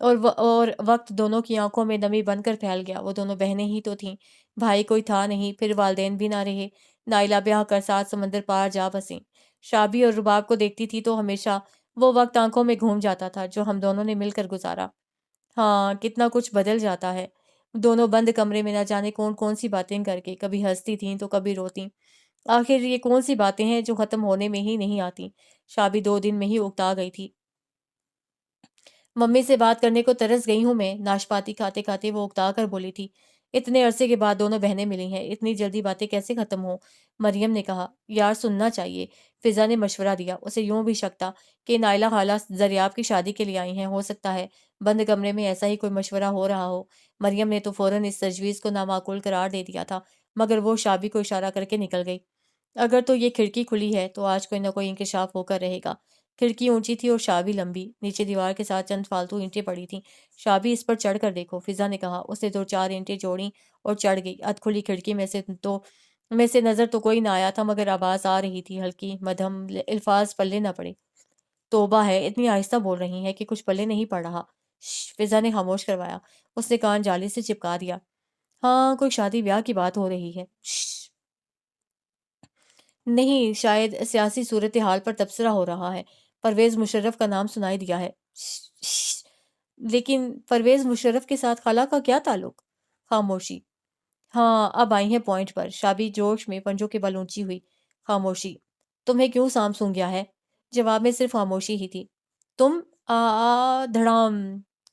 اور وقت دونوں کی آنکھوں میں نمی بن کر پھیل گیا۔ وہ دونوں بہنیں ہی تو تھیں، بھائی کوئی تھا نہیں، پھر والدین بھی نہ رہے۔ نائلہ بیاہ کر 7 سمندر پار جا بسیں۔ شابی اور رباب کو دیکھتی تھی تو ہمیشہ وہ وقت آنکھوں میں گھوم جاتا تھا جو ہم دونوں نے مل کر گزارا۔ ہاں، کتنا کچھ بدل جاتا ہے۔ دونوں بند کمرے میں نہ جانے کون کون سی باتیں کر کے کبھی ہنستی تھیں تو کبھی روتیں۔ آخر یہ کون سی باتیں ہیں جو ختم ہونے میں ہی نہیں آتی؟ شابی 2 دن میں ہی اکتا گئی تھی۔ ممی سے بات کرنے کو ترس گئی ہوں میں، ناشپاتی کھاتے کھاتے وہ اکتا کر بولی تھی۔ اتنے عرصے کے بعد دونوں بہنیں ملی ہیں، اتنی جلدی باتیں کیسے ختم ہوں؟ مریم نے کہا۔ یار، سننا چاہیے، فضا نے مشورہ دیا۔ اسے یوں بھی شک تھا کہ نائلہ خالہ زریاب کی شادی کے لیے آئی ہیں، ہو سکتا ہے بند کمرے میں ایسا ہی کوئی مشورہ ہو رہا ہو۔ مریم نے تو فوراً اس تجویز کو نامعقول قرار دے دیا تھا، مگر وہ شابی کو اشارہ کر کے نکل گئی۔ اگر تو یہ کھڑکی کھلی ہے تو آج کوئی نہ کوئی انکشاف ہو کر رہے گا۔ کھڑکی اونچی تھی اور شابی لمبی، نیچے دیوار کے ساتھ چند فالتو اینٹیں پڑی تھیں۔ شابی، اس پر چڑھ کر دیکھو، فضا نے کہا۔ اس نے 2 4 اینٹیں جوڑیں اور چڑھ گئی۔ ادھ کھلی کھڑکی میں سے نظر تو کوئی نہ آیا تھا، مگر آواز آ رہی تھی، ہلکی مدھم، الفاظ پلے نہ پڑے۔ توبہ ہے، اتنی آہستہ بول رہی ہیں کہ کچھ پلے نہیں پڑ رہا۔ شش، فضا نے خاموش کروایا۔ اس نے کان جالی سے چپکا دیا۔ ہاں، کوئی شادی بیاہ کی بات ہو رہی ہے۔ شش، نہیں، شاید سیاسی صورتحال پر تبصرہ ہو رہا ہے۔ پرویز مشرف کا نام سنائی دیا ہے۔ شش، لیکن پرویز مشرف کے ساتھ خالہ کا کیا تعلق؟ خاموشی۔ ہاں، اب آئی ہیں پوائنٹ پر۔ شابی جوش میں پنجوں کے بل اونچی ہوئی۔ خاموشی۔ تمہیں کیوں سام سونگ گیا ہے؟ جواب میں صرف خاموشی ہی تھی۔ تم دھڑام،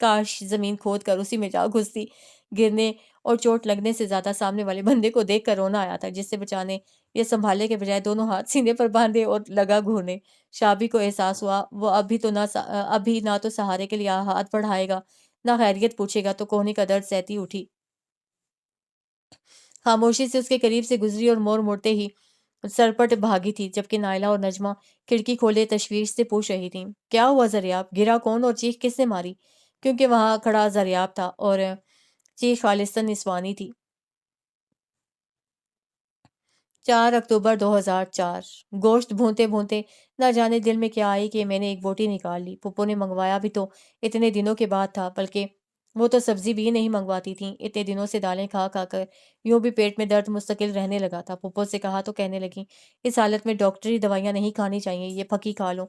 کاش زمین کھود کر اسی میں جا گھستی۔ گرنے اور چوٹ لگنے سے زیادہ سامنے والے بندے کو دیکھ کر رونا آیا تھا، جس سے بچانے یہ سنبھالنے کے بجائے دونوں ہاتھ سینے پر باندھے اور لگا گھورنے۔ شابی کو احساس ہوا وہ اب بھی نہ تو سہارے کے لیے ہاتھ بڑھائے گا، نہ خیریت پوچھے گا، تو کوہنی کا درد سہتی اٹھی۔ خاموشی سے اس کے قریب سے گزری اور موڑتے ہی سرپٹ بھاگی تھی، جبکہ نائلہ اور نجمہ کھڑکی کھولے تشویش سے پوچھ رہی تھیں، کیا ہوا زریاب؟ گرا کون اور چیخ کس نے ماری؟ کیونکہ وہاں کھڑا زریاب تھا اور چیخ خالصتاً نسوانی تھی۔ 4 اکتوبر 2004۔ گوشت بھونتے بھونتے نہ جانے دل میں کیا آئی کہ میں نے ایک بوٹی نکال لی۔ پھپھو نے منگوایا بھی تو اتنے دنوں کے بعد تھا، بلکہ وہ تو سبزی بھی نہیں منگواتی تھیں۔ اتنے دنوں سے دالیں کھا کھا کر یوں بھی پیٹ میں درد مستقل رہنے لگا تھا۔ پھپھو سے کہا تو کہنے لگیں، اس حالت میں ڈاکٹری دوائیاں نہیں کھانی چاہیے، یہ پھکی کھا لو۔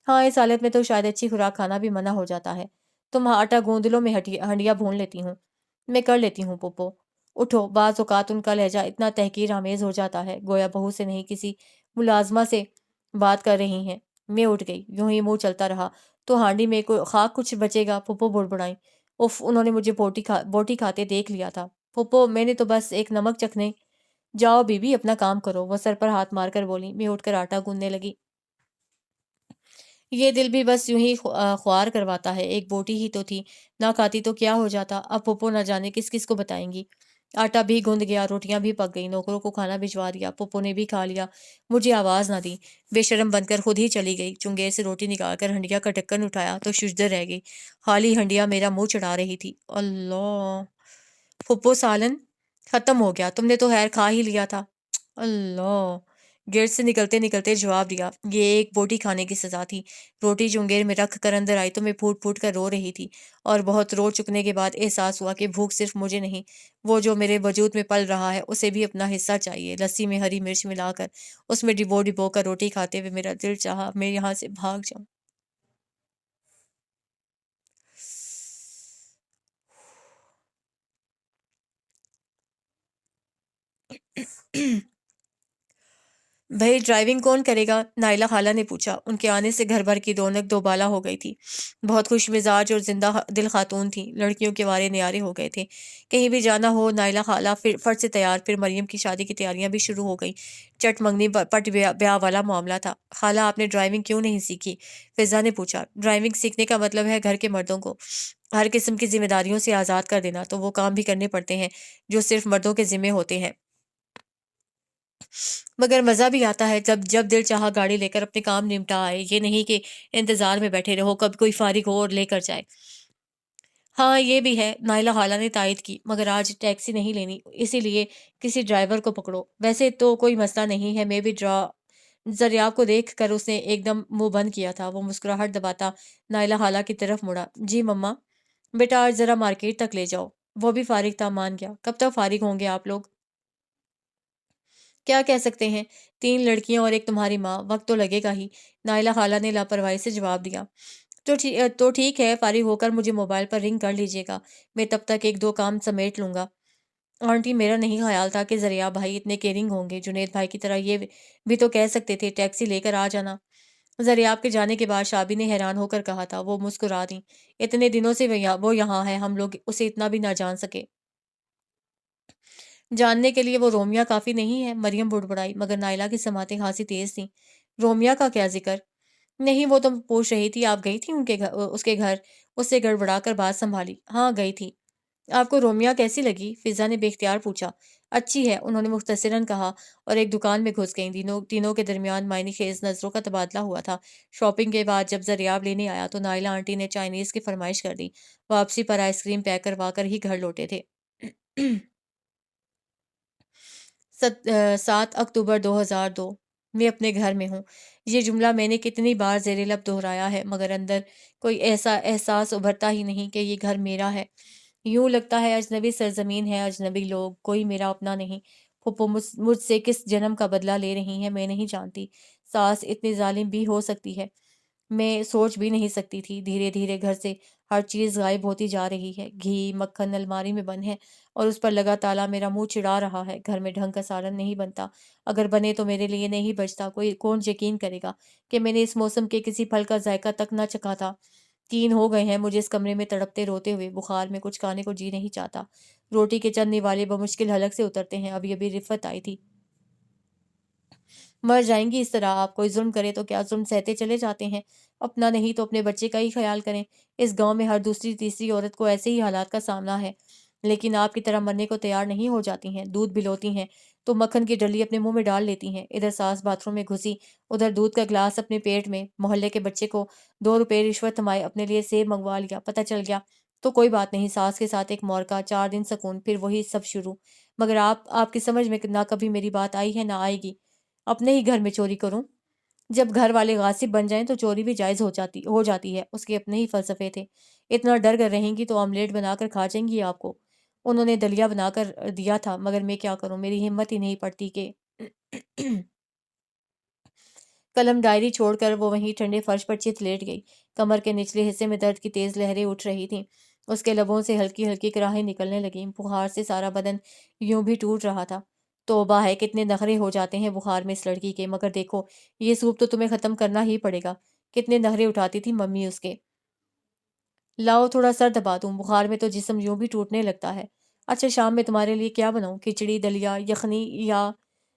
ہاں، اس حالت میں تو شاید اچھی خوراک کھانا بھی منع ہو جاتا ہے۔ تم آٹا گوندھ لو، میں ہنڈیا بھون لیتی ہوں۔ میں کر لیتی ہوں پھپھو۔ اٹھو۔ بعض اوقات ان کا لہجہ اتنا تحقیر آمیز ہو جاتا ہے، گویا بہو سے نہیں کسی ملازمہ سے بات کر رہی ہیں۔ میں اٹھ گئی، یوں ہی منہ چلتا رہا تو ہانڈی میں کوئی خاک کچھ بچے گا؟ پھپھو بڑبڑائیں۔ اف، انہوں نے مجھے بوٹی کھاتے دیکھ لیا تھا۔ پھپھو، میں نے تو بس ایک نمک چکھنے۔ جاؤ بی بی، اپنا کام کرو، وہ سر پر ہاتھ مار کر بولی۔ میں اٹھ کر آٹا گوندنے لگی۔ یہ دل بھی بس یوں ہی خوار کرواتا ہے، ایک بوٹی ہی تو تھی، نہ کھاتی تو کیا ہو جاتا، اب پھپھو نہ جانے کس کس کو بتائیں گی۔ آٹا بھی گوندھ گیا، روٹیاں بھی پک گئیں، نوکروں کو کھانا بھجوا دیا، پھپھو نے بھی کھا لیا، مجھے آواز نہ دی، بے شرم بن کر خود ہی چلی گئی۔ چنگیر سے روٹی نکال کر ہنڈیا کا ڈھکن اٹھایا تو ششدر رہ گئی، خالی ہنڈیا میرا منہ چڑھا رہی تھی۔ اللہ! پھپھو سالن ختم ہو گیا، تم نے تو خیر کھا ہی لیا تھا۔ اللہ! گیٹ سے نکلتے نکلتے جواب دیا، یہ ایک بوٹی کھانے کی سزا تھی۔ روٹی چنگیر میں رکھ کر اندر آئی تو میں پھوٹ پھوٹ کر رو رہی تھی، اور بہت رو چکنے کے بعد احساس ہوا کہ بھوک صرف مجھے نہیں، وہ جو میرے وجود میں پل رہا ہے اسے بھی اپنا حصہ چاہیے۔ لسی میں ہری مرچ ملا کر اس میں ڈبو ڈبو کر روٹی کھاتے ہوئے میرا دل چاہا میں یہاں سے بھاگ جاؤں۔ بھائی ڈرائیونگ کون کرے گا؟ نائلہ خالہ نے پوچھا۔ ان کے آنے سے گھر بھر کی رونق دوبالا ہو گئی تھی۔ بہت خوش مزاج اور زندہ دل خاتون تھیں، لڑکیوں کے وارے نیارے ہو گئے تھے۔ کہیں بھی جانا ہو نائلہ خالہ فٹ سے تیار، پھر مریم کی شادی کی تیاریاں بھی شروع ہو گئیں۔ چٹ منگنی پٹ بیاہ والا معاملہ تھا۔ خالہ آپ نے ڈرائیونگ کیوں نہیں سیکھی؟ فضا نے پوچھا۔ ڈرائیونگ سیکھنے کا مطلب ہے گھر کے مردوں کو ہر قسم کی ذمہ داریوں سے آزاد کر دینا، تو وہ کام بھی کرنے پڑتے ہیں جو صرف مردوں کے ذمے ہوتے ہیں، مگر مزہ بھی آتا ہے جب جب دل چاہا گاڑی لے کر اپنے کام نمٹا آئے، یہ نہیں کہ انتظار میں بیٹھے رہو کب کوئی فارغ ہو اور لے کر جائے۔ ہاں یہ بھی ہے، نائلہ خالہ نے تائید کی، مگر آج ٹیکسی نہیں لینی، اسی لیے کسی ڈرائیور کو پکڑو۔ ویسے تو کوئی مسئلہ نہیں ہے، میں بھی زریاب کو دیکھ کر اس نے ایک دم منہ بند کیا تھا۔ وہ مسکراہٹ دباتا نائلہ خالہ کی طرف مڑا۔ جی مما، بیٹا آج ذرا مارکیٹ تک لے جاؤ۔ وہ بھی فارغ تھا، مان گیا۔ کب تک فارغ ہوں گے آپ لوگ؟ کیا کہہ سکتے ہیں، 3 لڑکیاں اور ایک تمہاری ماں، وقت تو لگے گا ہی، نائلہ خالہ نے لاپرواہی سے جواب دیا۔ تو ٹھیک ہے، فارغ ہو کر مجھے موبائل پر رنگ کر لیجیے گا، میں تب تک 1-2 کام سمیٹ لوں گا۔ آنٹی میرا نہیں خیال تھا کہ زریعہ بھائی اتنے کیئرنگ ہوں گے، جنید بھائی کی طرح یہ بھی تو کہہ سکتے تھے ٹیکسی لے کر آ جانا۔ زریاب کے جانے کے بعد شابی نے حیران ہو کر کہا تھا۔ وہ مسکرا دیں۔ اتنے دنوں سے وہ یہاں ہے، ہم لوگ اسے اتنا بھی نہ جان سکے۔ جاننے کے لیے وہ رومیا کافی نہیں ہے؟ مریم بڑبڑائی، مگر نائلہ کی سماعتیں خاصی تیز تھیں۔ رومیا کا کیا ذکر؟ نہیں، وہ تو پوچھ رہی تھی آپ گئی تھی اس کے گھر؟ اس سے گڑبڑا کر بات سنبھالی۔ ہاں گئی تھی۔ آپ کو رومیا کیسی لگی؟ فضا نے بے اختیار پوچھا۔ اچھی ہے، انہوں نے مختصراً کہا، اور ایک دکان میں گھس گئیں۔ تینوں کے درمیان معنی خیز نظروں کا تبادلہ ہوا تھا۔ شاپنگ کے بعد جب زریاب لینے آیا تو نائلہ آنٹی نے چائنیز کی فرمائش کر دی۔ واپسی پر آئس کریم پیک کروا کر ہی گھر لوٹے تھے۔ 7 اکتوبر 2002۔ میں اپنے گھر میں ہوں۔ یہ جملہ میں نے کتنی بار زیر لب دہرایا ہے، مگر اندر کوئی ایسا احساس ابھرتا ہی نہیں کہ یہ گھر میرا ہے۔ یوں لگتا ہے اجنبی سرزمین ہے، اجنبی لوگ، کوئی میرا اپنا نہیں۔ پھپھو مجھ سے کس جنم کا بدلہ لے رہی ہیں میں نہیں جانتی۔ ساس اتنی ظالم بھی ہو سکتی ہے، میں سوچ بھی نہیں سکتی تھی۔ دھیرے دھیرے گھر سے ہر چیز غائب ہوتی جا رہی ہے۔ گھی مکھن الماری میں بند ہے اور اس پر لگا تالا میرا منہ چڑھا رہا ہے۔ گھر میں ڈھنگ کا سالن نہیں بنتا، اگر بنے تو میرے لیے نہیں بچتا۔ کون یقین کرے گا کہ میں نے اس موسم کے کسی پھل کا ذائقہ تک نہ چکھا تھا۔ 3 ہو گئے ہیں مجھے اس کمرے میں تڑپتے روتے ہوئے، بخار میں کچھ کھانے کو جی نہیں چاہتا۔ روٹی کے چند نوالے بمشکل حلق سے اترتے ہیں۔ ابھی ابھی رفت آئی تھی۔ مر جائیں گی اس طرح آپ، کوئی ظلم کرے تو کیا ظلم سہتے چلے جاتے ہیں؟ اپنا نہیں تو اپنے بچے کا ہی خیال کریں۔ اس گاؤں میں ہر دوسری تیسری عورت کو ایسے ہی حالات کا سامنا ہے، لیکن آپ کی طرح مرنے کو تیار نہیں ہو جاتی ہیں۔ دودھ بلوتی ہیں تو مکھن کی ڈلی اپنے منہ میں ڈال لیتی ہیں۔ ادھر ساس باتھ روم میں گھسی، ادھر دودھ کا گلاس اپنے پیٹ میں، محلے کے بچے کو 2 روپے رشوت تھمائے اپنے لیے سیب منگوا لیا۔ پتہ چل گیا تو کوئی بات نہیں، ساس کے ساتھ ایک مورکا، 4 دن سکون، پھر وہی سب شروع۔ مگر آپ کی سمجھ میں نہ کبھی میری بات آئی ہے نہ آئے گی۔ اپنے ہی گھر میں چوری کروں؟ جب گھر والے غاصب بن جائیں تو چوری بھی جائز ہو جاتی ہے۔ اس کے اپنے ہی فلسفے تھے۔ اتنا ڈر کر رہیں گی تو آملیٹ بنا کر کھا جائیں گی آپ کو۔ انہوں نے دلیا بنا کر دیا تھا، مگر میں کیا کروں، میری ہمت ہی نہیں پڑتی کہ قلم ڈائری چھوڑ کر وہ وہیں ٹھنڈے فرش پر چت لیٹ گئی۔ کمر کے نچلے حصے میں درد کی تیز لہریں اٹھ رہی تھیں۔ اس کے لبوں سے ہلکی ہلکی کراہیں نکلنے لگیں۔ بخار سے سارا بدن یوں بھی ٹوٹ رہا تھا۔ توبہ ہے، کتنے نخرے ہو جاتے ہیں بخار میں اس لڑکی کے، مگر دیکھو یہ سوپ تو تمہیں ختم کرنا ہی پڑے گا۔ کتنے نخرے اٹھاتی تھی ممی اس کے۔ لاؤ تھوڑا سر دبا دوں، بخار میں تو جسم یوں بھی ٹوٹنے لگتا ہے۔ اچھا شام میں تمہارے لیے کیا بناؤں؟ کھچڑی، دلیا، یخنی یا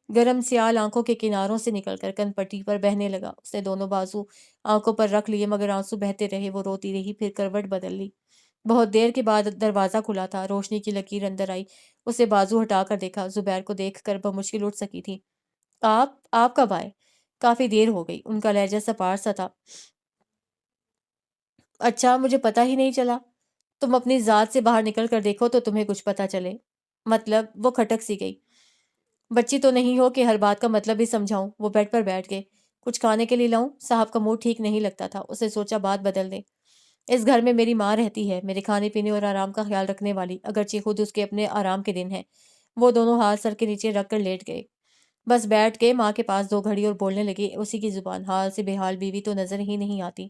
گرم سیال آنکھوں کے کناروں سے نکل کر کن پٹی پر بہنے لگا۔ اس نے دونوں بازو آنکھوں پر رکھ لیے مگر آنسو بہتے رہے۔ وہ روتی رہی، پھر کروٹ بدل لی۔ بہت دیر کے بعد دروازہ کھلا تھا، روشنی کی لکیر اندر آئی۔ اسے بازو ہٹا کر دیکھا، زبیر کو دیکھ کر بمشکل اٹھ سکی تھی۔ آپ کب آئے؟ کافی دیر ہو گئی۔ ان کا لہجہ سپار سا تھا۔ اچھا، مجھے پتہ ہی نہیں چلا۔ تم اپنی ذات سے باہر نکل کر دیکھو تو تمہیں کچھ پتہ چلے۔ مطلب؟ وہ کھٹک سی گئی۔ بچی تو نہیں ہو کہ ہر بات کا مطلب ہی سمجھاؤں۔ وہ بیڈ پر بیٹھ گئے۔ کچھ کھانے کے لیے لاؤں؟ صاحب کا موڈ ٹھیک نہیں لگتا تھا۔ اسے سوچا بات بدل دے۔ اس گھر میں میری ماں رہتی ہے، میرے کھانے پینے اور آرام کا خیال رکھنے والی، اگرچہ خود اس کے اپنے آرام کے دن ہیں۔ وہ دونوں ہاتھ سر کے نیچے رکھ کر لیٹ گئے۔ بس بیٹھ کے ماں کے پاس 2 گھڑی اور بولنے لگے اسی کی زبان۔ حال سے بے حال بیوی تو نظر ہی نہیں آتی۔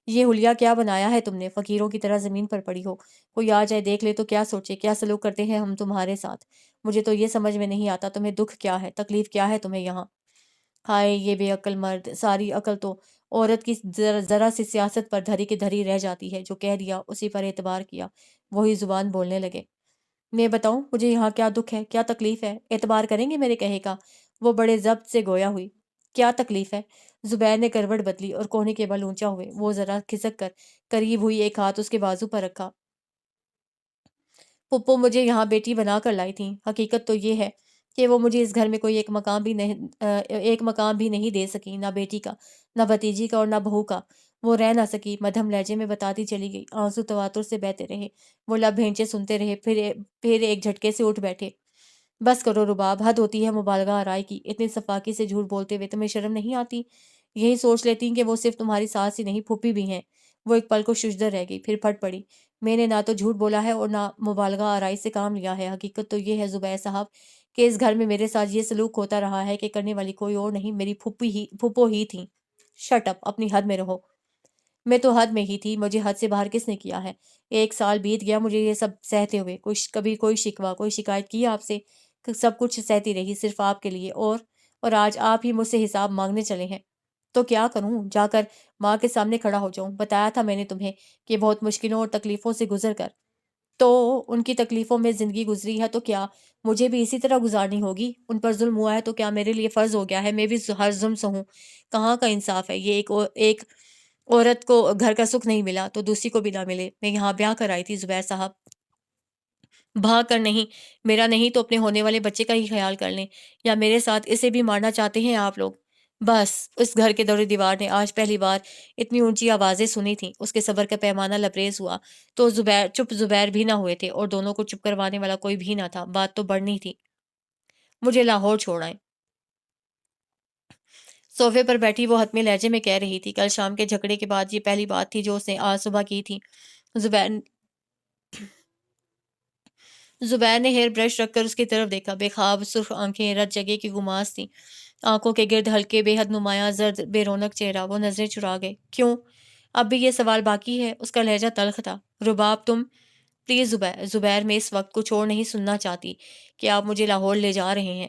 یہ حلیہ کیا بنایا ہے تم نے؟ فقیروں کی طرح زمین پر پڑی ہو۔ کوئی آ جائے دیکھ لے تو کیا سوچے، کیا سلوک کرتے ہیں ہم تمہارے ساتھ؟ مجھے تو یہ سمجھ میں نہیں آتا تمہیں دکھ کیا ہے، تکلیف کیا ہے تمہیں یہاں؟ ہائے یہ بے عقل مرد! ساری عقل تو عورت کی ذرا سی سیاست پر دھری کی دھری رہ جاتی ہے۔ جو کہہ دیا اسی پر اعتبار کیا۔ وہی زبان بولنے لگے۔ میں بتاؤں مجھے یہاں کیا دکھ ہے، کیا تکلیف ہے؟ اعتبار کریں گے میرے کہے کا؟ وہ بڑے ضبط سے گویا ہوئی۔ کیا تکلیف ہے؟ زبیر نے کروٹ بدلی اور کوہنی کے بل اونچا ہوئے۔ وہ ذرا کھسک کر قریب ہوئی، ایک ہاتھ اس کے بازو پر رکھا۔ پپو مجھے یہاں بیٹی بنا کر لائی تھیں۔ حقیقت تو یہ ہے کہ وہ مجھے اس گھر میں کوئی ایک مقام بھی نہیں دے سکی، نہ بیٹی کا، نہ بھتیجی کا اور نہ بہو کا۔ وہ رہ نہ سکی، مدھم لہجے میں بتاتی چلی گئی۔ آنسو تواتر سے بہتے رہے۔ وہ لب بھینچے سنتے رہے، پھر ایک جھٹکے سے اٹھ بیٹھے۔ بس کرو رباب، حد ہوتی ہے مبالغہ آرائی کی۔ اتنی صفاکی سے جھوٹ بولتے ہوئے تمہیں شرم نہیں آتی؟ یہی سوچ لیتی کہ وہ صرف تمہاری ساس ہی نہیں پھوپھی بھی ہیں۔ وہ ایک پل کو ششدر رہ گئی، پھر پھٹ پڑی۔ میں نے نہ تو جھوٹ بولا ہے اور نہ مبالغہ آرائی سے کام لیا ہے۔ حقیقت تو یہ ہے زبیر صاحب کہ اس گھر میں میرے ساتھ یہ سلوک ہوتا رہا ہے کہ کرنے والی کوئی اور نہیں، میری پھوپھو ہی تھیں۔ شٹ اپ، اپنی حد میں رہو۔ میں تو حد میں ہی تھی، مجھے حد سے باہر کس نے کیا ہے؟ 1 سال بیت گیا مجھے یہ سب سہتے ہوئے۔ کبھی کوئی شکوہ، کوئی شکایت کی آپ سے؟ سب کچھ سہتی رہی صرف آپ کے لیے، اور آج آپ ہی مجھ سے حساب مانگنے چلے ہیں۔ تو کیا کروں؟ جا کر ماں کے سامنے کھڑا ہو جاؤں؟ بتایا تھا میں نے تمہیں کہ بہت مشکلوں اور تکلیفوں سے گزر کر تو ان کی تکلیفوں میں زندگی گزری ہے، تو کیا مجھے بھی اسی طرح گزارنی ہوگی؟ ان پر ظلم ہوا ہے تو کیا میرے لیے فرض ہو گیا ہے میں بھی ہر ظلم سہوں؟ کہاں کا انصاف ہے یہ؟ ایک عورت کو گھر کا سکھ نہیں ملا تو دوسری کو بھی نہ ملے۔ میں یہاں بیاہ کر آئی تھی زبیر صاحب، بھاگ کر نہیں۔ میرا نہیں تو اپنے ہونے والے بچے کا ہی خیال کر لیں، یا میرے ساتھ اسے بھی مارنا چاہتے ہیں آپ لوگ؟ بس اس گھر کے دور دیوار نے آج پہلی بار اتنی اونچی آوازیں سنی تھیں۔ اس کے صبر کا پیمانہ لبریز ہوا تو زبیر بھی نہ ہوئے تھے اور دونوں کو چپ کروانے والا کوئی بھی نہ تھا۔ بات تو بڑھنی تھی۔ مجھے لاہور چھوڑ آئیں۔ صوفے پر بیٹھی وہ حتمی لہجے میں کہہ رہی تھی۔ کل شام کے جھگڑے کے بعد یہ پہلی بات تھی جو اس نے آج صبح کی تھی۔ زبیر نے ہیئر برش رکھ کر اس کی طرف دیکھا۔ بے خواب سرخ آنکھیں رت جگہ کی گماس تھیں، آنکھوں کے گرد ہلکے بے حد نمایاں زرد بے رونق چہرہ۔ وہ نظریں چرا گئے۔ کیوں؟ اب بھی یہ سوال باقی ہے؟ اس کا لہجہ تلخ تھا۔ رباب تم پلیز زبیر، میں اس وقت کچھ اور نہیں سننا چاہتی کہ آپ مجھے لاہور لے جا رہے ہیں۔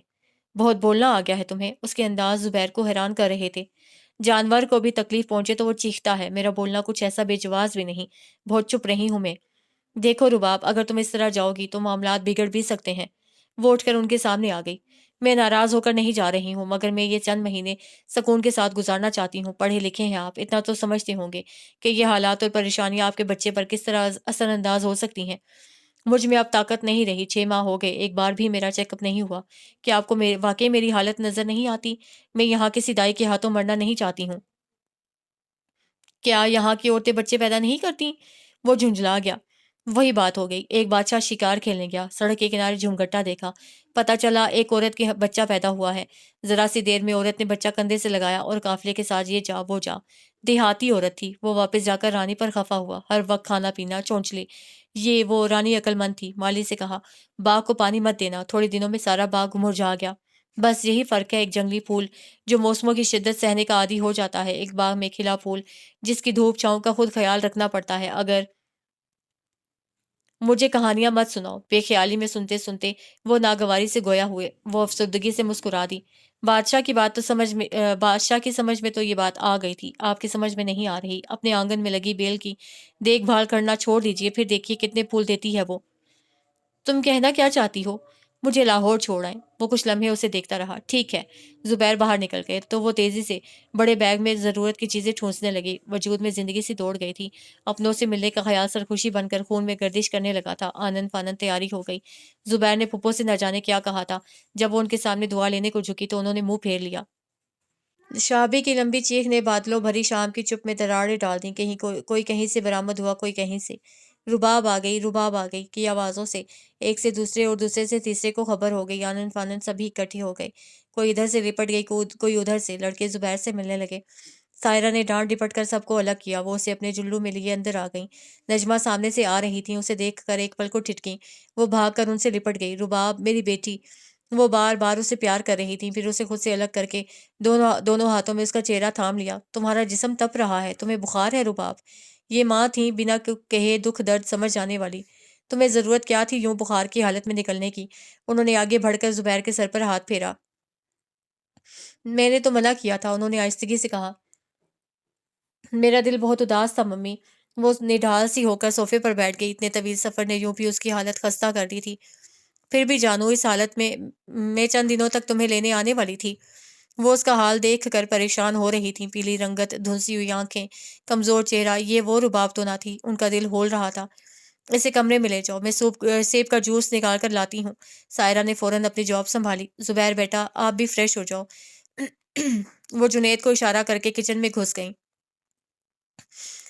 بہت بولنا آ گیا ہے تمہیں؟ اس کے انداز زبیر کو حیران کر رہے تھے۔ جانور کو بھی تکلیف پہنچے تو وہ چیختا ہے، میرا بولنا کچھ ایسا بے جواز بھی نہیں۔ بہت چپ رہی ہوں میں۔ دیکھو رباب، اگر تم اس طرح جاؤ گی تو معاملات بگڑ بھی سکتے ہیں۔ وہ اٹھ کر ان کے سامنے آ گئی۔ میں ناراض ہو کر نہیں جا رہی ہوں، مگر میں یہ چند مہینے سکون کے ساتھ گزارنا چاہتی ہوں۔ پڑھے لکھے ہیں آپ، اتنا تو سمجھتے ہوں گے کہ یہ حالات اور پریشانیاں آپ کے بچے پر کس طرح اثر انداز ہو سکتی ہیں۔ مجھ میں اب طاقت نہیں رہی۔ 6 ماہ ہو گئے، ایک بار بھی میرا چیک اپ نہیں ہوا۔ کیا آپ کو واقعی میری حالت نظر نہیں آتی؟ میں یہاں کسی دائی کے ہاتھوں مرنا نہیں چاہتی ہوں۔ کیا یہاں کی عورتیں بچے پیدا نہیں کرتی؟ وہ جھنجلا گیا۔ وہی بات ہو گئی۔ ایک بادشاہ شکار کھیلنے گیا، سڑک کے کنارے جھمگٹا دیکھا، پتا چلا ایک عورت کے بچہ پیدا ہوا ہے۔ ذرا سی دیر میں عورت نے بچہ کندھے سے لگایا اور قافلے کے ساتھ یہ جا وہ جا۔ دیہاتی عورت تھی۔ وہ واپس جا کر رانی پر خفا ہوا۔ ہر وقت کھانا پینا چونچلے۔ وہ رانی عقل مند تھی۔ مالی سے کہا باغ کو پانی مت دینا۔ تھوڑے دنوں میں سارا باغ مرجھا گیا۔ بس یہی فرق ہے، ایک جنگلی پھول جو موسموں کی شدت سہنے کا عادی ہو جاتا ہے، ایک باغ میں کھلا پھول جس کی دھوپ چھاؤں کا خود خیال رکھنا پڑتا ہے۔ اگر مجھے کہانیاں مت سناؤ۔ بے خیالی میں سنتے سنتے وہ ناگواری سے گویا ہوئے۔ وہ افسردگی سے مسکرا دی۔ بادشاہ کی سمجھ میں تو یہ بات آ گئی تھی، آپ کی سمجھ میں نہیں آ رہی۔ اپنے آنگن میں لگی بیل کی دیکھ بھال کرنا چھوڑ دیجیے، پھر دیکھیے کتنے پھول دیتی ہے وہ۔ تم کہنا کیا چاہتی ہو؟ مجھے لاہور چھوڑ آئیں۔ وہ کچھ لمحے اسے دیکھتا رہا۔ ٹھیک ہے۔ زبیر باہر نکل گئے تو وہ تیزی سے بڑے بیگ میں ضرورت کی چیزیں ٹھونسنے لگی۔ وجود میں زندگی سی دوڑ گئی تھی۔ اپنوں سے ملنے کا خیال سرخوشی بن کر خون میں گردش کرنے لگا تھا۔ آنند فانند تیاری ہو گئی۔ زبیر نے پھپھو سے نہ جانے کیا کہا تھا۔ جب وہ ان کے سامنے دعا لینے کو جھکی تو انہوں نے منہ پھیر لیا۔ شابی کی لمبی چیخ نے بادلوں بھری شام کی چپ میں دراڑیں ڈال دیں۔ کہیں کوئی کہیں سے برآمد ہوا، کوئی کہیں سے۔ رباب آ گئی، رباب آ گئی کی آوازوں سے ایک سے دوسرے اور دوسرے سے تیسرے کو خبر ہو گئی۔ آنند فانند سبھی اکٹھے ہو گئے۔ کوئی ادھر سے لپٹ گئی، کوئی ادھر سے۔ لڑکے زبیر سے ملنے لگے۔ سائرہ نے ڈانٹ ڈپٹ کر سب کو الگ کیا۔ وہ اسے اپنے جلو میں لیے اندر آ گئیں۔ نجمہ سامنے سے آ رہی تھیں۔ اسے دیکھ کر ایک پل کو ٹھٹکیں۔ وہ بھاگ کر ان سے لپٹ گئی۔ رباب میری بیٹی، وہ بار بار اسے پیار کر رہی تھیں۔ پھر اسے خود سے الگ کر کے دونوں ہاتھوں میں اس کا چہرہ تھام لیا۔ تمہارا جسم تپ رہا ہے، تمہیں بخار ہے رباب؟ یہ ماں تھیں بنا کہے دکھ درد سمجھ جانے والی۔ تمہیں ضرورت کیا تھی یوں بخار کی حالت میں نکلنے کی؟ انہوں نے آگے بڑھ کر زبیر کے سر پر ہاتھ پھیرا۔ میں نے تو منع کیا تھا، انہوں نے آہستگی سے کہا۔ میرا دل بہت اداس تھا ممی۔ وہ نڈھال سی ہو کر صوفے پر بیٹھ گئی۔ اتنے طویل سفر نے یوں بھی اس کی حالت خستہ کر دی تھی۔ پھر بھی جانو، اس حالت میں چند دنوں تک تمہیں لینے آنے والی تھی۔ وہ اس کا حال دیکھ کر پریشان ہو رہی تھی۔ پیلی رنگت، دھنسی ہوئی آنکھیں، کمزور چہرہ، یہ وہ رباب تو نہ تھی۔ ان کا دل ہول رہا تھا۔ اسے کمرے میں لے جاؤ، میں سیب کا جوس نکال کر لاتی ہوں۔ سائرہ نے فوراً اپنی جاب سنبھالی۔ زبیر بیٹا، آپ بھی فریش ہو جاؤ۔ وہ جنید کو اشارہ کر کے کچن میں گھس گئیں۔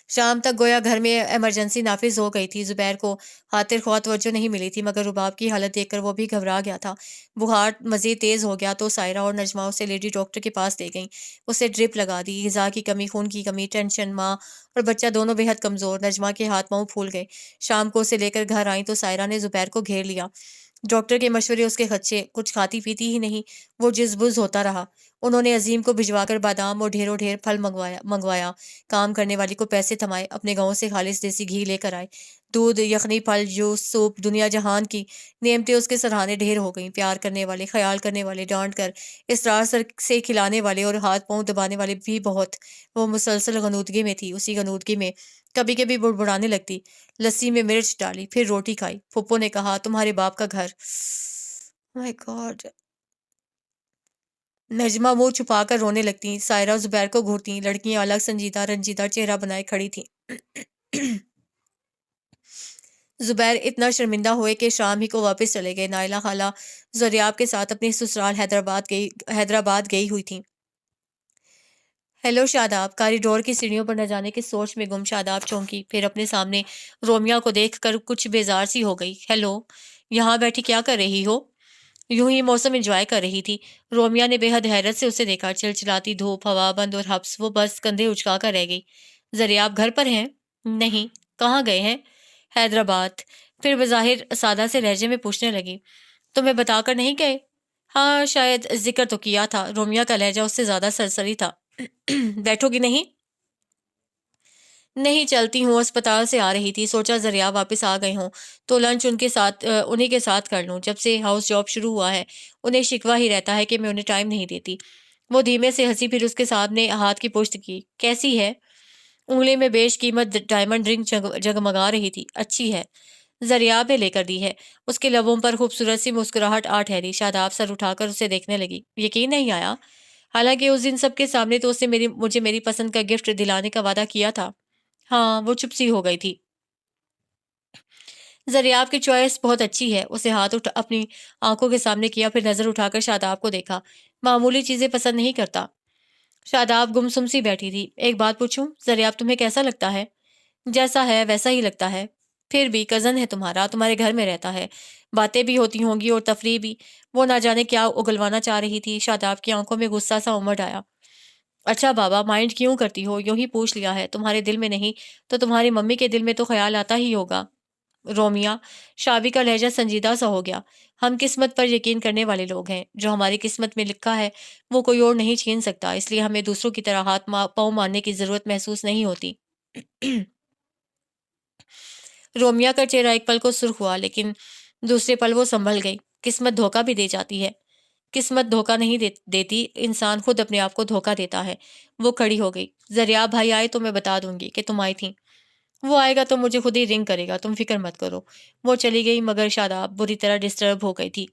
شام تک گویا گھر میں ایمرجنسی نافذ ہو گئی تھی۔ زبیر کو خاطر خواہ توجہ نہیں ملی تھی، مگر رباب کی حالت دیکھ کر وہ بھی گھبرا گیا تھا۔ بخار مزید تیز ہو گیا تو سائرہ اور نجمہ اسے لیڈی ڈاکٹر کے پاس لے گئیں۔ اسے ڈرپ لگا دی۔ غذا کی کمی، خون کی کمی، ٹینشن۔ ماں اور بچہ دونوں بے حد کمزور۔ نجمہ کے ہاتھ پاؤں پھول گئے۔ شام کو اسے لے کر گھر آئیں تو سائرہ نے زبیر کو گھیر لیا۔ ڈاکٹر کے مشورے اس کے خدشے، کچھ کھاتی پیتی ہی نہیں، وہ جز بز ہوتا رہا۔ انہوں نے عظیم کو بھجوا کر بادام اور ڈھیروں ڈھیر پھل منگوایا۔ کام کرنے والی کو پیسے تھمائے۔ اپنے گاؤں سے خالص دیسی گھی لے کر آئے۔ دودھ، یخنی، پھل، جوس، سوپ، دنیا جہان کی نعمتیں اس کے سرہانے ڈھیر ہو گئیں۔ پیار کرنے والے، خیال کرنے والے، ڈانٹ کر اسرار سے کھلانے والے اور ہاتھ پاؤں دبانے والے بھی بہت۔ وہ مسلسل غنودگی میں تھی۔ اسی غنودگی میں کبھی کبھی بڑبڑانے لگتی۔ لسی میں مرچ ڈالی، پھر روٹی کھائی۔ پھپھو نے کہا، تمہارے باپ کا گھر۔ مائی گاڈ۔ نجمہ منہ چھپا کر رونے لگتیں۔ سائرہ زبیر کو گھورتیں۔ لڑکیاں الگ سنجیدہ رنجیدہ چہرہ بنائے کھڑی تھیں۔ زبیر اتنا شرمندہ ہوئے کہ شام ہی کو واپس چلے گئے۔ نائلہ خالہ زریاب کے ساتھ اپنی سسرال حیدرآباد گئی ہوئی تھیں۔ ہیلو شاداب۔ کاریڈور کی سیڑھیوں پر نہ جانے کی سوچ میں گم شاداب چونکی، پھر اپنے سامنے رومیا کو دیکھ کر کچھ بیزار سی ہو گئی۔ ہیلو، یہاں بیٹھی کیا کر رہی ہو؟ یوں ہی موسم انجوائے کر رہی تھی۔ رومیا نے بے حد حیرت سے اسے دیکھا۔ چلچلاتی دھوپ، ہوا بند اور حبس، وہ بس کندھے اچکا کر رہ گئی۔ زریاب گھر پر ہیں؟ نہیں۔ کہاں گئے ہیں؟ حیدرآباد۔ پھر بظاہر سادہ سے لہجے میں پوچھنے لگی، تمہیں بتا کر نہیں گئے؟ ہاں شاید ذکر تو کیا تھا۔ رومیا کا لہجہ اس سے زیادہ سرسری تھا۔ بیٹھو گی نہیں؟ نہیں، چلتی ہوں، اسپتال سے آ رہی تھی، سوچا زریاب واپس آ گئے ہوں تو لنچ انہی کے ساتھ کر لوں۔ جب سے ہاؤس جاب شروع ہوا ہے انہیں شکوہ ہی رہتا ہے کہ میں انہیں ٹائم نہیں دیتی۔ وہ دھیمے سے ہنسی، پھر اس کے سامنے ہاتھ کی پشت کی۔ کیسی ہے؟ انگلی میں بیش قیمت ڈائمنڈ رنگ جگمگا رہی تھی۔ اچھی ہے، زریاب نے لے کر دی ہے۔ اس کے لبوں پر خوبصورت سی مسکراہٹ آ ٹھہری۔ شاداب سر اٹھا کر اسے دیکھنے لگی۔ یقین نہیں آیا؟ حالانکہ اس دن سب کے سامنے تو اس نے مجھے میری پسند کا گفٹ دلانے کا وعدہ کیا تھا۔ ہاں، وہ چپ سی ہو گئی تھی۔ زریاب کی چوائس بہت اچھی ہے۔ اسے ہاتھ اپنی آنکھوں کے سامنے کیا، پھر نظر اٹھا کر شاداب کو دیکھا۔ معمولی چیزیں پسند نہیں کرتا۔ شاداب گمسم سی بیٹھی تھی۔ ایک بات پوچھوں، زریاب تمہیں کیسا لگتا ہے؟ جیسا ہے ویسا ہی لگتا ہے۔ پھر بھی کزن ہے تمہارا، تمہارے گھر میں رہتا ہے، باتیں بھی ہوتی ہوں گی اور تفریح بھی۔ وہ نہ جانے کیا اگلوانا چاہ رہی تھی۔ شاداب کی آنکھوں میں غصہ سا امڑ آیا۔ اچھا بابا، مائنڈ کیوں کرتی ہو؟ یوں ہی پوچھ لیا ہے، تمہارے دل میں نہیں تو تمہاری ممی کے دل میں تو خیال آتا ہی ہوگا۔ رومیا، شابی کا لہجہ سنجیدہ سا ہو گیا۔ ہم قسمت پر یقین کرنے والے لوگ ہیں۔ جو ہماری قسمت میں لکھا ہے وہ کوئی اور نہیں چھین سکتا، اس لیے ہمیں دوسروں کی طرح ہاتھ پاؤں مارنے کی ضرورت محسوس نہیں ہوتی۔ رومیا کا چہرہ ایک پل کو سرخ ہوا، لیکن دوسرے پل وہ سنبھل گئی۔ قسمت دھوکہ بھی دے جاتی ہے۔ قسمت دھوکہ نہیں دیتی، انسان خود اپنے آپ کو دھوکہ دیتا ہے۔ وہ کھڑی ہو گئی۔ زریاب بھائی آئے تو میں بتا دوں گی کہ تم آئی تھیں۔ وہ آئے گا تو مجھے خود ہی رنگ کرے گا، تم فکر مت کرو۔ وہ چلی گئی، مگر شاداب بری طرح ڈسٹرب ہو گئی تھی۔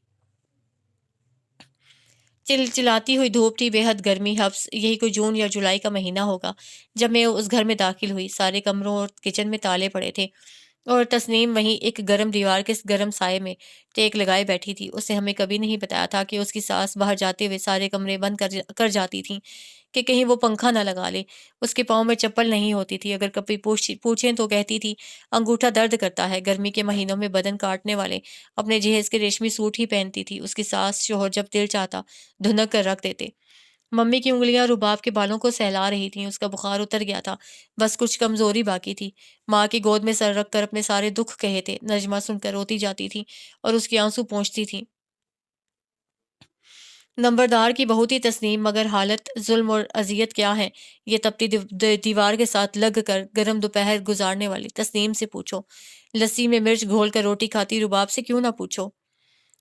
چلاتی ہوئی دھوپ تھی، بے حد گرمی، حبس۔ یہی کوئی جون یا جولائی کا مہینہ ہوگا جب میں اس گھر میں داخل ہوئی۔ سارے کمروں اور کچن میں تالے پڑے تھے اور تسنیم وہیں ایک گرم دیوار کے گرم سائے میں ٹیک لگائے بیٹھی تھی۔ اس نے ہمیں کبھی نہیں بتایا تھا کہ اس کی ساس باہر جاتے ہوئے سارے کمرے بند کر جاتی تھیں کہ کہیں وہ پنکھا نہ لگا لے۔ اس کے پاؤں میں چپل نہیں ہوتی تھی، اگر کبھی پوچھیں تو کہتی تھی انگوٹھا درد کرتا ہے۔ گرمی کے مہینوں میں بدن کاٹنے والے اپنے جہیز کے ریشمی سوٹ ہی پہنتی تھی۔ اس کی ساس شوہر جب دل چاہتا دھنک کر رکھ دیتے۔ ممی کی انگلیاں رباب کے بالوں کو سہلا رہی تھیں، اس کا بخار اتر گیا تھا، بس کچھ کمزوری باقی تھی۔ ماں کی گود میں سر رکھ کر اپنے سارے دکھ کہے تھے۔ نجمہ سن کر روتی جاتی تھی اور اس کی آنسو پہنچتی تھی۔ نمبردار کی بہت ہی تسنیم، مگر حالت ظلم اور اذیت کیا ہے یہ تپتی دیوار کے ساتھ لگ کر گرم دوپہر گزارنے والی تسنیم سے پوچھو۔ لسی میں مرچ گھول کر روٹی کھاتی رباب سے کیوں نہ پوچھو۔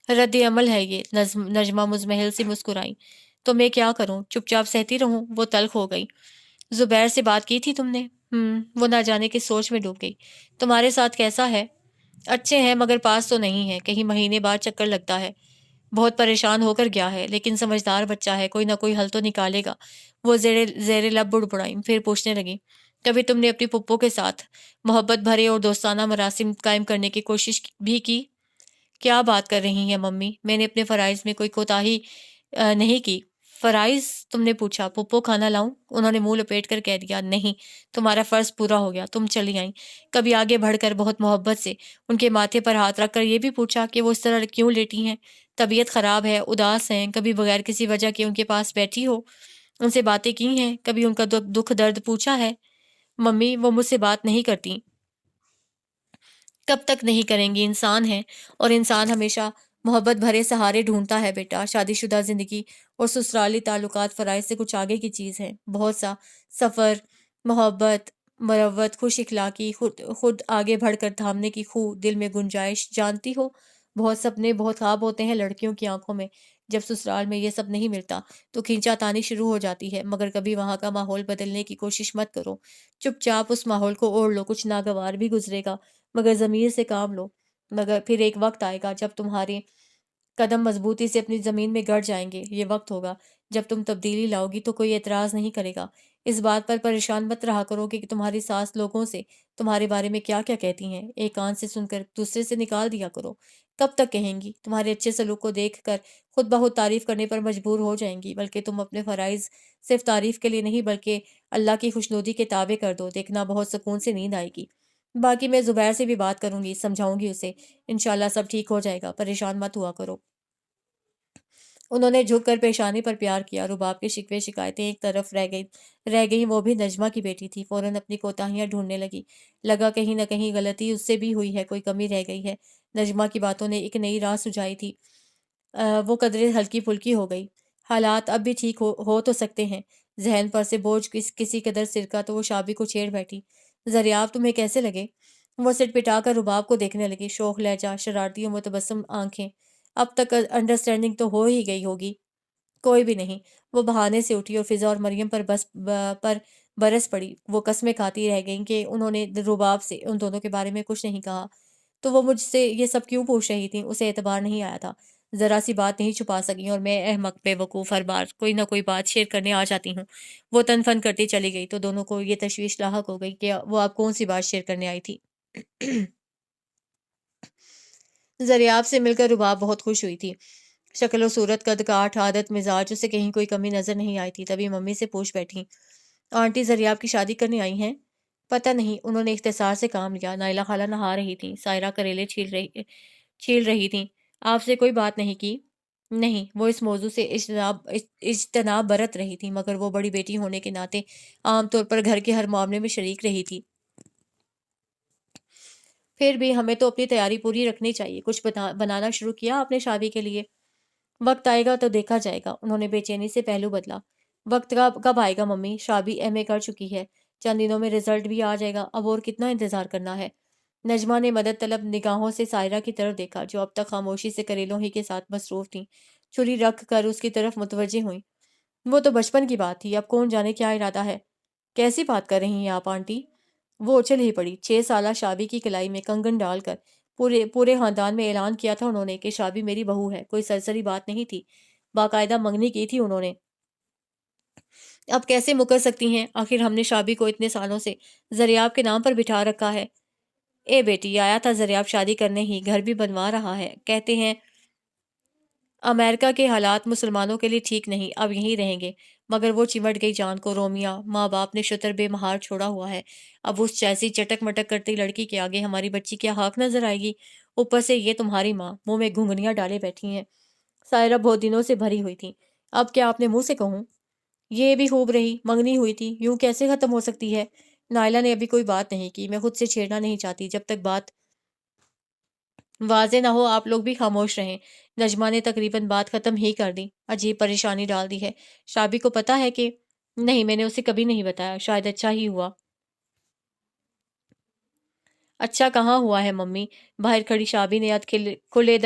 رد عمل ہے یہ۔ نجمہ مزمحل سے مسکرائی۔ تو میں کیا کروں، چپ چاپ سہتی رہوں؟ وہ تلخ ہو گئی۔ زبیر سے بات کی تھی تم نے؟ وہ نہ جانے کی سوچ میں ڈوب گئی۔ تمہارے ساتھ کیسا ہے؟ اچھے ہیں مگر پاس تو نہیں ہے، کہیں مہینے بعد چکر لگتا ہے۔ بہت پریشان ہو کر گیا ہے، لیکن سمجھدار بچہ ہے، کوئی نہ کوئی حل تو نکالے گا۔ وہ زیر لب بڑبڑائی، پھر پوچھنے لگی کبھی تم نے اپنی پھپھو کے ساتھ محبت بھرے اور دوستانہ مراسم قائم کرنے کی کوشش بھی کی؟ کیا بات کر رہی ہیں ممی، میں نے اپنے فرائض میں کوئی کوتاہی نہیں کی۔ فرائض؟ تم نے پوچھا۔ پھپھو کھانا لاؤں؟ انہوں نے منہ لپیٹ کر کہہ دیا نہیں، تمہارا فرض پورا ہو گیا، تم چلی آئیں۔ کبھی آگے بڑھ کر بہت محبت سے ان کے ماتھے پر ہاتھ رکھ کر یہ بھی پوچھا کہ وہ اس طرح کیوں لیٹی ہیں؟ طبیعت خراب ہے، اداس ہیں؟ کبھی بغیر کسی وجہ کے ان کے پاس بیٹھی ہو، ان سے باتیں کی ہیں؟ کبھی ان کا دکھ درد پوچھا ہے؟ ممی وہ مجھ سے بات نہیں کرتی۔ کب تک نہیں کریں گی؟ انسان ہیں اور انسان ہمیشہ محبت بھرے سہارے ڈھونڈتا ہے بیٹا۔ شادی شدہ زندگی اور سسرالی تعلقات فرائض سے کچھ آگے کی چیز ہے۔ بہت سا سفر، محبت، مروت، خوش اخلاقی، خود آگے بڑھ کر تھامنے کی خو، دل میں گنجائش، جانتی ہو بہت سپنے، بہت خواب ہوتے ہیں لڑکیوں کی آنکھوں میں۔ جب سسرال میں یہ سب نہیں ملتا تو کھینچا تانی شروع ہو جاتی ہے، مگر کبھی وہاں کا ماحول بدلنے کی کوشش مت کرو۔ چپ چاپ اس ماحول کو اوڑھ لو، کچھ ناگوار بھی گزرے گا مگر ضمیر سے کام لو۔ مگر پھر ایک وقت آئے گا جب تمہارے قدم مضبوطی سے اپنی زمین میں گڑ جائیں گے۔ یہ وقت ہوگا جب تم تبدیلی لاؤ گی تو کوئی اعتراض نہیں کرے گا۔ اس بات پر پریشان مت رہا کرو کہ تمہاری ساس لوگوں سے تمہارے بارے میں کیا کیا کہتی ہیں۔ ایک کان سے سن کر دوسرے سے نکال دیا کرو۔ کب تک کہیں گی؟ تمہارے اچھے سلوک کو دیکھ کر خود بہت تعریف کرنے پر مجبور ہو جائیں گی، بلکہ تم اپنے فرائض صرف تعریف کے لیے نہیں بلکہ اللہ کی خوشنودی کے تابع کر دو، دیکھنا بہت سکون سے نیند آئے گی۔ باقی میں زبیر سے بھی بات کروں گی، سمجھاؤں گی اسے، انشاءاللہ سب ٹھیک ہو جائے گا، پریشان مت ہوا کرو۔ انہوں نے جھک کر پیشانی پر پیار کیا۔ رباب کے شکوے شکایتیں ایک طرف رہ گئیں، وہ بھی نجمہ کی بیٹی تھی، فوراً اپنی کوتاہیاں ڈھونڈنے لگی۔ لگا کہیں نہ کہیں غلطی اس سے بھی ہوئی ہے، کوئی کمی رہ گئی ہے۔ نجمہ کی باتوں نے ایک نئی راہ سجائی تھی۔ وہ قدرے ہلکی پھلکی ہو گئی۔ حالات اب بھی ٹھیک ہو تو سکتے ہیں۔ ذہن پر سے بوجھ کسی قدر سرکا تو وہ شابی کو چھیڑ بیٹھی۔ زریاب تمہیں کیسے لگے؟ وہ سٹ پٹا کر رباب کو دیکھنے لگی، شوخ لہجہ، شرارتی و متبسم آنکھیں۔ اب تک انڈرسٹینڈنگ تو ہو ہی گئی ہوگی۔ کوئی بھی نہیں۔ وہ بہانے سے اٹھی اور فضا اور مریم پر برس پڑی۔ وہ قسمیں کھاتی رہ گئیں کہ انہوں نے رباب سے ان دونوں کے بارے میں کچھ نہیں کہا تو وہ مجھ سے یہ سب کیوں پوچھ رہی تھیں؟ اسے اعتبار نہیں آیا تھا۔ ذرا سی بات نہیں چھپا سکی اور میں احمق بے وقوف ہر بار کوئی نہ کوئی بات شیئر کرنے آ جاتی ہوں۔ وہ تن فن کرتی چلی گئی تو دونوں کو یہ تشویش لاحق ہو گئی کہ وہ اب کون سی بات شیئر کرنے آئی تھی۔ زریاب سے مل کر رباب بہت خوش ہوئی تھی۔ شکل و صورت، قد کاٹ، عادت، مزاج، اسے کہیں کوئی کمی نظر نہیں آئی تھی۔ تبھی ممی سے پوچھ بیٹھی آنٹی زریاب کی شادی کرنے آئی ہیں؟ پتہ نہیں، انہوں نے اختصار سے کام لیا۔ نائلہ خالہ نہا رہی تھیں، سائرہ کریلے چھیل رہی تھیں۔ آپ سے کوئی بات نہیں کی؟ نہیں، وہ اس موضوع سے اجتناب برت رہی تھی، مگر وہ بڑی بیٹی ہونے کے ناطے عام طور پر گھر کے ہر معاملے میں شریک رہی تھی۔ پھر بھی ہمیں تو اپنی تیاری پوری رکھنی چاہیے۔ کچھ بنانا شروع کیا آپ نے شادی کے لیے؟ وقت آئے گا تو دیکھا جائے گا۔ انہوں نے بے چینی سے پہلو بدلا۔ وقت کب آئے گا ممی؟ شادی ایم اے کر چکی ہے، چند دنوں میں رزلٹ بھی آ جائے گا، اب اور کتنا انتظار کرنا ہے؟ نجمہ نے مدد طلب نگاہوں سے سائرہ کی طرف دیکھا جو اب تک خاموشی سے کریلوں ہی کے ساتھ مصروف تھیں۔ چھری رکھ کر اس کی طرف متوجہ ہوئیں۔ وہ تو بچپن کی بات تھی، اب کون جانے کیا ارادہ ہے؟ کیسی بات کر رہی ہیں آپ آنٹی؟ وہ اچھل ہی پڑی۔ 6 سالہ شابی کی کلائی میں کنگن ڈال کر پورے خاندان میں اعلان کیا تھا انہوں نے کہ شابی میری بہو ہے، کوئی سرسری بات نہیں تھی۔ باقاعدہ منگنی کی تھی انہوں نے، اب کیسے مکر سکتی ہیں؟ آخر ہم نے شابی کو اتنے سالوں سے زریاب کے نام پر بٹھا رکھا ہے۔ اے بیٹی، آیا تھا زریاب شادی کرنے ہی گھر بھی بنوا رہا ہے، کہتے ہیں امریکہ کے حالات مسلمانوں کے لیے ٹھیک نہیں، اب یہیں رہیں گے۔ مگر وہ چمٹ گئی جان کو۔ رومیا، ماں باپ نے شتر بے مہار چھوڑا ہوا ہے، اب اس جیسی چٹک مٹک کرتی لڑکی کے آگے ہماری بچی کیا حق نظر آئے گی؟ اوپر سے یہ تمہاری ماں منہ میں گھنگھنیاں ڈالے بیٹھی ہیں۔ سائرہ بہت دنوں سے بھری ہوئی تھی، اب کیا اپنے منہ سے کہوں؟ یہ بھی خوب رہی، منگنی ہوئی تھی، یوں کیسے ختم ہو سکتی ہے؟ نائلہ نے ابھی کوئی بات نہیں کی۔ میں خود سے چھیڑنا نہیں چاہتی، جب تک بات واضح نہ ہو آپ لوگ بھی خاموش رہیں۔ نجمہ نے تقریباً بات ختم ہی کر دی۔ عجیب پریشانی ڈال دی ہے۔ شابی کو پتا ہے کہ نہیں، میں نے اسے کبھی نہیں بتایا، شاید اچھا ہی ہوا۔ اچھا کہاں ہوا ہے ممی؟ باہر کھڑی شابی نے کھلے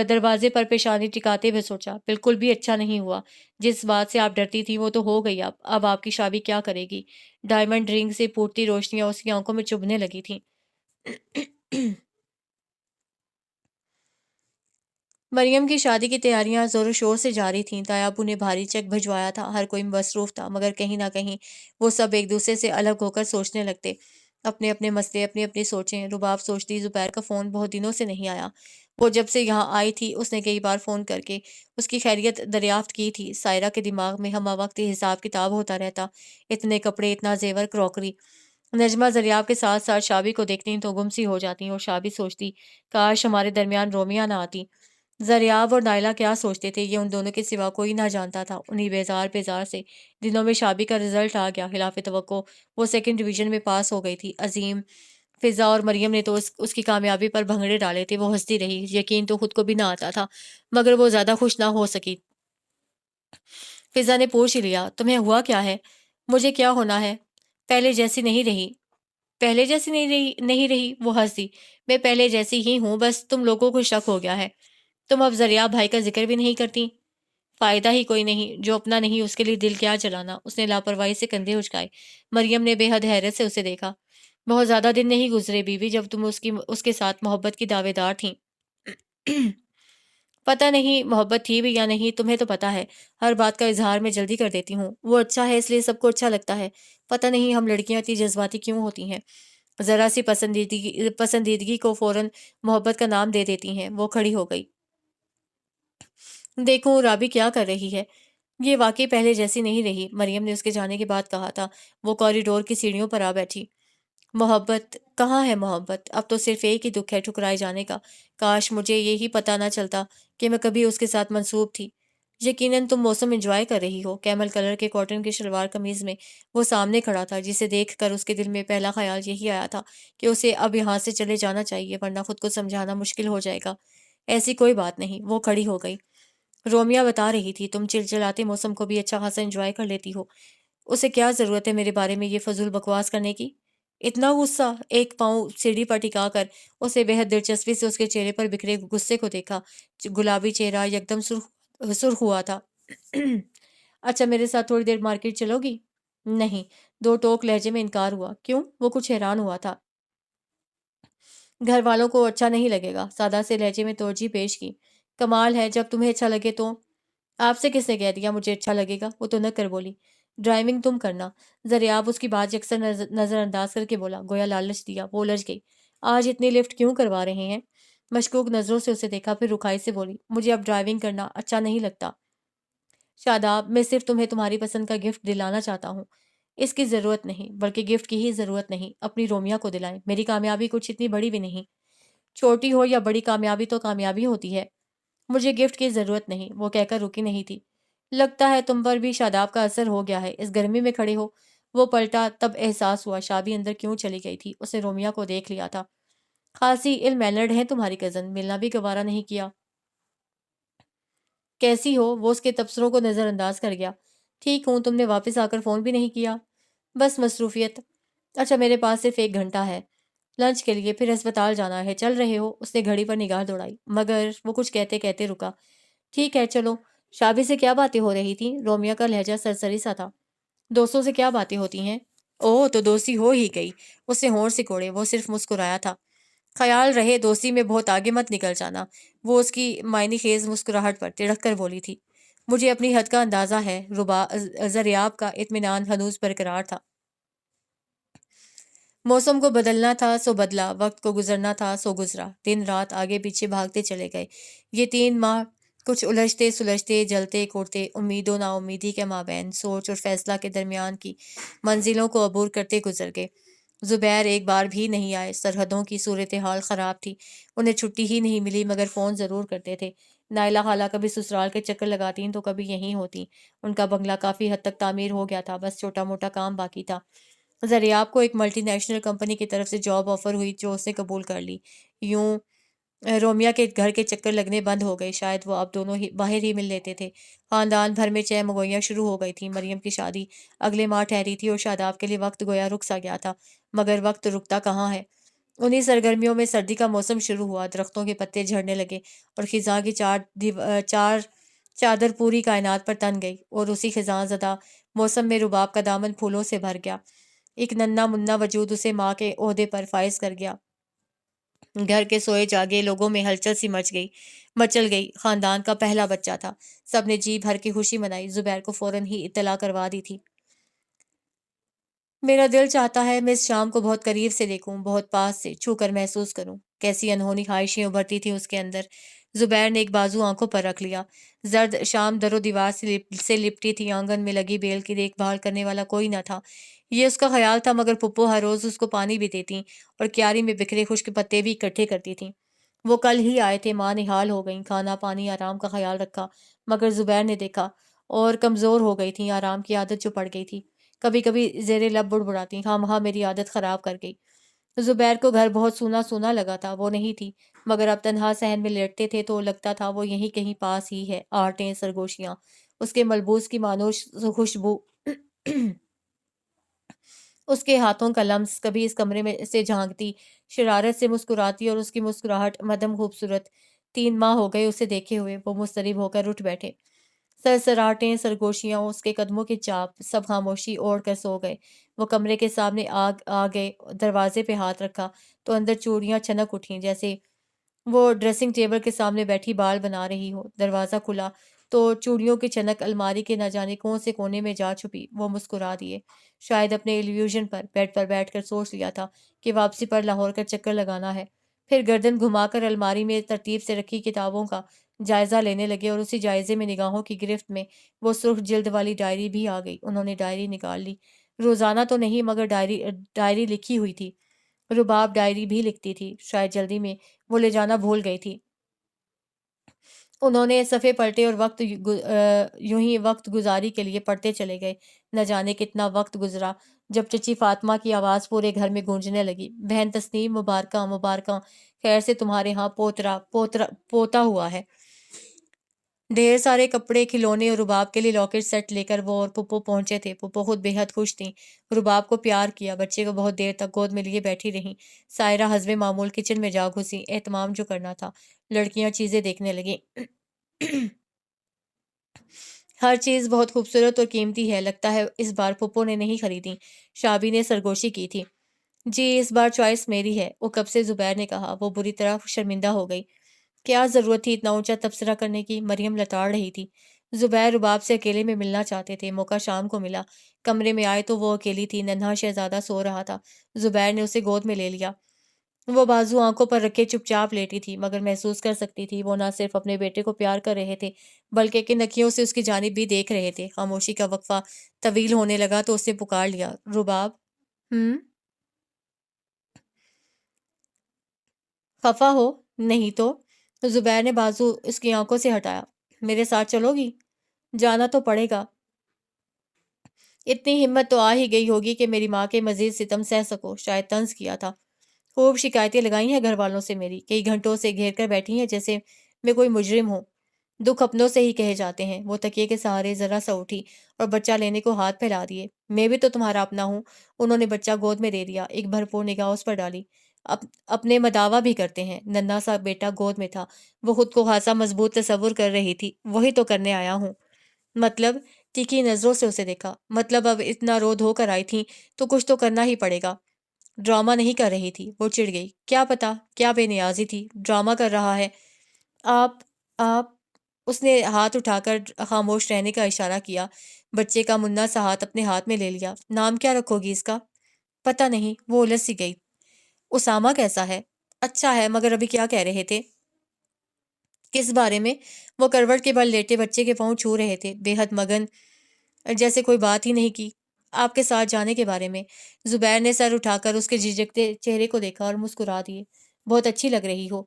دروازے پر پیشانی ٹکاتے ہوئے سوچا، بالکل بھی اچھا نہیں ہوا۔ جس بات سے آپ ڈرتی تھی وہ تو ہو گئی، اب آپ کی شابی کیا کرے گی؟ ڈائمنڈ رنگ سے پھوٹتی روشنیاں اس کی آنکھوں میں چبھنے لگی تھیں۔ مریم کی شادی کی تیاریاں زور و شور سے جاری تھیں۔ تایا ابو نے بھاری چیک بھجوایا تھا، ہر کوئی مصروف تھا، مگر کہیں نہ کہیں وہ سب ایک دوسرے سے الگ ہو کر سوچنے لگتے، اپنے اپنے مسئلے، اپنی اپنی سوچیں۔ رباب سوچتی زبیر کا فون بہت دنوں سے نہیں آیا، وہ جب سے یہاں آئی تھی اس نے کئی بار فون کر کے اس کی خیریت دریافت کی تھی۔ سائرہ کے دماغ میں ہمہ وقت حساب کتاب ہوتا رہتا، اتنے کپڑے، اتنا زیور، کروکری۔ نجمہ زریاب کے ساتھ ساتھ شابی کو دیکھتی تو گم سی ہو جاتی، اور شابی سوچتی کاش ہمارے درمیان رومیا نہ آتی۔ زریاب اور نائلہ کیا سوچتے تھے یہ ان دونوں کے سوا کوئی نہ جانتا تھا۔ انہی بیزار سے دنوں میں شابی کا رزلٹ آ گیا، خلاف توقع وہ سیکنڈ ڈویژن میں پاس ہو گئی تھی۔ عظیم، فضا اور مریم نے تو اس کی کامیابی پر بھنگڑے ڈالے تھے، وہ ہنستی رہی۔ یقین تو خود کو بھی نہ آتا تھا، مگر وہ زیادہ خوش نہ ہو سکی۔ فضا نے پوچھ ہی لیا، تمہیں ہوا کیا ہے؟ مجھے کیا ہونا ہے؟ پہلے جیسی نہیں رہی۔ پہلے جیسی نہیں رہی، وہ ہنس دی۔ میں پہلے جیسی ہی ہوں، بس تم لوگوں کو شک ہو گیا ہے۔ تم اب زریاب بھائی کا ذکر بھی نہیں کرتی؟ فائدہ ہی کوئی نہیں، جو اپنا نہیں اس کے لیے دل کیا جلانا۔ اس نے لاپرواہی سے کندھے اچکائے۔ مریم نے بے حد حیرت سے اسے دیکھا۔ بہت زیادہ دن نہیں گزرے بیوی جب تم اس کے ساتھ محبت کی دعوے دار تھیں۔ پتہ نہیں محبت تھی بھی یا نہیں، تمہیں تو پتہ ہے ہر بات کا اظہار میں جلدی کر دیتی ہوں۔ وہ اچھا ہے اس لیے سب کو اچھا لگتا ہے۔ پتہ نہیں ہم لڑکیاں اتنی جذباتی کیوں ہوتی ہیں، ذرا سی پسندیدگی کو فوراً محبت کا نام دے دیتی ہیں۔ وہ کھڑی ہو گئی۔ دیکھوں رابی کیا کر رہی ہے؟ یہ واقعی پہلے جیسی نہیں رہی، مریم نے اس کے جانے کے بعد کہا تھا۔ وہ کوریڈور کی سیڑھیوں پر آ بیٹھی۔ محبت کہاں ہے محبت؟ اب تو صرف ایک ہی دکھ ہے، ٹھکرائے جانے کا۔ کاش مجھے یہی پتہ نہ چلتا کہ میں کبھی اس کے ساتھ منسوب تھی۔ یقیناً تم موسم انجوائے کر رہی ہو۔ کیمل کلر کے کاٹن کی شلوار قمیض میں وہ سامنے کھڑا تھا، جسے دیکھ کر اس کے دل میں پہلا خیال یہی آیا تھا کہ اسے اب یہاں سے چلے جانا چاہیے، ورنہ خود کو سمجھانا مشکل ہو جائے گا۔ ایسی کوئی بات نہیں، وہ کھڑی ہو گئی۔ رومیا بتا رہی تھی تم چلچلاتے موسم کو بھی اچھا خاصا انجوائے کر لیتی ہو، اسے کیا ضرورت ہے میرے بارے میں یہ فضول بکواس کرنے کی؟ اتنا غصہ؟ ایک پاؤں سیڑھی پر ٹکا کر اسے بے حد دلچسپی سے اس کے چہرے پر بکھرے غصے کو دیکھا۔ گلابی چہرہ یکدم سرخ ہوا تھا۔ اچھا میرے ساتھ تھوڑی دیر مارکیٹ چلو گی؟ نہیں، دو ٹوک لہجے میں انکار ہوا۔ کیوں؟ وہ کچھ حیران ہوا تھا۔ گھر والوں کو اچھا نہیں لگے گا، سادہ سے لہجے میں توجہ پیش کی۔ کمال ہے، جب تمہیں اچھا لگے تو۔ آپ سے کس نے کہہ دیا مجھے اچھا لگے گا؟ وہ تو نہ کر بولی۔ ڈرائیونگ تم کرنا۔ زریاب اس کی بات یکسر نظر انداز کر کے بولا، گویا لالچ دیا۔ وہ الجھ گئی۔ آج اتنی لفٹ کیوں کروا رہے ہیں؟ مشکوک نظروں سے اسے دیکھا، پھر رکھائی سے بولی، مجھے اب ڈرائیونگ کرنا اچھا نہیں لگتا۔ شاداب، میں صرف تمہیں تمہاری پسند کا گفٹ دلانا چاہتا ہوں۔ اس کی ضرورت نہیں، بلکہ گفٹ کی ہی ضرورت نہیں، اپنی رومیا کو دلائیں۔ میری کامیابی کچھ اتنی بڑی بھی نہیں، چھوٹی ہو یا بڑی کامیابی تو کامیابی ہوتی ہے۔ مجھے گفٹ کی ضرورت نہیں، وہ کہہ کر رکی نہیں تھی۔ لگتا ہے تم پر بھی شاداب کا اثر ہو گیا ہے، اس گرمی میں کھڑے ہو۔ وہ پلٹا، تب احساس ہوا شابی اندر کیوں چلی گئی تھی، اسے رومیا کو دیکھ لیا تھا۔ خاصی علم مینرڈ ہے تمہاری کزن، ملنا بھی گوارا نہیں کیا۔ کیسی ہو؟ وہ اس کے تبصروں کو نظر انداز کر گیا۔ ٹھیک ہوں، تم نے واپس آ کر فون بھی نہیں کیا؟ بس مصروفیت۔ اچھا میرے پاس صرف 1 گھنٹہ ہے لنچ کے لیے، پھر ہسپتال جانا ہے، چل رہے ہو؟ اس نے گھڑی پر نگاہ دوڑائی، مگر وہ کچھ کہتے کہتے رکا۔ ٹھیک ہے چلو۔ شابی سے کیا باتیں ہو رہی تھیں؟ رومیا کا لہجہ سرسری سا تھا۔ دوستوں سے کیا باتیں ہوتی ہیں؟ اوہ تو دوستی ہو ہی گئی۔ اس نے ہونٹ سکوڑے، وہ صرف مسکرایا تھا۔ خیال رہے دوستی میں بہت آگے مت نکل جانا۔ وہ اس کی معنی خیز مسکراہٹ پر تڑک کر بولی تھی۔ مجھے اپنی حد کا اندازہ ہے۔ زریاب کا اطمینان ہنوز برقرار تھا۔ موسم کو بدلنا تھا سو بدلا، وقت کو گزرنا تھا سو گزرا، دن رات آگے پیچھے بھاگتے چلے گئے۔ یہ 3 ماہ کچھ الجھتے سلجھتے، جلتے کوڑتے، امید و نا امیدی کے مابین، سوچ اور فیصلہ کے درمیان کی منزلوں کو عبور کرتے گزر گئے۔ زبیر ایک بار بھی نہیں آئے۔ سرحدوں کی صورتحال خراب تھی، انہیں چھٹی ہی نہیں ملی، مگر فون ضرور کرتے تھے۔ نائلہ خالہ کبھی سسرال کے چکر لگاتیں تو کبھی یہیں ہوتیں۔ ان کا بنگلہ کافی حد تک تعمیر ہو گیا تھا، بس چھوٹا موٹا کام باقی تھا۔ زریاب کو ایک ملٹی نیشنل کمپنی کی طرف سے جاب آفر ہوئی جو اس نے قبول کر لی۔ یوں رومیا کے گھر کے چکر لگنے بند ہو گئے، شاید وہ اب دونوں ہی باہر ہی مل لیتے تھے۔ خاندان بھر میں چہ مگوئیاں شروع ہو گئی تھیں۔ مریم کی شادی اگلے ماہ ٹھہری تھی اور شاداب کے لیے وقت گویا رک سا گیا تھا، مگر وقت رکتا کہاں ہے۔ انہی سرگرمیوں میں سردی کا موسم شروع ہوا، درختوں کے پتے جھڑنے لگے اور خزاں کی چار چادر پوری کائنات پر تن گئی، اور اسی خزاں زدہ موسم میں رباب کا دامن پھولوں سے بھر گیا۔ ایک ننھا منھا وجود اسے ماں کے عہدے پر فائز کر گیا۔ گھر کے سوئے جاگے لوگوں میں ہلچل سی مچل گئی۔ خاندان کا پہلا بچہ تھا، سب نے جی بھر کے خوشی منائی۔ زبیر کو فوراً ہی اطلاع کروا دی تھی۔ میرا دل چاہتا ہے میں اس شام کو بہت قریب سے دیکھوں، بہت پاس سے چھو کر محسوس کروں۔ کیسی انہونی خواہشیں ابھرتی تھیں اس کے اندر۔ زبیر نے ایک بازو آنکھوں پر رکھ لیا۔ زرد شام در و دیوار سے لپٹی تھی، آنگن میں لگی بیل کی دیکھ بھال کرنے والا کوئی نہ تھا۔ یہ اس کا خیال تھا، مگر پھپھو ہر روز اس کو پانی بھی دیتیں اور کیاری میں بکھرے خشک پتے بھی اکٹھے کرتی تھیں۔ وہ کل ہی آئے تھے، ماں نہال ہو گئیں، کھانا پانی آرام کا خیال رکھا، مگر زبیر نے دیکھا اور کمزور ہو گئی تھیں، آرام کی عادت جو پڑ گئی تھی۔ کبھی کبھی زیر لب بڑبڑاتی، ہاں ہاں میری عادت خراب کر گئی۔ زبیر کو گھر بہت سونا سونا لگا تھا، وہ نہیں تھی، مگر اب تنہا صحن میں لیٹتے تھے تو لگتا تھا وہ یہیں کہیں پاس ہی ہے۔ آرٹیں سرگوشیاں، اس کے ملبوس کی مانوش خوشبو اس کے ہاتھوں کا لمس، کبھی اس کمرے میں سے جھانکتی، شرارت سے مسکراتی، اور اس کی مسکراہٹ مدھم خوبصورت۔ 3 ماہ ہو گئے اسے دیکھے ہوئے۔ وہ مضطرب ہو کر اٹھ بیٹھے۔ سرسراہٹیں، سرگوشیاں، اس کے قدموں کی چاپ، سب خاموشی اوڑھ کر سو گئے۔ وہ کمرے کے سامنے آ گئے، دروازے پہ ہاتھ رکھا تو اندر چوڑیاں چھنک اٹھیں، جیسے وہ ڈریسنگ ٹیبل کے سامنے بیٹھی بال بنا رہی ہو۔ دروازہ کھلا تو چوڑیوں کی چھنک الماری کے نہ جانے کون سے کونے میں جا چھپی۔ وہ مسکرا دیے، شاید اپنے ایلیوژن پر۔ بیڈ پر بیٹھ کر سوچ لیا تھا کہ واپسی پر لاہور کا چکر لگانا ہے۔ پھر گردن گھما کر الماری میں ترتیب سے رکھی کتابوں کا جائزہ لینے لگے، اور اسی جائزے میں نگاہوں کی گرفت میں وہ سرخ جلد والی ڈائری بھی آ گئی۔ انہوں نے ڈائری نکال لی۔ روزانہ تو نہیں، مگر ڈائری لکھی ہوئی تھی۔ رباب ڈائری بھی لکھتی تھی، شاید جلدی میں وہ لے جانا بھول گئی تھی۔ انہوں نے صفحے پلٹے اور یوں ہی وقت گزاری کے لیے پڑھتے چلے گئے۔ نہ جانے کتنا وقت گزرا جب چچی فاطمہ کی آواز پورے گھر میں گونجنے لگی، بہن تسنیم، مبارکاں مبارکاں، خیر سے تمہارے ہاں پوتا ہوا ہے۔ ڈھیر سارے کپڑے، کھلونے اور رباب کے لیے لاکٹ سیٹ لے کر وہ اور پپو پہنچے تھے۔ پپو خود بے حد خوش تھیں، رباب کو پیار کیا، بچے کو بہت دیر تک گود میں لیے بیٹھی رہیں۔ سائرہ حسب معمول کچن میں جا گھسی، اہتمام جو کرنا تھا۔ لڑکیاں چیزیں دیکھنے لگیں۔ ہر چیز بہت خوبصورت اور قیمتی ہے، لگتا ہے اس بار پپو نے نہیں خریدی، شابی نے سرگوشی کی تھی۔ جی اس بار چوائس میری ہے، وہ کب سے زبیر نے کہا۔ وہ بری طرح شرمندہ ہو گئی۔ کیا ضرورت تھی اتنا اونچا تبصرہ کرنے کی؟ مریم لتاڑ رہی تھی۔ زبیر رباب سے اکیلے میں ملنا چاہتے تھے۔ موقع شام کو ملا۔ کمرے میں آئے تو وہ اکیلی تھی، ننھا شہزادہ سو رہا تھا۔ زبیر نے اسے گود میں لے لیا۔ وہ بازو آنکھوں پر رکھے چپ چاپ لیٹی تھی، مگر محسوس کر سکتی تھی وہ نہ صرف اپنے بیٹے کو پیار کر رہے تھے، بلکہ کن اکھیوں سے اس کی جانب بھی دیکھ رہے تھے۔ خاموشی کا وقفہ طویل ہونے لگا تو اس نے پکار لیا، رباب۔ خفا ہو؟ نہیں تو۔ زبیر نے بازو اس کی آنکھوں سے ہٹایا۔ میرے ساتھ چلو گی؟ جانا تو پڑے گا۔ اتنی ہمت تو آ ہی گئی ہوگی کہ میری ماں کے مزید ستم سہ سکو، شاید طنز کیا تھا۔ خوب شکایتیں لگائی ہیں گھر والوں سے میری، کئی گھنٹوں سے گھیر کر بیٹھی ہیں جیسے میں کوئی مجرم ہوں۔ دکھ اپنوں سے ہی کہے جاتے ہیں۔ وہ تکیے کے سہارے ذرا سا اٹھی اور بچہ لینے کو ہاتھ پھیلا دیے۔ میں بھی تو تمہارا اپنا ہوں۔ انہوں نے بچہ گود میں دے دیا، ایک بھرپور نگاہ اس پر ڈالی۔ اپنے مداوا بھی کرتے ہیں۔ ننھا سا بیٹا گود میں تھا، وہ خود کو خاصا مضبوط تصور کر رہی تھی۔ وہی تو کرنے آیا ہوں۔ مطلب؟ تیکھی نظروں سے اسے دیکھا۔ مطلب اب اتنا رو دھو کر آئی تھیں تو کچھ تو کرنا ہی پڑے گا۔ ڈرامہ نہیں کر رہی تھی، وہ چڑ گئی۔ کیا پتا کیا بے نیازی تھی، ڈرامہ کر رہا ہے۔ آپ اس نے ہاتھ اٹھا کر خاموش رہنے کا اشارہ کیا، بچے کا منا سا ہاتھ اپنے ہاتھ میں لے لیا۔ نام کیا رکھو گی اس کا؟ پتہ نہیں، وہ الجھ سی گئی۔ اسامہ کیسا ہے؟ اچھا ہے، مگر ابھی کیا کہہ رہے تھے؟ کس بارے میں؟ وہ کروٹ کے بل لیٹے بچے کے پاؤں چھو رہے تھے، بے حد مگن، جیسے کوئی بات ہی نہیں کی۔ آپ کے ساتھ جانے کے بارے میں۔ زبیر نے سر اٹھا کر اس کے جھجکتے چہرے کو دیکھا اور مسکرا دیے۔ بہت اچھی لگ رہی ہو۔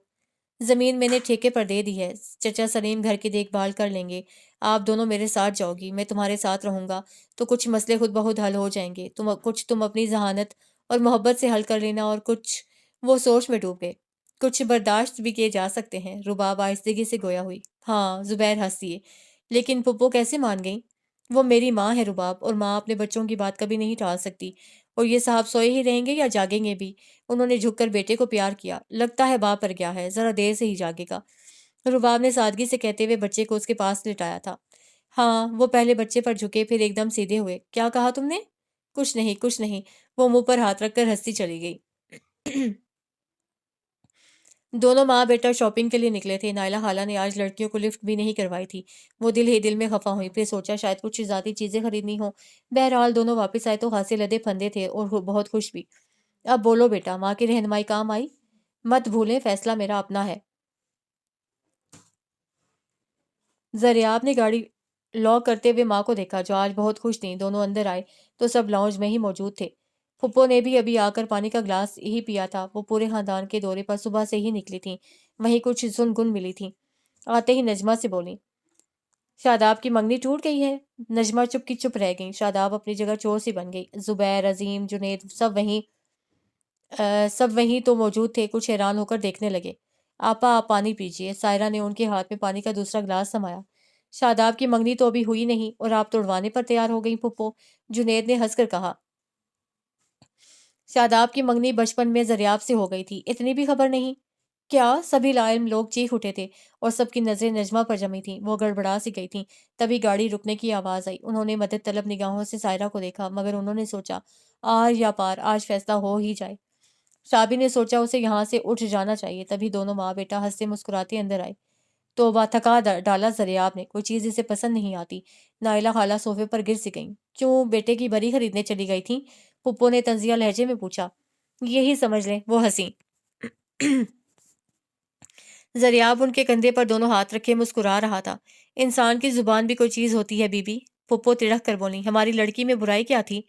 زمین میں نے ٹھیکے پر دے دی ہے، چچا سلیم گھر کی دیکھ بھال کر لیں گے۔ آپ دونوں میرے ساتھ جاؤ گی، میں تمہارے ساتھ رہوں گا تو کچھ مسئلے خود بخود حل ہو جائیں گے۔ کچھ تم اپنی ذہانت اور محبت سے حل کر لینا، اور کچھ… وہ سوچ میں ڈوب گئے۔ کچھ برداشت بھی کیے جا سکتے ہیں۔ رباب آہستگی سے گویا ہوئی۔ ہاں، زبیر ہنس دیے۔ لیکن پھپھو کیسے مان گئیں؟ وہ میری ماں ہے رباب، اور ماں اپنے بچوں کی بات کبھی نہیں ٹال سکتی۔ اور یہ صاحب سوئے ہی رہیں گے یا جاگیں گے بھی؟ انہوں نے جھک کر بیٹے کو پیار کیا۔ لگتا ہے باپ پر گیا ہے، ذرا دیر سے ہی جاگے گا۔ رباب نے سادگی سے کہتے ہوئے بچے کو اس کے پاس لٹایا تھا۔ ہاں، وہ پہلے بچے پر جھکے، پھر ایک دم سیدھے ہوئے۔ کیا کہا تم نے؟ کچھ نہیں، کچھ نہیں۔ وہ منہ پر ہاتھ رکھ کر ہنستی چلی گئی۔ دونوں ماں بیٹا شاپنگ کے لیے نکلے تھے۔ نائلہ خالہ نے آج لڑکیوں کو لفٹ بھی نہیں کروائی تھی۔ وہ دل ہی دل میں خفا ہوئی، پھر سوچا شاید کچھ ذاتی چیزیں خریدنی ہوں۔ بہرحال دونوں واپس آئے تو خاصے لدے پھندے تھے اور بہت خوش بھی۔ اب بولو بیٹا، ماں کی رہنمائی کام آئی؟ مت بھولیں، فیصلہ میرا اپنا ہے۔ زریاب نے گاڑی لاک کرتے ہوئے ماں کو دیکھا، جو آج بہت خوش تھیں۔ دونوں اندر آئے تو سب لاؤنج میں ہی موجود تھے۔ پھپھو نے بھی ابھی آ کر پانی کا گلاس ہی پیا تھا۔ وہ پورے خاندان کے دورے پر صبح سے ہی نکلی تھیں، وہیں کچھ سن گن ملی تھیں۔ آتے ہی نجمہ سے بولیں، شاداب کی منگنی ٹوٹ گئی ہے؟ نجمہ چپ کی چپ رہ گئیں۔ شاداب اپنی جگہ چور سی بن گئی۔ زبیر، عظیم، جنید سب وہیں تو موجود تھے، کچھ حیران ہو کر دیکھنے لگے۔ آپا، آپ پانی پیجیے۔ سائرہ نے ان کے ہاتھ میں پانی کا دوسرا گلاس سمایا۔ شاداب کی منگنی تو ابھی ہوئی نہیں اور آپ توڑوانے پر تیار ہو گئیں پھپھو، جنید نے ہنس کر کہا۔ شاداب کی منگنی بچپن میں زریاب سے ہو گئی تھی، اتنی بھی خبر نہیں؟ کیا؟ سبھی لاعلم لوگ چیخ اٹھے تھے اور سب کی نظریں نجمہ پر جمی تھیں۔ وہ گڑبڑا سی گئی تھیں۔ تبھی گاڑی رکنے کی آواز آئی۔ انہوں نے مدد طلب نگاہوں سے سائرہ کو دیکھا، مگر انہوں نے سوچا آر یا پار، آج فیصلہ ہو ہی جائے۔ شابی نے سوچا اسے یہاں سے اٹھ جانا چاہیے۔ تبھی دونوں ماں بیٹا ہنستے مسکراتے اندر آئے۔ توبہ، تھکا ڈالا زریاب نے، کوئی چیز اسے پسند نہیں آتی۔ نائلہ خالہ صوفے پر گر سی گئیں۔ کیوں، بیٹے کی بری خریدنے چلی گئی تھیں؟ پھپھو نے طنزیہ لہجے میں پوچھا۔ یہی سمجھ لیں، وہ ہنسیں۔ زریاب ان کے کندھے پر دونوں ہاتھ رکھے مسکرا رہا تھا۔ انسان کی زبان بھی کوئی چیز ہوتی ہے بی بی۔ پھپھو تڑک کر بولی، ہماری لڑکی میں برائی کیا تھی؟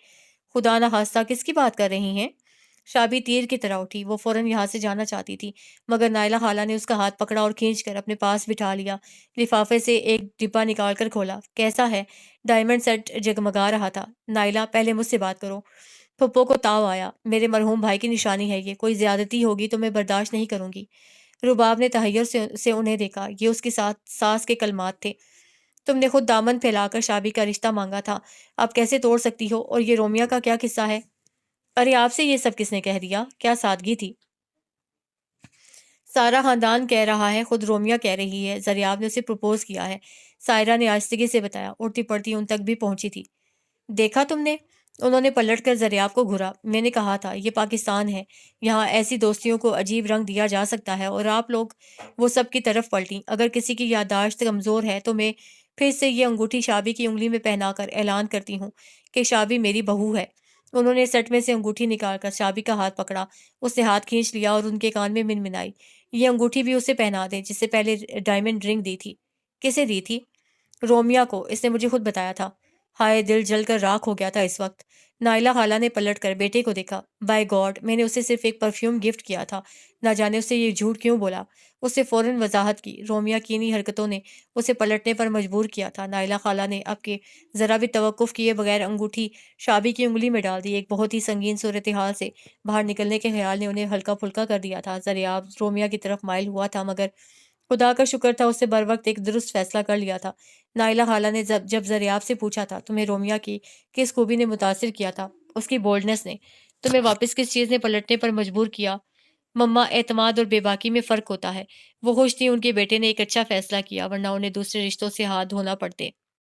خدا نخواستہ کس کی بات کر رہی ہیں؟ شابی تیر کی طرح اٹھی۔ وہ فوراً یہاں سے جانا چاہتی تھی، مگر نائلہ خالہ نے اس کا ہاتھ پکڑا اور کھینچ کر اپنے پاس بٹھا لیا۔ لفافے سے ایک ڈبہ نکال کر کھولا۔ کیسا ہے؟ ڈائمنڈ سیٹ جگمگا رہا تھا۔ نائلہ، پہلے مجھ سے بات کرو۔ پھپھو کو تاؤ آیا۔ میرے مرحوم بھائی کی نشانی ہے یہ، کوئی زیادتی ہوگی تو میں برداشت نہیں کروں گی۔ رباب نے تحیر سے انہیں دیکھا۔ یہ اس کی ساس کے کلمات تھے۔ تم نے خود دامن پھیلا کر شابی کا رشتہ مانگا تھا، اب کیسے توڑ سکتی ہو؟ اور یہ رومیہ کا کیا قصہ ہے؟ ارے آپ سے یہ سب کس نے کہہ دیا؟ کیا سادگی تھی! سارا خاندان کہہ رہا ہے، خود رومیہ کہہ رہی ہے، زریاب نے اسے پروپوز کیا ہے۔ سائرہ نے آہستگی سے بتایا۔ اڑتی پڑتی ان تک بھی پہنچی تھی۔ دیکھا تم نے؟ انہوں نے پلٹ کر زریاب کو گھورا۔ میں نے کہا تھا یہ پاکستان ہے، یہاں ایسی دوستیوں کو عجیب رنگ دیا جا سکتا ہے، اور آپ لوگ… وہ سب کی طرف پلٹیں۔ اگر کسی کی یادداشت کمزور ہے تو میں پھر سے یہ انگوٹھی شابی کی انگلی میں پہنا کر اعلان کرتی ہوں کہ شابی میری بہو ہے۔ انہوں نے سٹ میں سے انگوٹھی نکال کر شابی کا ہاتھ پکڑا، اس نے ہاتھ کھینچ لیا اور ان کے کان میں منمنائی، یہ انگوٹھی بھی اسے پہنا دیں جس سے پہلے ڈائمنڈ رنگ دی تھی۔ کسے دی تھی؟ رومیہ کو، اس نے مجھے خود بتایا تھا۔ ہائے، دل جل کر راکھ ہو گیا تھا اس وقت۔ نائلہ خالہ نے پلٹ کر بیٹے کو دیکھا۔ بائی گاڈ، میں نے اسے صرف ایک پرفیوم گفٹ کیا تھا، نہ جانے اسے یہ جھوٹ کیوں بولا۔ اس سے فوراً وضاحت کی۔ رومیہ کی انہی حرکتوں نے اسے پلٹنے پر مجبور کیا تھا۔ نائلہ خالہ نے اب کے ذرا بھی توقف کیے بغیر انگوٹھی شابی کی انگلی میں ڈال دی۔ ایک بہت ہی سنگین صورتحال سے باہر نکلنے کے خیال نے انہیں ہلکا پھلکا کر دیا تھا۔ زریاب رومیہ کی طرف مائل ہوا تھا، مگر خدا کا شکر تھا اس سے بر وقت ایک درست فیصلہ کر لیا تھا۔ نائلہ خالہ نے جب زریاب سے پوچھا تھا، تمہیں رومیہ کی کس خوبی نے متاثر کیا تھا؟ اس کی بولڈنس نے۔ تمہیں واپس کس چیز نے پلٹنے پر مجبور کیا؟ مما، اعتماد اور بے باکی میں فرق ہوتا ہے۔ وہ خوش تھی ان کے بیٹے نے ایک اچھا فیصلہ کیا، ورنہ انہیں دوسرے رشتوں سے ہاتھ دھونا پڑتے۔